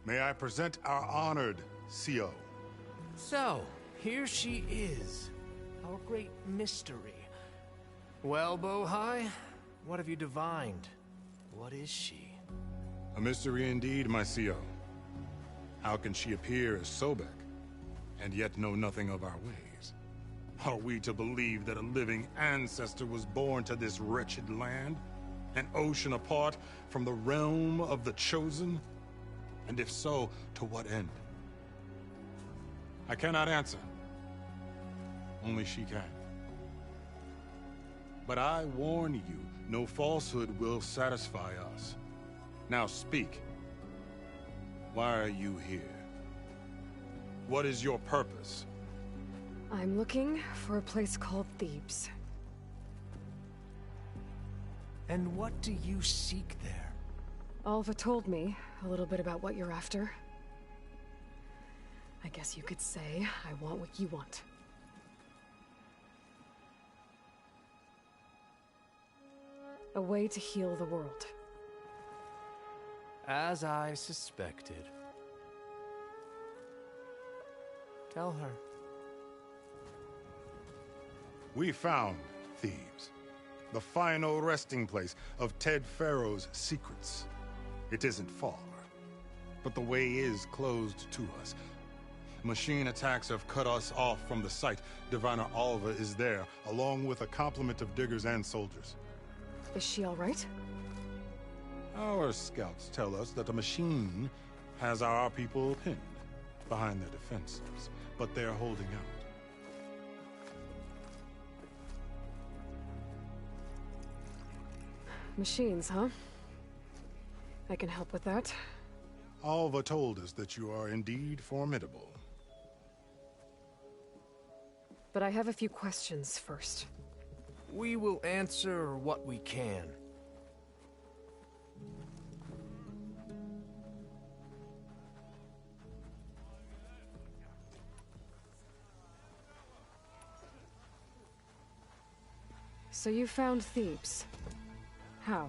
May I present our honored CO. So, here she is. Our great mystery. Well, Bohai, what have you divined? What is she? A mystery indeed, my CO. How can she appear as Sobek, and yet know nothing of our ways? Are we to believe that a living ancestor was born to this wretched land? An ocean apart from the realm of the Chosen? And if so, to what end? I cannot answer. Only she can. But I warn you, no falsehood will satisfy us. Now speak. Why are you here? What is your purpose? I'm looking for a place called Thebes. And what do you seek there? Alva told me a little bit about what you're after. I guess you could say I want what you want. A way to heal the world. As I suspected. Tell her. We found Thebes, the final resting place of Ted Pharaoh's secrets. It isn't far, but the way is closed to us. Machine attacks have cut us off from the site. Diviner Alva is there, along with a complement of diggers and soldiers. Is she all right? Our scouts tell us that a machine has our people pinned behind their defenses, but they're holding out. Machines, huh? I can help with that. Alva told us that you are indeed formidable. But I have a few questions first. We will answer what we can. So you found Thebes. How?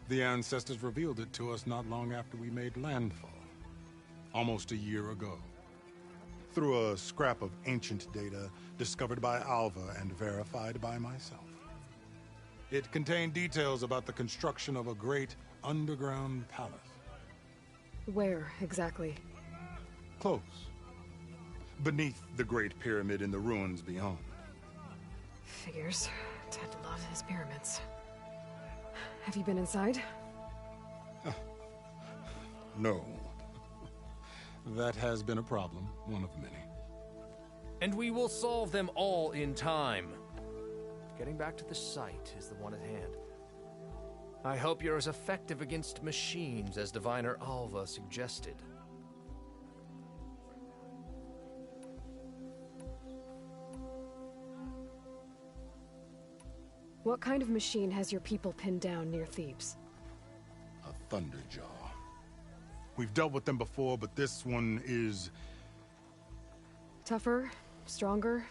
The ancestors revealed it to us not long after we made landfall. Almost a year ago. Through a scrap of ancient data discovered by Alva and verified by myself. It contained details about the construction of a great underground palace. Where, exactly? Close. Beneath the Great Pyramid in the ruins beyond. Figures. Ted loved his pyramids. Have you been inside? No. That has been a problem, one of many. And we will solve them all in time. Getting back to the site is the one at hand. I hope you're as effective against machines as Diviner Alva suggested. What kind of machine has your people pinned down near Thebes? A Thunderjaw. We've dealt with them before, but this one is... Tougher, stronger,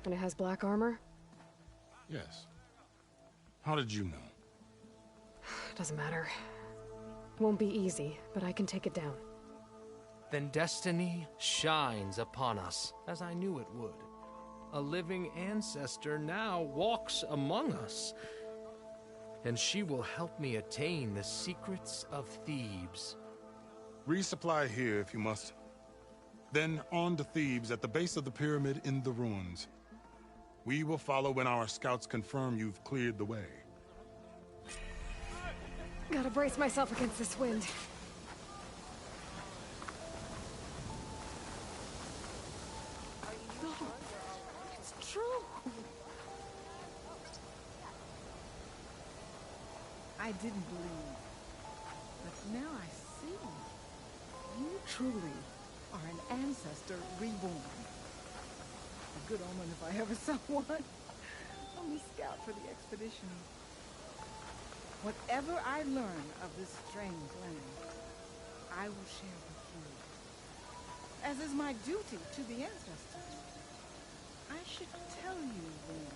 and it has black armor? Yes. How did you know? Doesn't matter. Won't be easy, but I can take it down. Then destiny shines upon us, as I knew it would. A living ancestor now walks among us, and she will help me attain the secrets of Thebes. Resupply here if you must. Then on to Thebes at the base of the pyramid in the ruins. We will follow when our scouts confirm you've cleared the way. Gotta brace myself against this wind. No, it's true. I didn't believe, but now I see. You truly are an ancestor reborn. A good omen if I ever saw one. I'm the scout for the expedition. Whatever I learn of this strange land, I will share with you. As is my duty to the ancestors. I should tell you then.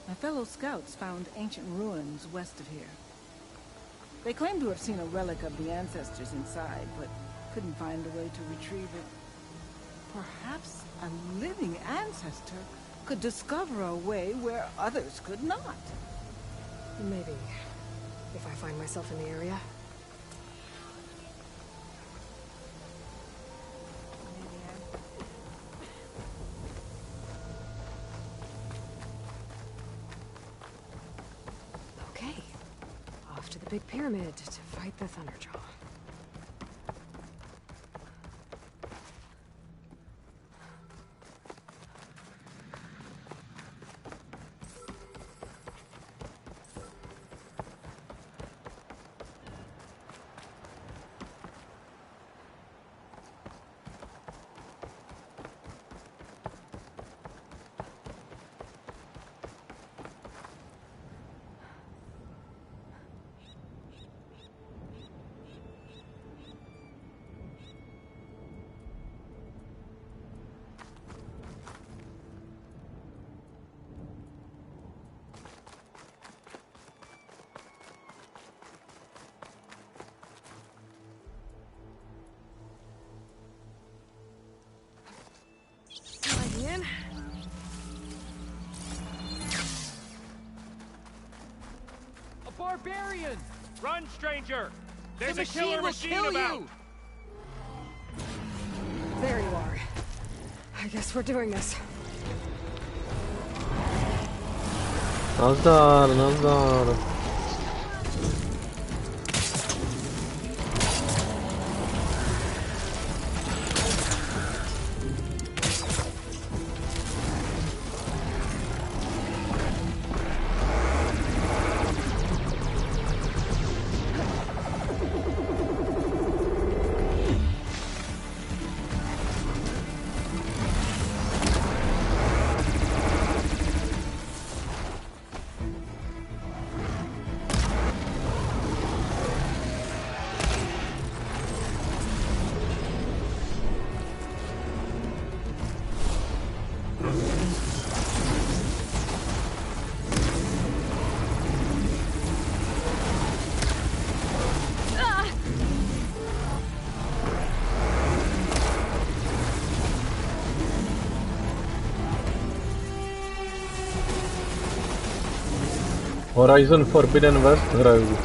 My fellow scouts found ancient ruins west of here. They claim to have seen a relic of the ancestors inside, but couldn't find a way to retrieve it. Perhaps a living ancestor could discover a way where others could not. Maybe. If I find myself in the area. Okay. Off to the big pyramid to fight the Thunderjaw. barbarian! Run, stranger! There's The a killer will machine kill about! you! There you are. I guess we're doing this. Nazdar, nazdar. Horizon Forbidden West hraju.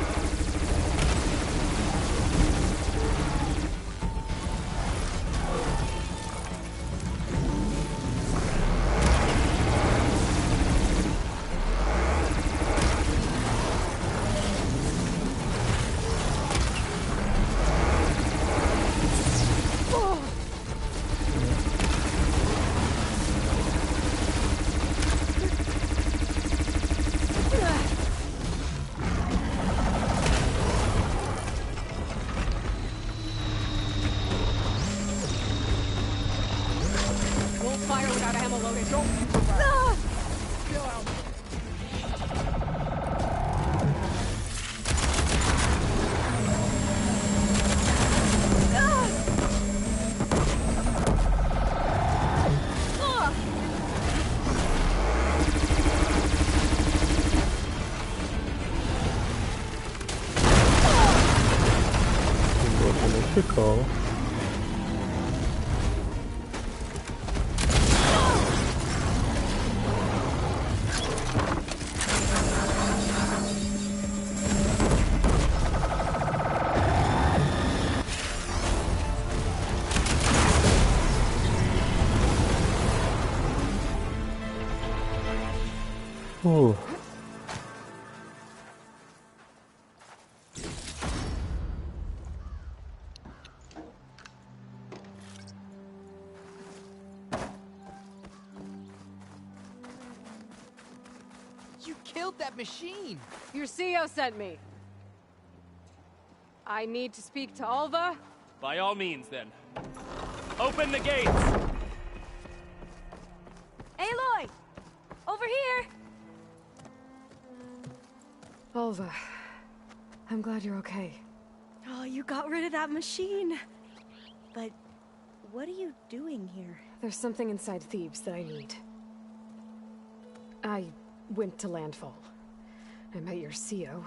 Won't fire without ammo loaded. Czekał. You killed that machine! Your CEO sent me. I need to speak to Alva. By all means, then. Open the gates! Aloy! Over here! Alva, I'm glad you're okay. Oh, you got rid of that machine. But what are you doing here? There's something inside Thebes that I need. I went to Landfall. I met your CEO.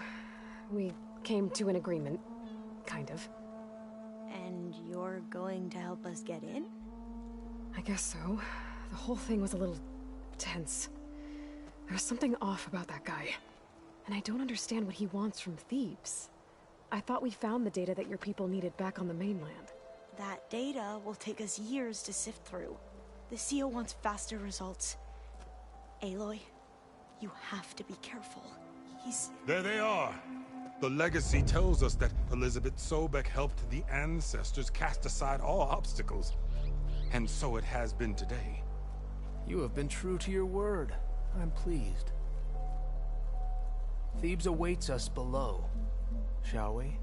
We came to an agreement, kind of. And you're going to help us get in? I guess so. The whole thing was a little tense. There was something off about that guy. And I don't understand what he wants from Thebes. I thought we found the data that your people needed back on the mainland. That data will take us years to sift through. The CEO wants faster results. Aloy, you have to be careful. There they are. The legacy tells us that Elizabeth Sobek helped the ancestors cast aside all obstacles. And so it has been today. You have been true to your word. I'm pleased. Thebes awaits us below, shall we?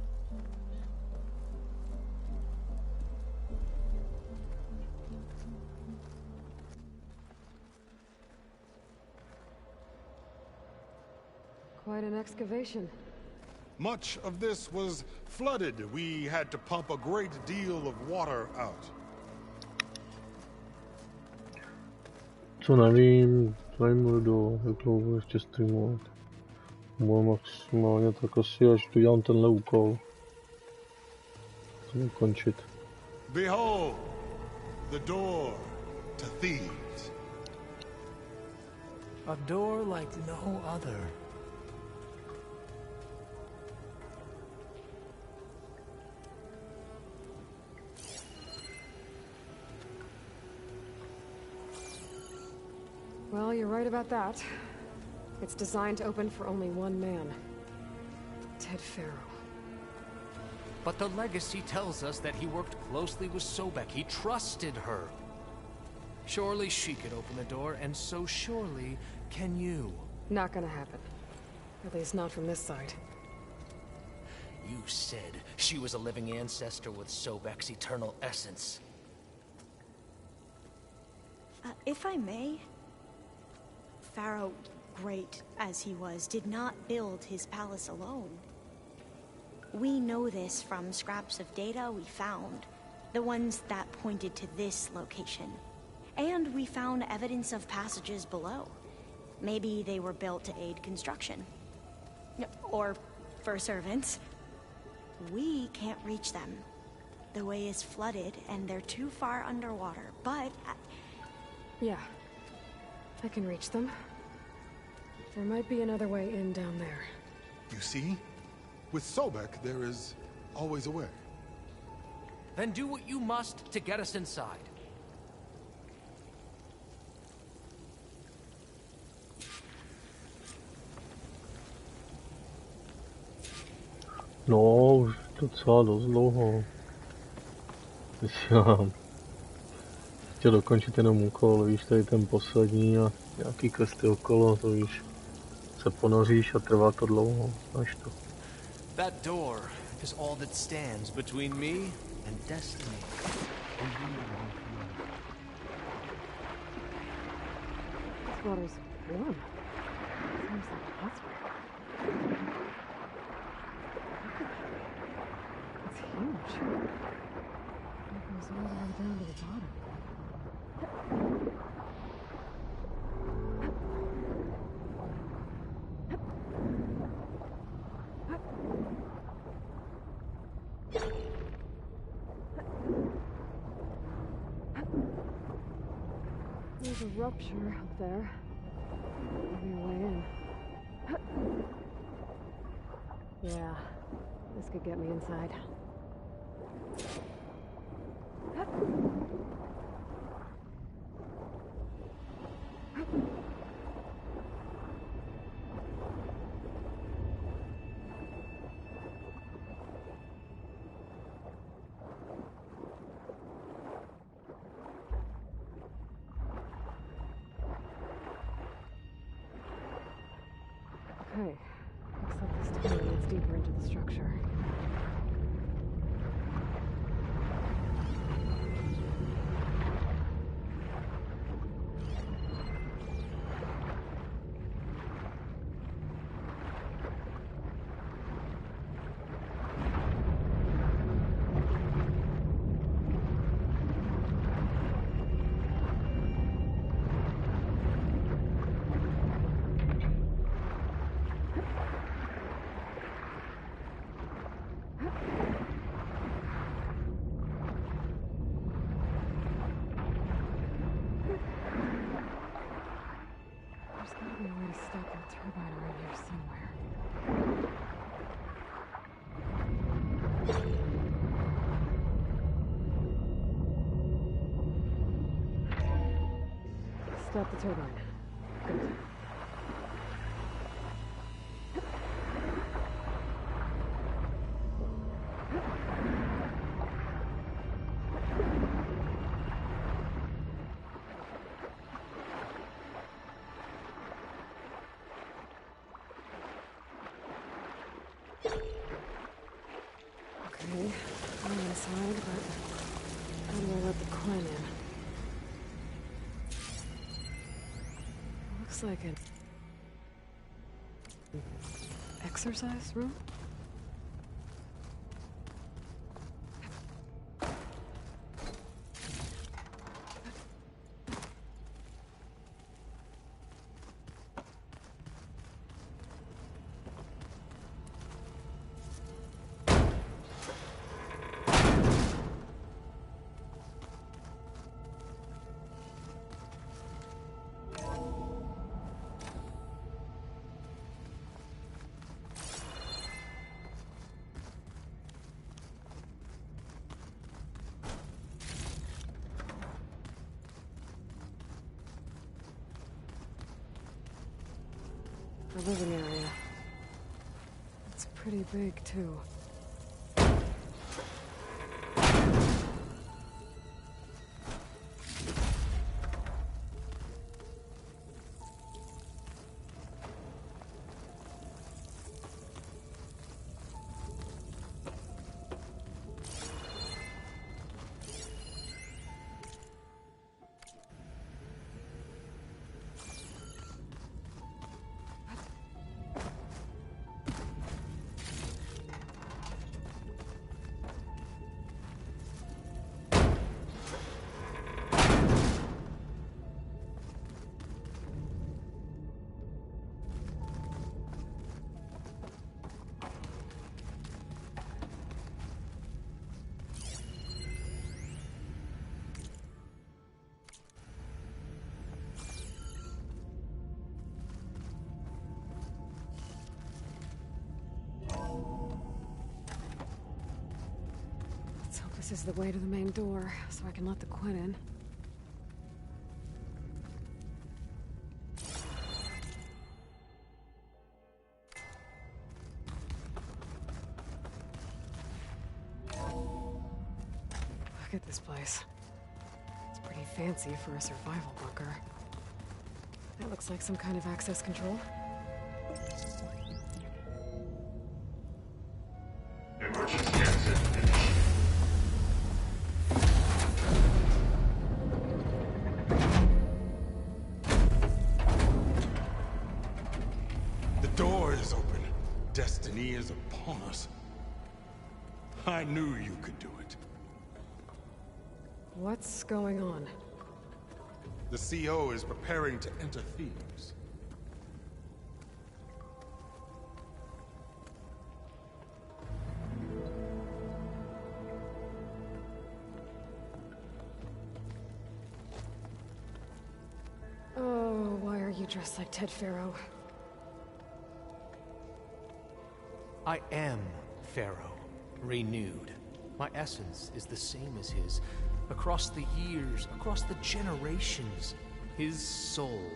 Quite an excavation. Much of this was flooded. We had to pump a great deal of water out. Co nevím, timer do, jak dlouho ještě streamovat. Můžu maximálně tak asi až dodělám tenhle úkol. Chceme končit. Behold, the door to Thebes. A door like no other. Well, you're right about that. It's designed to open for only one man. Ted Farrow. But the legacy tells us that he worked closely with Sobek. He trusted her. Surely she could open the door, and so surely can you. Not gonna happen. At least not from this side. You said she was a living ancestor with Sobek's eternal essence. If I may, Pharaoh, great as he was, did not build his palace alone. We know this from scraps of data we found, the ones that pointed to this location. And we found evidence of passages below. Maybe they were built to aid construction. Or for servants. We can't reach them. The way is flooded, and they're too far underwater, but... Yeah. I can reach them. There might be another way in down there. You see? With Sobek, there is always a way. Then do what you must to get us inside. No, už docela dost dlouho. Když já chtěl dokončit jenom úkol, víš, tady ten poslední a nějaký questy okolo, to víš, se ponoříš a trvá to dlouho, znáš to. That door is all that stands between me and destiny. This water's warm. Seems like hot spring. It's huge. It goes all the way down to the bottom. There's a rupture up there. Maybe a way in. Yeah, this could get me inside. Okay, looks like this tunnel leads deeper into the structure. Stop the turbine. Good. Okay, I'm inside, but how do I let the Quinn in? Looks like an exercise room? the living area. It's pretty big, too. This is the way to the main door, so I can let the Quinn in. Look at this place. It's pretty fancy for a survival bunker. That looks like some kind of access control. Emergency exit. Destiny is upon us. I knew you could do it. What's going on? The CO is preparing to enter Thebes. Oh, why are you dressed like Ted Pharaoh? I am Pharaoh, renewed. My essence is the same as his. Across the years, across the generations, his soul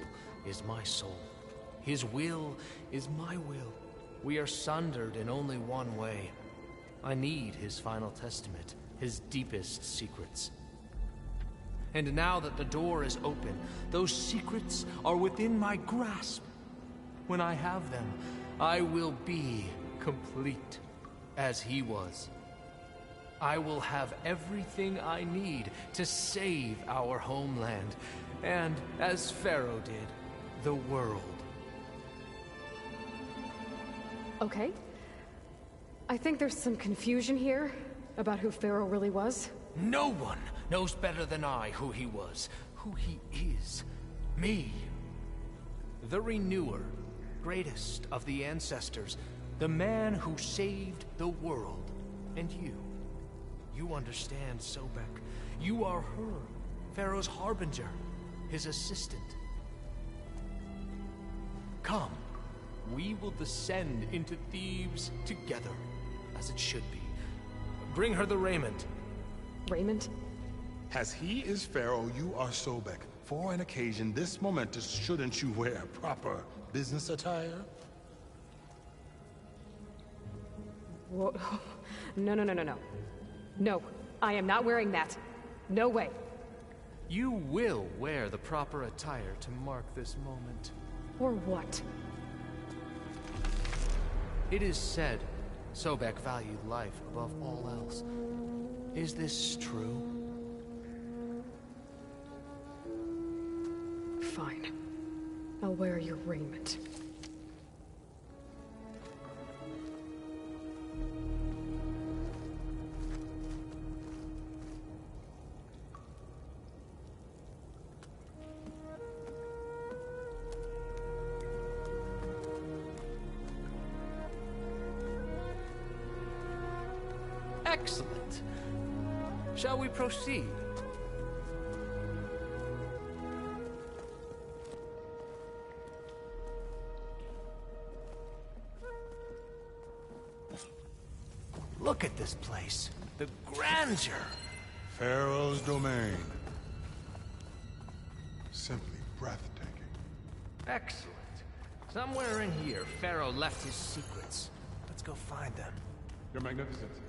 is my soul. His will is my will. We are sundered in only one way. I need his final testament, his deepest secrets. And now that the door is open, those secrets are within my grasp. When I have them, I will be complete, as he was. I will have everything I need to save our homeland, and, as Pharaoh did, the world. Okay. I think there's some confusion here about who Pharaoh really was. No one knows better than I who he was, who he is. Me. The Renewer, greatest of the ancestors, the man who saved the world. And you. You understand, Sobek. You are her, Pharaoh's harbinger, his assistant. Come, we will descend into Thebes together, as it should be. Bring her the raiment. Raiment? As he is Pharaoh, you are Sobek. For an occasion this momentous, shouldn't you wear proper business attire? Whoa. No. No, I am not wearing that. No way. You will wear the proper attire to mark this moment. Or what? It is said Sobek valued life above all else. Is this true? Fine. I'll wear your raiment. Excellent. Shall we proceed? Look at this place. The grandeur. Pharaoh's domain. Simply breathtaking. Excellent. Somewhere in here, Pharaoh left his secrets. Let's go find them. Your Magnificence,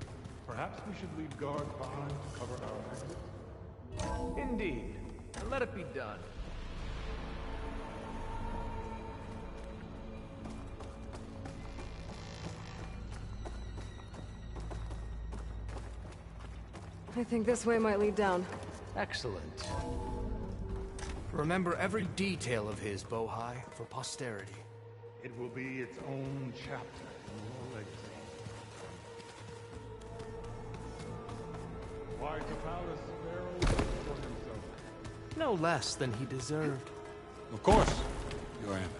perhaps we should leave guards behind to cover our exit? Indeed. And let it be done. I think this way might lead down. Excellent. Remember every detail of his, Bohai, for posterity. It will be its own chapter in your legacy. Why to palace Pharaoh for himself? No less than he deserved. Of course, Your Eminence.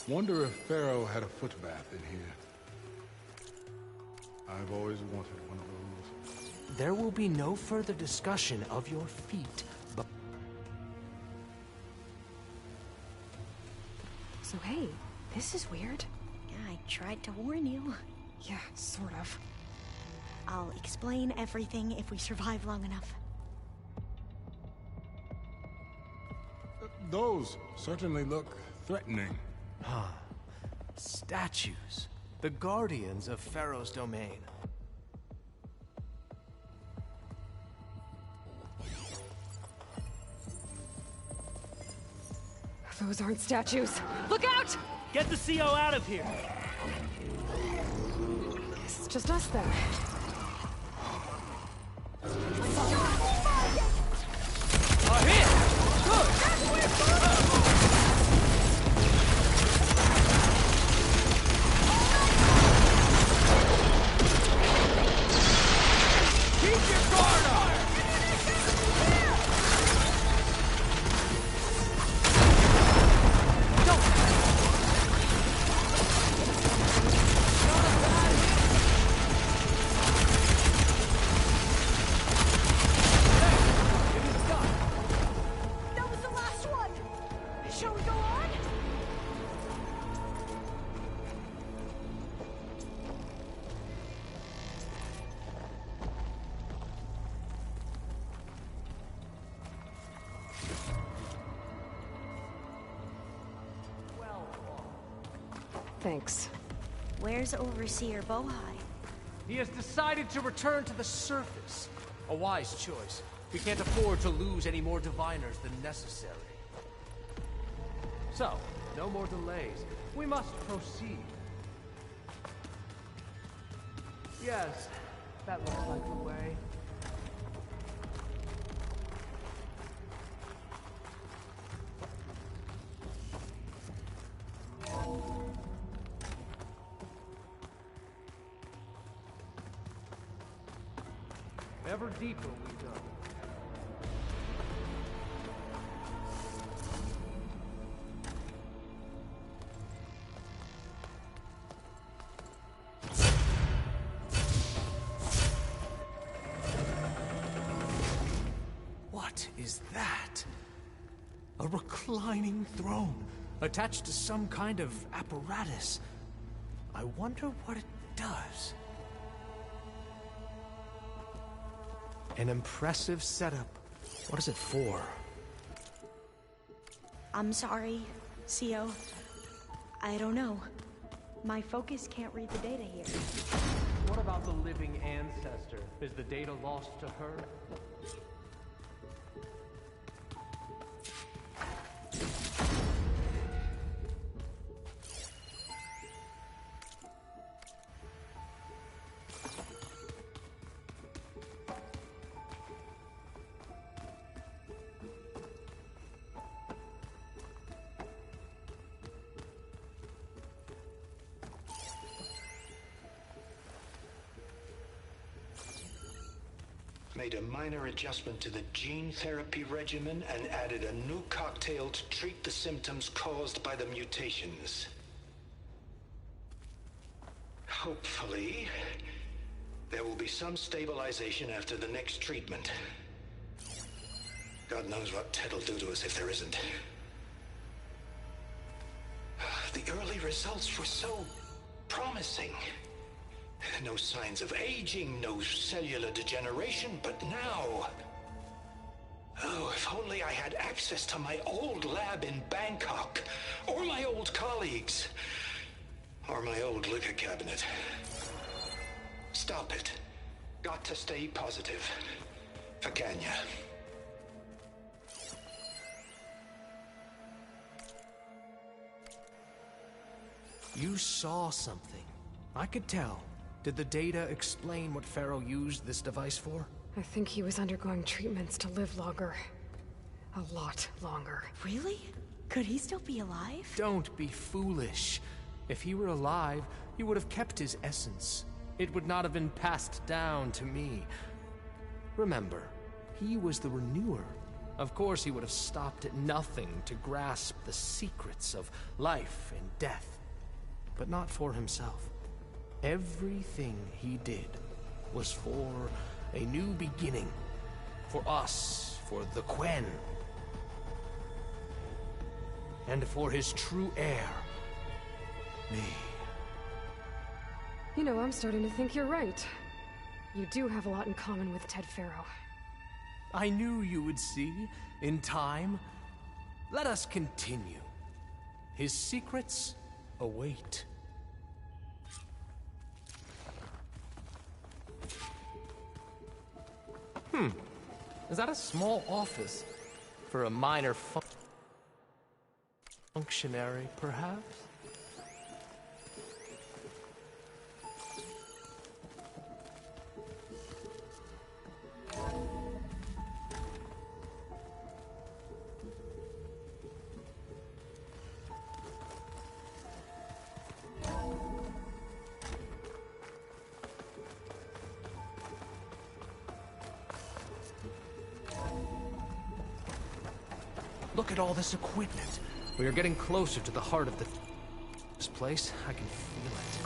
Wonder if Pharaoh had a footbath in here. I've always wanted one of those. There will be no further discussion of your feet, but... So hey, this is weird. Yeah, I tried to warn you. Yeah, sort of. I'll explain everything if we survive long enough. Those certainly look threatening. Huh. Statues. The guardians of Pharaoh's domain. Those aren't statues. Look out! Get the CO out of here! It's just us then. A hit! Good! Keep your guard up! That was the last one! Shall we go on? Thanks. Where's Overseer Bohai? He has decided to return to the surface. A wise choice. We can't afford to lose any more diviners than necessary. So, no more delays. We must proceed. Yes, that looks like the way. Ever deeper we go. What is that? A reclining throne, attached to some kind of apparatus. I wonder what it does. An impressive setup. What is it for? I'm sorry, CO. I don't know. My focus can't read the data here. What about the living ancestor? Is the data lost to her? Made a minor adjustment to the gene therapy regimen and added a new cocktail to treat the symptoms caused by the mutations. Hopefully, there will be some stabilization after the next treatment. God knows what Ted'll do to us if there isn't. The early results were so promising. No signs of aging, no cellular degeneration, but now... Oh, if only I had access to my old lab in Bangkok, or my old colleagues, or my old liquor cabinet. Stop it. Got to stay positive. For Kenya. You saw something. I could tell. Did the data explain what Pharaoh used this device for? I think he was undergoing treatments to live longer. A lot longer. Really? Could he still be alive? Don't be foolish. If he were alive, he would have kept his essence. It would not have been passed down to me. Remember, he was the renewer. Of course he would have stopped at nothing to grasp the secrets of life and death. But not for himself. Everything he did was for a new beginning. For us, for the Quen. And for his true heir, me. You know, I'm starting to think you're right. You do have a lot in common with Ted Pharaoh. I knew you would see, in time. Let us continue. His secrets await. Is that a small office? For a minor functionary, perhaps? Look at all this equipment. We are getting closer to the heart of this place. I can feel it.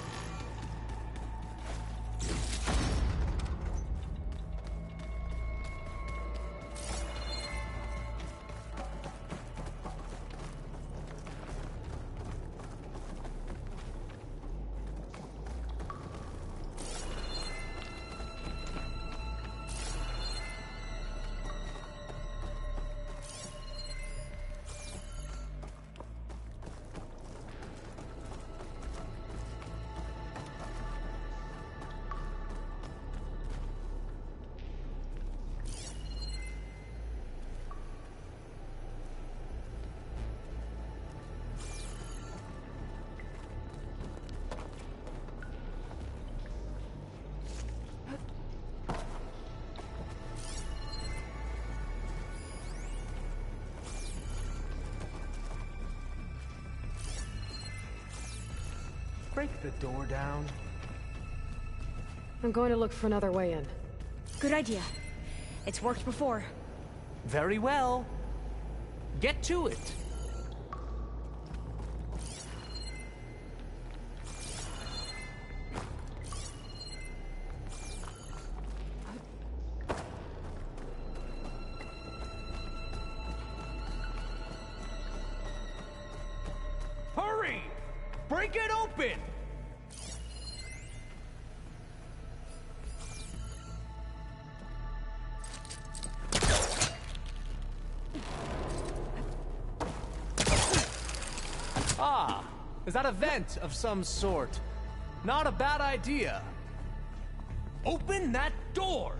Break the door down. I'm going to look for another way in. Good idea. It's worked before. Very well. Get to it. Hurry! Break it open! Ah, is that a vent of some sort? Not a bad idea. Open that door!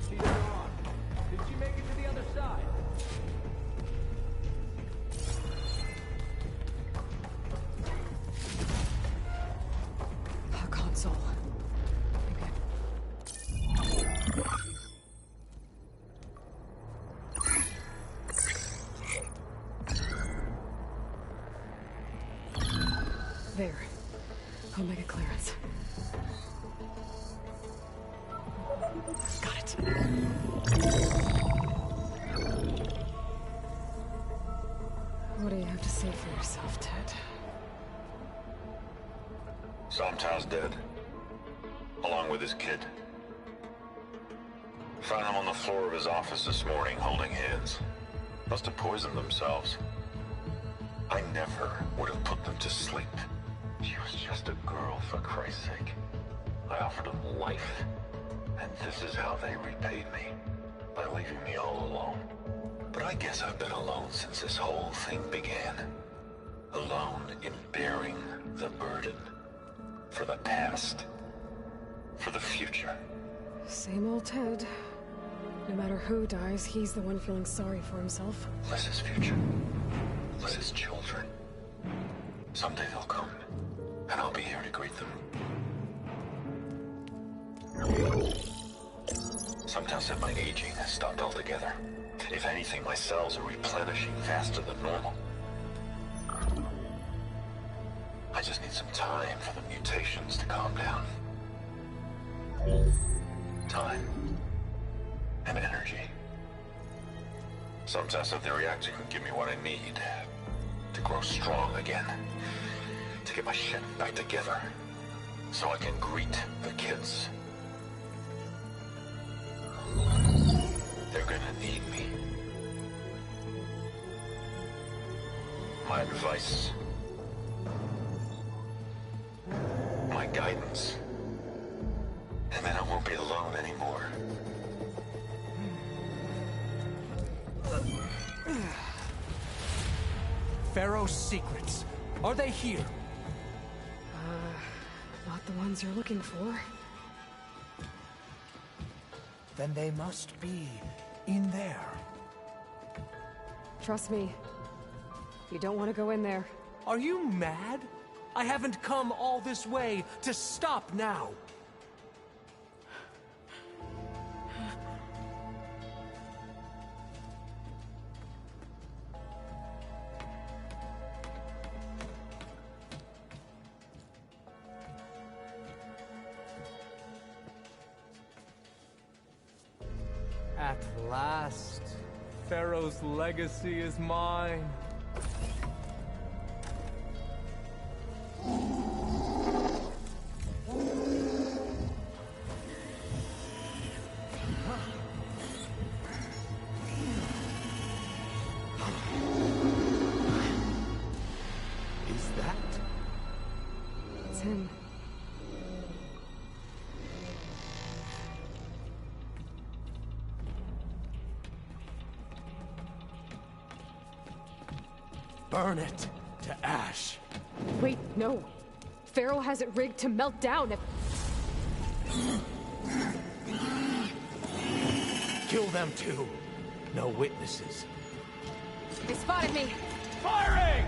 She's gone. Did she make it to the other side? A console. There. I'll make a clearance. Got it. What do you have to say for yourself, Ted? Somtow's dead. Along with his kid. Found them on the floor of his office this morning, holding hands. Must have poisoned themselves. I never would have put them to sleep. She was just a girl, for Christ's sake. I offered them life, and this is how they repaid me, by leaving me all alone. But I guess I've been alone since this whole thing began. Alone in bearing the burden. For the past. For the future. Same old Ted. No matter who dies, he's the one feeling sorry for himself. Liz's future. Liz's children. Someday they'll come, and I'll be here to greet them. Some tell said my aging has stopped altogether. If anything, my cells are replenishing faster than normal. I just need some time for the mutations to calm down. Time. And energy. Some test that the reactor can give me what I need. To grow strong again. To get my shit back together. So I can greet the kids. They're gonna need me. My advice. My guidance. And then I won't be alone anymore. Pharaoh's secrets. Are they here? Not the ones you're looking for. Then they must be in there. Trust me. You don't want to go in there. Are you mad? I haven't come all this way to stop now. At last, Pharaoh's legacy is mine. Is that? It's him. Burn it to ash. Wait, no. Pharaoh has it rigged to melt down if... Kill them too. No witnesses. They spotted me. Firing!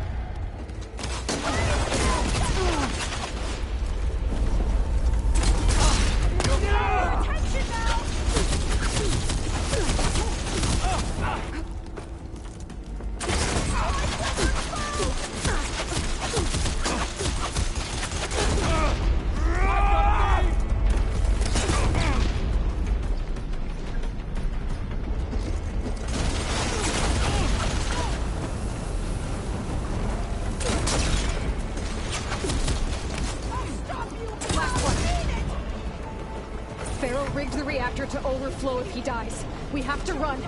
Attention now! Pharaoh rigged the reactor to overflow if he dies. We have to run.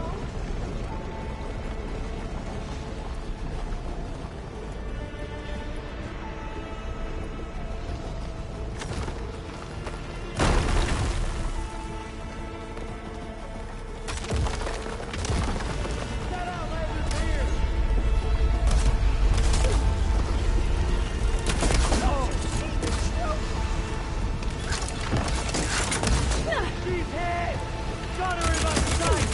She's hit! Got her in my sight!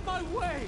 of my way!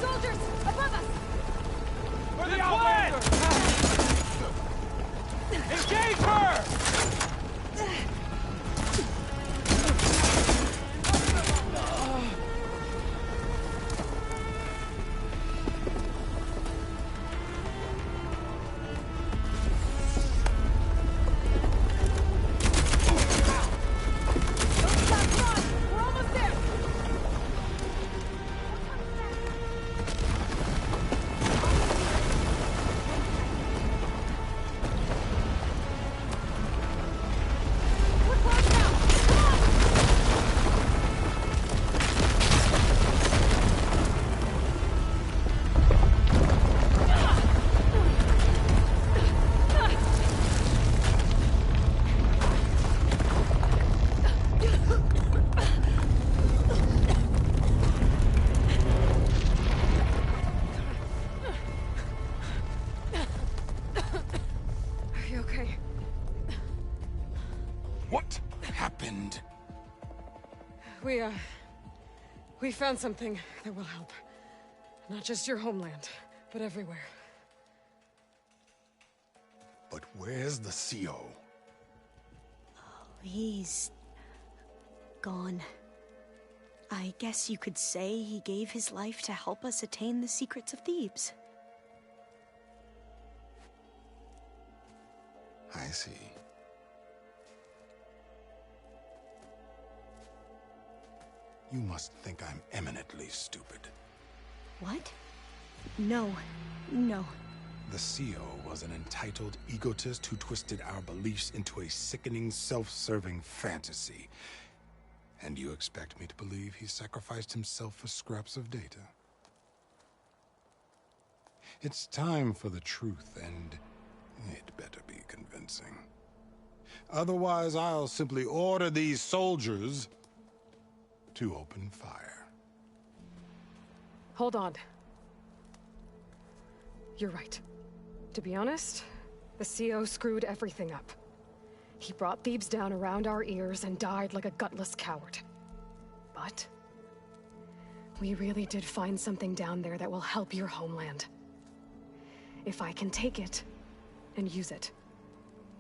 Soldiers, above us! For the Queen! Engage her! We're almost there! Are you okay? What happened? We found something that will help. Not just your homeland, but everywhere. But where's the CO? He's gone. I guess you could say he gave his life to help us attain the secrets of Thebes. I see. You must think I'm eminently stupid. What? No. No. The CO was an entitled egotist who twisted our beliefs into a sickening, self-serving fantasy. And you expect me to believe he sacrificed himself for scraps of data? It's time for the truth, and it better be convincing. Otherwise, I'll simply order these soldiers to open fire. Hold on. You're right. To be honest, the CO screwed everything up. He brought Thebes down around our ears and died like a gutless coward. But we really did find something down there that will help your homeland. If I can take it and use it.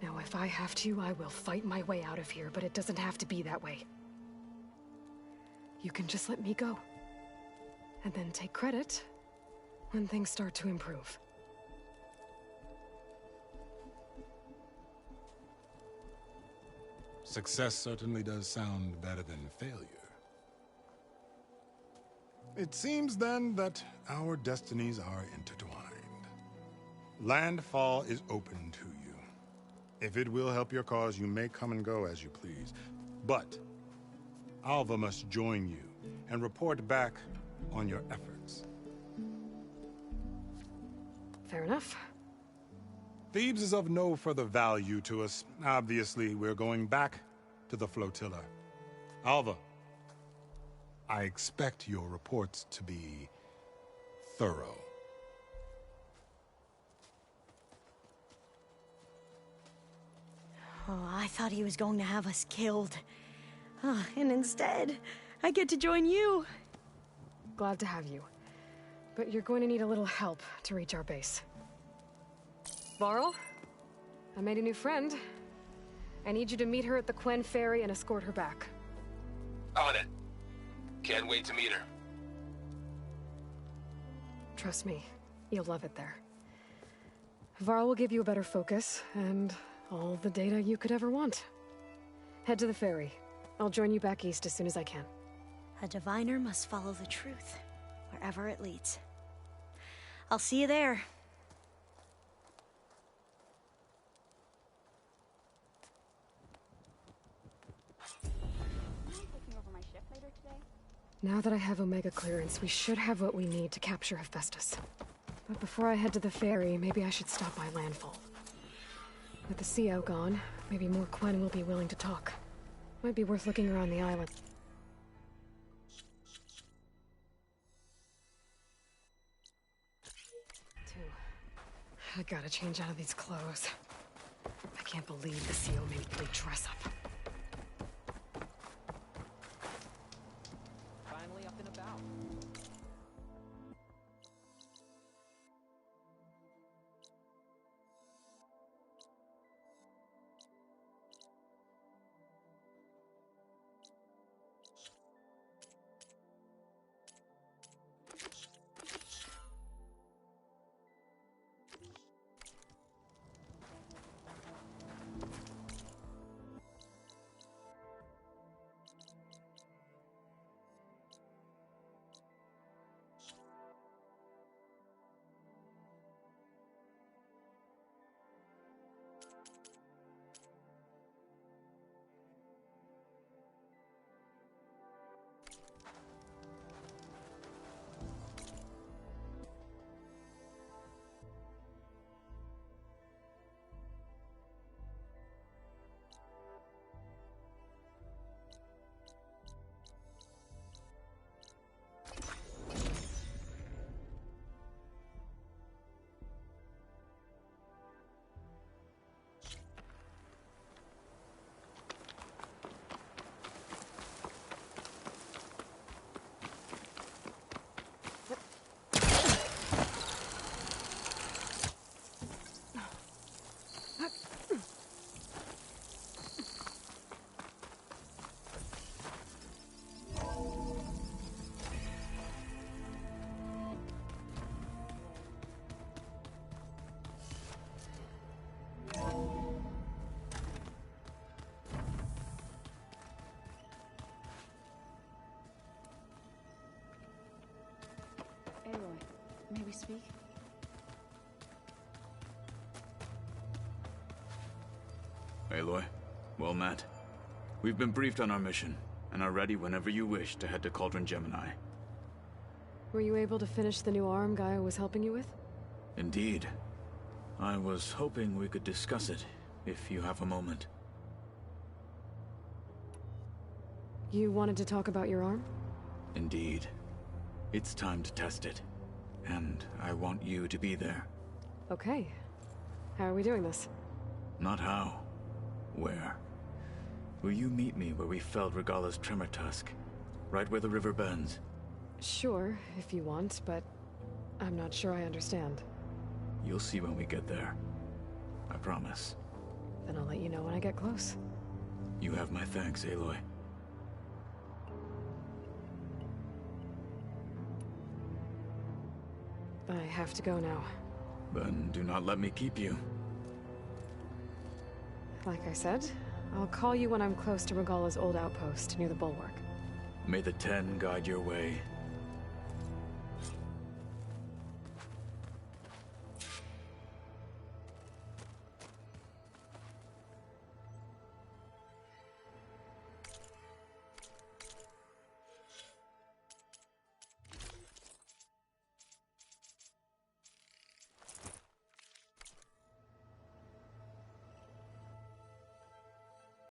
Now, if I have to, I will fight my way out of here, but it doesn't have to be that way. You can just let me go. And then take credit when things start to improve. Success certainly does sound better than failure. It seems then that our destinies are intertwined. Landfall is open to you. If it will help your cause, you may come and go as you please. But Alva must join you and report back on your efforts. Fair enough. Thebes is of no further value to us. Obviously, we're going back to the flotilla. Alva, I expect your reports to be thorough. Oh, I thought he was going to have us killed. And instead, I get to join you. Glad to have you. But you're going to need a little help to reach our base. Varl, I made a new friend. I need you to meet her at the Quen Ferry and escort her back. On it. Can't wait to meet her. Trust me, you'll love it there. Varl will give you a better focus, and all the data you could ever want. Head to the ferry. I'll join you back east as soon as I can. A diviner must follow the truth, wherever it leads. I'll see you there. Now that I have Omega clearance, we should have what we need to capture Hephaestus. But before I head to the ferry, maybe I should stop by Landfall. With the sea out gone, maybe more Quen will be willing to talk. Might be worth looking around the island. I gotta change out of these clothes. I can't believe the seal made me dress up. Finally up and about. Aloy, may we speak? Aloy, well met. We've been briefed on our mission, and are ready whenever you wish to head to Cauldron Gemini. Were you able to finish the new arm Gaia was helping you with? Indeed. I was hoping we could discuss it, if you have a moment. You wanted to talk about your arm? Indeed. It's time to test it. And I want you to be there. Okay. How are we doing this? Not how. Where? Will you meet me where we felled Regalla's tremor tusk? Right where the river bends? Sure, if you want, but I'm not sure I understand. You'll see when we get there. I promise. Then I'll let you know when I get close. You have my thanks, Aloy. I have to go now. Then do not let me keep you. Like I said, I'll call you when I'm close to Regalla's old outpost near the bulwark. May the Ten guide your way.